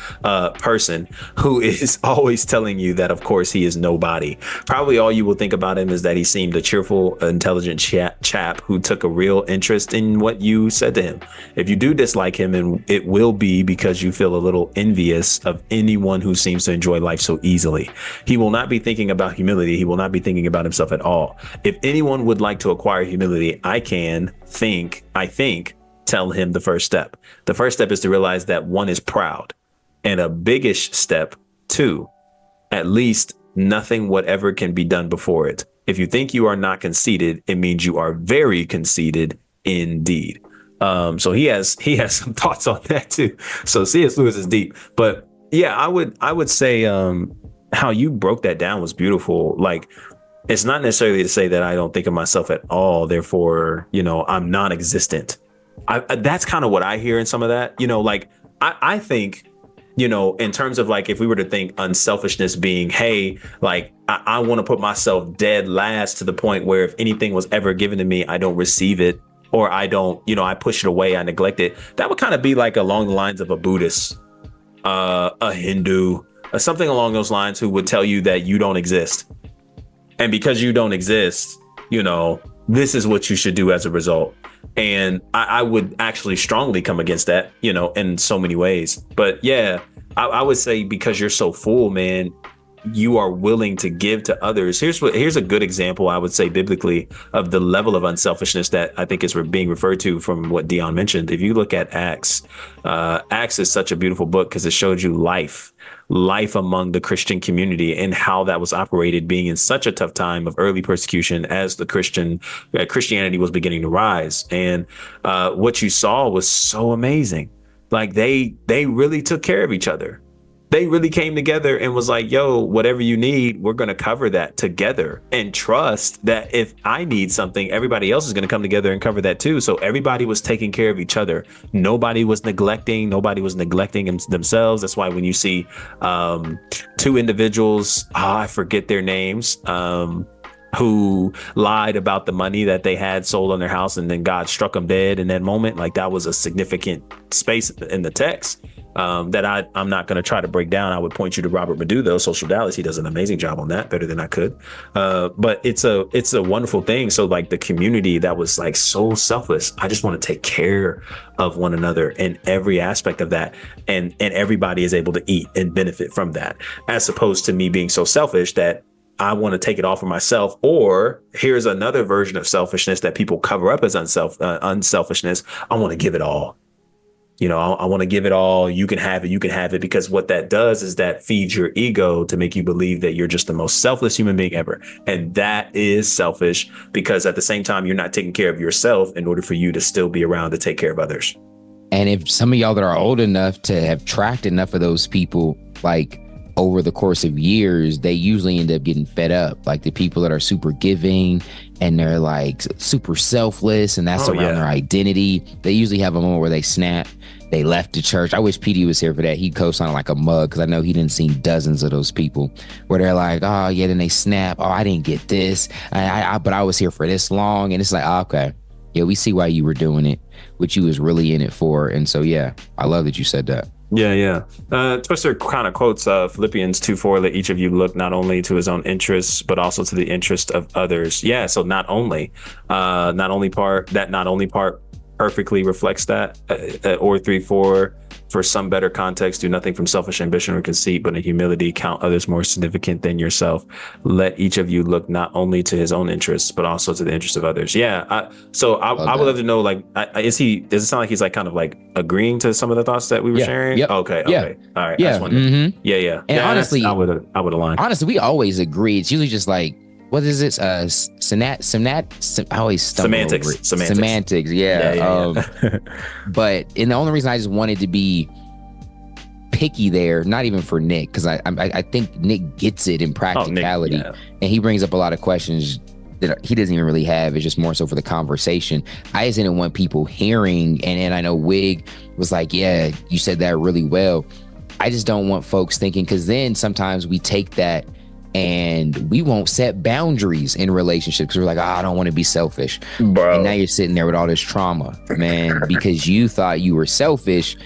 person who is always telling you that, of course, he is nobody. Probably all you will think about him is that he seemed a cheerful, intelligent chap who took a real interest in what you said to him. If you do dislike him, and it will be because you feel a little envious of anyone who seems to enjoy life so easily. He will not be thinking about humility. He will not be thinking about himself at all. If anyone would like to acquire humility, I think, tell him the first step. The first step is to realize that one is proud, and a biggish step, two, at least nothing whatever can be done before it. If you think you are not conceited, it means you are very conceited indeed." So he has some thoughts on that too. So C.S. Lewis is deep, but yeah, I would say how you broke that down was beautiful. Like, it's not necessarily to say that I don't think of myself at all, therefore, I'm non-existent. That's kind of what I hear in some of that. Like I think, in terms of like, if we were to think unselfishness being, hey, like I want to put myself dead last to the point where if anything was ever given to me, I don't receive it, or I don't, I push it away, I neglect it. That would kind of be like along the lines of a Buddhist, a Hindu, something along those lines, who would tell you that you don't exist. And because you don't exist, this is what you should do as a result. And I would actually strongly come against that, in so many ways. But yeah, I would say because you're so full, man, you are willing to give to others. Here's a good example, I would say, biblically, of the level of unselfishness that I think is being referred to from what Dion mentioned. If you look at Acts, Acts is such a beautiful book because it showed you life among the Christian community and how that was operated, being in such a tough time of early persecution as the Christianity was beginning to rise. And what you saw was so amazing. Like they really took care of each other. They really came together and was like, yo, whatever you need, we're going to cover that together, and trust that if I need something, everybody else is going to come together and cover that too. So everybody was taking care of each other. Nobody was neglecting themselves. That's why when you see two individuals, I forget their names, who lied about the money that they had sold on their house, and then God struck them dead in that moment. Like, that was a significant space in the text that I'm not going to try to break down. I would point you to Robert Madu, though. Social Dallas, he does an amazing job on that, better than I could. But it's a wonderful thing. So like the community that was like so selfless, I just want to take care of one another in every aspect of that. And everybody is able to eat and benefit from that, as opposed to me being so selfish that I want to take it all for myself. Or here's another version of selfishness that people cover up as unselfishness. I want to give it all. I want to give it all. You can have it, because what that does is that feeds your ego to make you believe that you're just the most selfless human being ever. And that is selfish, because at the same time, you're not taking care of yourself in order for you to still be around to take care of others. And if some of y'all that are old enough to have tracked enough of those people, like over the course of years, they usually end up getting fed up. Like the people that are super giving and they're like super selfless, and that's around their identity. They usually have a moment where they snap. They left the church. I wish PD was here for that. He'd co-sign like a mug, because I know he didn't see dozens of those people where they're like, oh yeah, then they snap. Oh, I didn't get this. But I was here for this long. And it's like, oh, okay. Yeah, we see why you were doing it, what you was really in it for. And so, yeah, I love that you said that. Yeah. Twister kind of quotes Philippians 2:4, let each of you look not only to his own interests, but also to the interest of others. Yeah. So not only part perfectly reflects that, or 3:4, for some better context, do nothing from selfish ambition or conceit, but in humility count others more significant than yourself. Let each of you look not only to his own interests, but also to the interests of others. Yeah. I would love to know, like, does it sound like he's like kind of like agreeing to some of the thoughts that we were sharing? Yep. Okay. Yeah. All right. Yeah. Yeah. And honestly, I would align. Honestly, we always agree. It's usually just like, what is this? I always stumble over it. Semantics. Yeah. But the only reason I just wanted to be picky there, not even for Nick, because I think Nick gets it in practicality, Nick, and he brings up a lot of questions that he doesn't even really have. It's just more so for the conversation. I just didn't want people hearing, and I know Wig was like, yeah, you said that really well. I just don't want folks thinking, because then sometimes we take that and we won't set boundaries in relationships. We're like, I don't want to be selfish. Bro. And now you're sitting there with all this trauma, man, because you thought you were selfish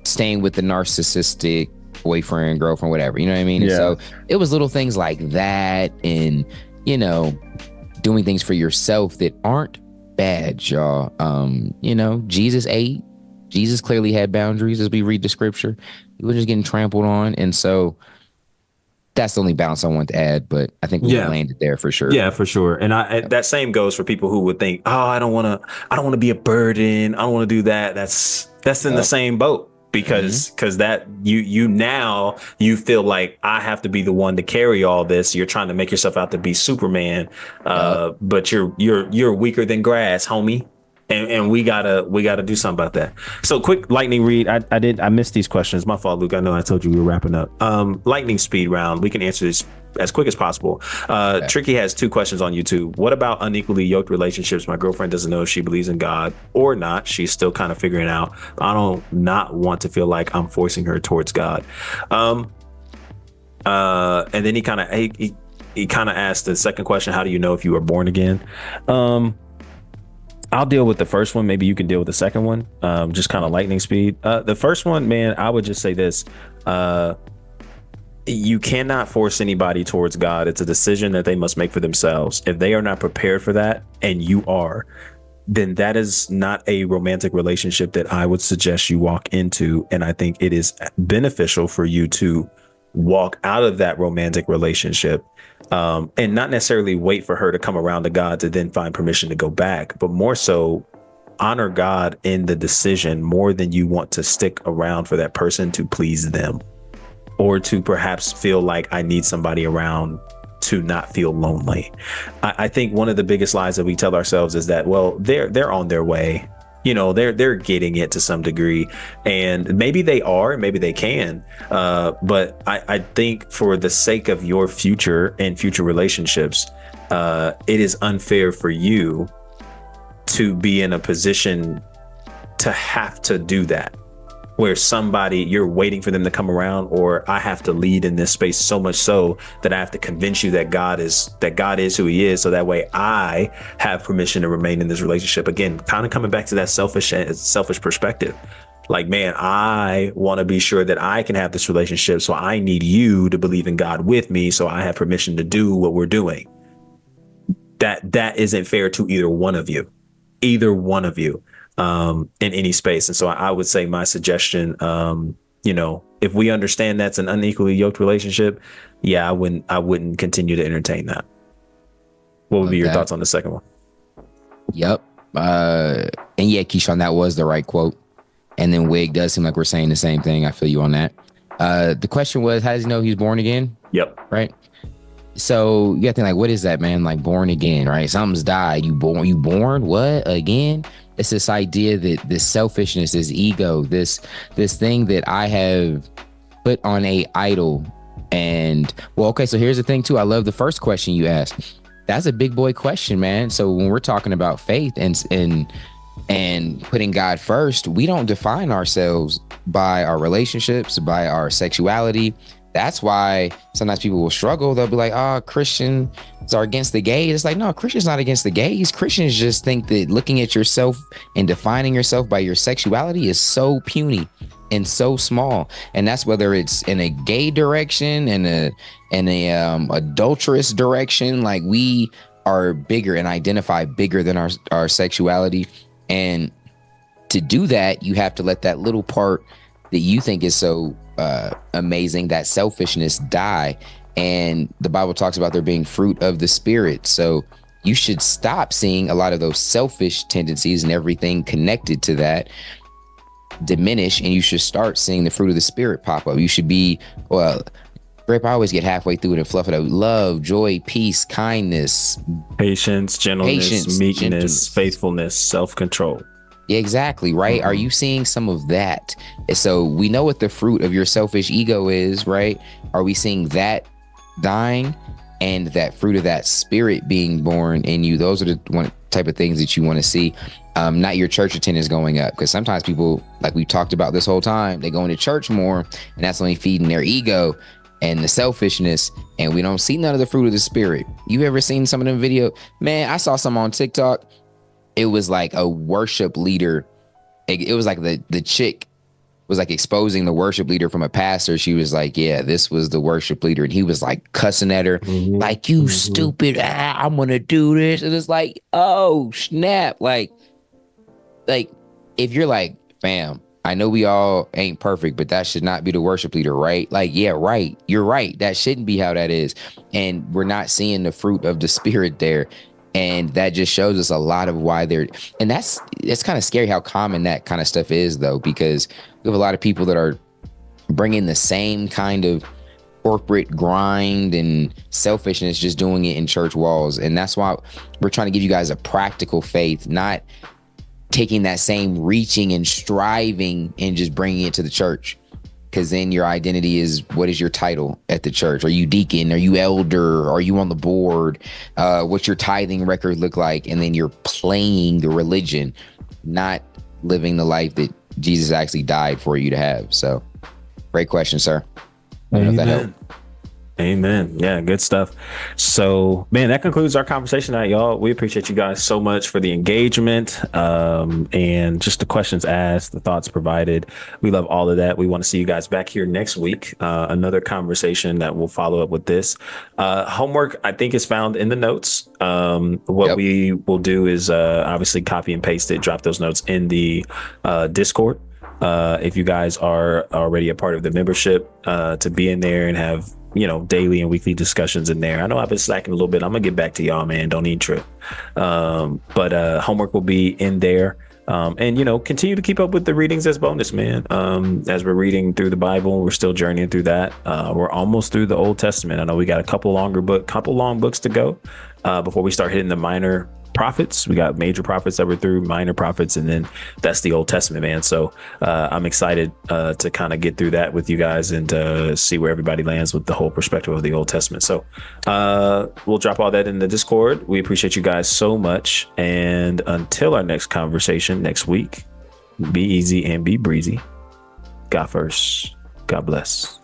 staying with the narcissistic boyfriend, girlfriend, whatever, you know what I mean? Yeah. And so it was little things like that, and, you know, doing things for yourself that aren't bad, y'all. You know, Jesus ate. Jesus clearly had boundaries as we read the scripture. He was just getting trampled on. And so that's the only balance I want to add, but I think we landed there for sure. Yeah, for sure. And that same goes for people who would think, oh, I don't want to be a burden. I don't want to do that. That's in the same boat, because that you feel like I have to be the one to carry all this. You're trying to make yourself out to be Superman, but you're weaker than grass, homie. And we gotta do something about that. So quick lightning read. I missed these questions. My fault, Luke. I know I told you we were wrapping up. Lightning speed round. We can answer this as quick as possible. Tricky has 2 questions on YouTube. What about unequally yoked relationships? My girlfriend doesn't know if she believes in God or not. She's still kind of figuring it out. I don't not want to feel like I'm forcing her towards God. And then he kind of asked the second question. How do you know if you are born again? I'll deal with the first one. Maybe you can deal with the second one. Just kind of lightning speed. The first one, man, I would just say this. You cannot force anybody towards God. It's a decision that they must make for themselves. If they are not prepared for that, and you are, then that is not a romantic relationship that I would suggest you walk into. And I think it is beneficial for you to walk out of that romantic relationship, and not necessarily wait for her to come around to God to then find permission to go back, but more so honor God in the decision more than you want to stick around for that person to please them, or to perhaps feel like I need somebody around to not feel lonely. I think one of the biggest lies that we tell ourselves is that, well, they're on their way. You know, they're getting it to some degree, and maybe they are, maybe they can. But I think for the sake of your future and future relationships, it is unfair for you to be in a position to have to do that, where you're waiting for them to come around, or I have to lead in this space so much so that I have to convince you that God is who he is. So that way I have permission to remain in this relationship. Again, kind of coming back to that selfish perspective. Like, man, I want to be sure that I can have this relationship. So I need you to believe in God with me. So I have permission to do what we're doing. That isn't fair to either one of you. In any space. And so I would say my suggestion, if we understand that's an unequally yoked relationship, I wouldn't continue to entertain that. What would be your thoughts on the second one? Yep. And yeah, Keyshawn, that was the right quote. And then Wig does seem like we're saying the same thing. I feel you on that. The question was, how does he know he's born again? Yep. Right. So you got to think, like, what is that, man? Like, born again, right? Something's died. You born what again? It's this idea that this selfishness, this ego, this thing that I have put on a idol. And well, okay, so here's the thing too. I love the first question you asked. That's a big boy question, man. So when we're talking about faith and putting God first, we don't define ourselves by our relationships, by our sexuality. That's why sometimes people will struggle. They'll be like, Christians are against the gays. It's like, no, Christians not against the gays. Christians just think that looking at yourself and defining yourself by your sexuality is so puny and so small. And that's whether it's in a gay direction and a adulterous direction. Like, we are bigger and identify bigger than our sexuality. And to do that, you have to let that little part that you think is so amazing, that selfishness, die. And the Bible talks about there being fruit of the Spirit. So you should stop seeing a lot of those selfish tendencies and everything connected to that diminish, and you should start seeing the fruit of the Spirit pop up. You should be, Grip, I always get halfway through it and fluff it up. Love, joy, peace, kindness, patience, gentleness, meekness, faithfulness, self-control. Exactly, right? Are you seeing some of that? So we know what the fruit of your selfish ego is, right? Are we seeing that dying and that fruit of that spirit being born in you? Those are the one type of things that you want to see. Not your church attendance going up, because sometimes people, like we talked about this whole time, they go into church more, and that's only feeding their ego and the selfishness, and we don't see none of the fruit of the spirit. You ever seen some of them video? Man, I saw some on TikTok. It was like a worship leader. It was like the chick was like exposing the worship leader from a pastor. She was like, yeah, this was the worship leader. And he was like cussing at her, like, you stupid, I'm going to do this. And it's like, oh, snap. Like, if you're like, fam, I know we all ain't perfect, but that should not be the worship leader, right? Like, yeah, right. You're right. That shouldn't be how that is. And we're not seeing the fruit of the spirit there. And that just shows us a lot of why and it's kind of scary how common that kind of stuff is, though, because we have a lot of people that are bringing the same kind of corporate grind and selfishness, just doing it in church walls. And that's why we're trying to give you guys a practical faith, not taking that same reaching and striving and just bringing it to the church. Because then your identity is, what is your title at the church? Are you deacon? Are you elder? Are you on the board? What's your tithing record look like? And then you're playing the religion, not living the life that Jesus actually died for you to have. So great question, sir. I don't know if that helped. Amen. Yeah, good stuff. So, man, that concludes our conversation tonight, y'all. We appreciate you guys so much for the engagement and just the questions asked, the thoughts provided. We love all of that. We want to see you guys back here next week. Another conversation that will follow up with this. Homework, I think, is found in the notes. What we will do is obviously copy and paste it, drop those notes in the Discord. If you guys are already a part of the membership, to be in there and have daily and weekly discussions in there. I know I've been slacking a little bit. I'm gonna get back to y'all, man. Don't even trip. But homework will be in there. And continue to keep up with the readings as bonus, man. As we're reading through the Bible, we're still journeying through that. We're almost through the Old Testament. I know we got a couple long books to go before we start hitting the minor prophets. We got major prophets that we're through, minor prophets, and then that's the Old Testament, man. So I'm excited to kind of get through that with you guys and see where everybody lands with the whole perspective of the Old Testament. So we'll drop all that in the Discord. We appreciate you guys so much. And until our next conversation next week, be easy and be breezy. God first. God bless.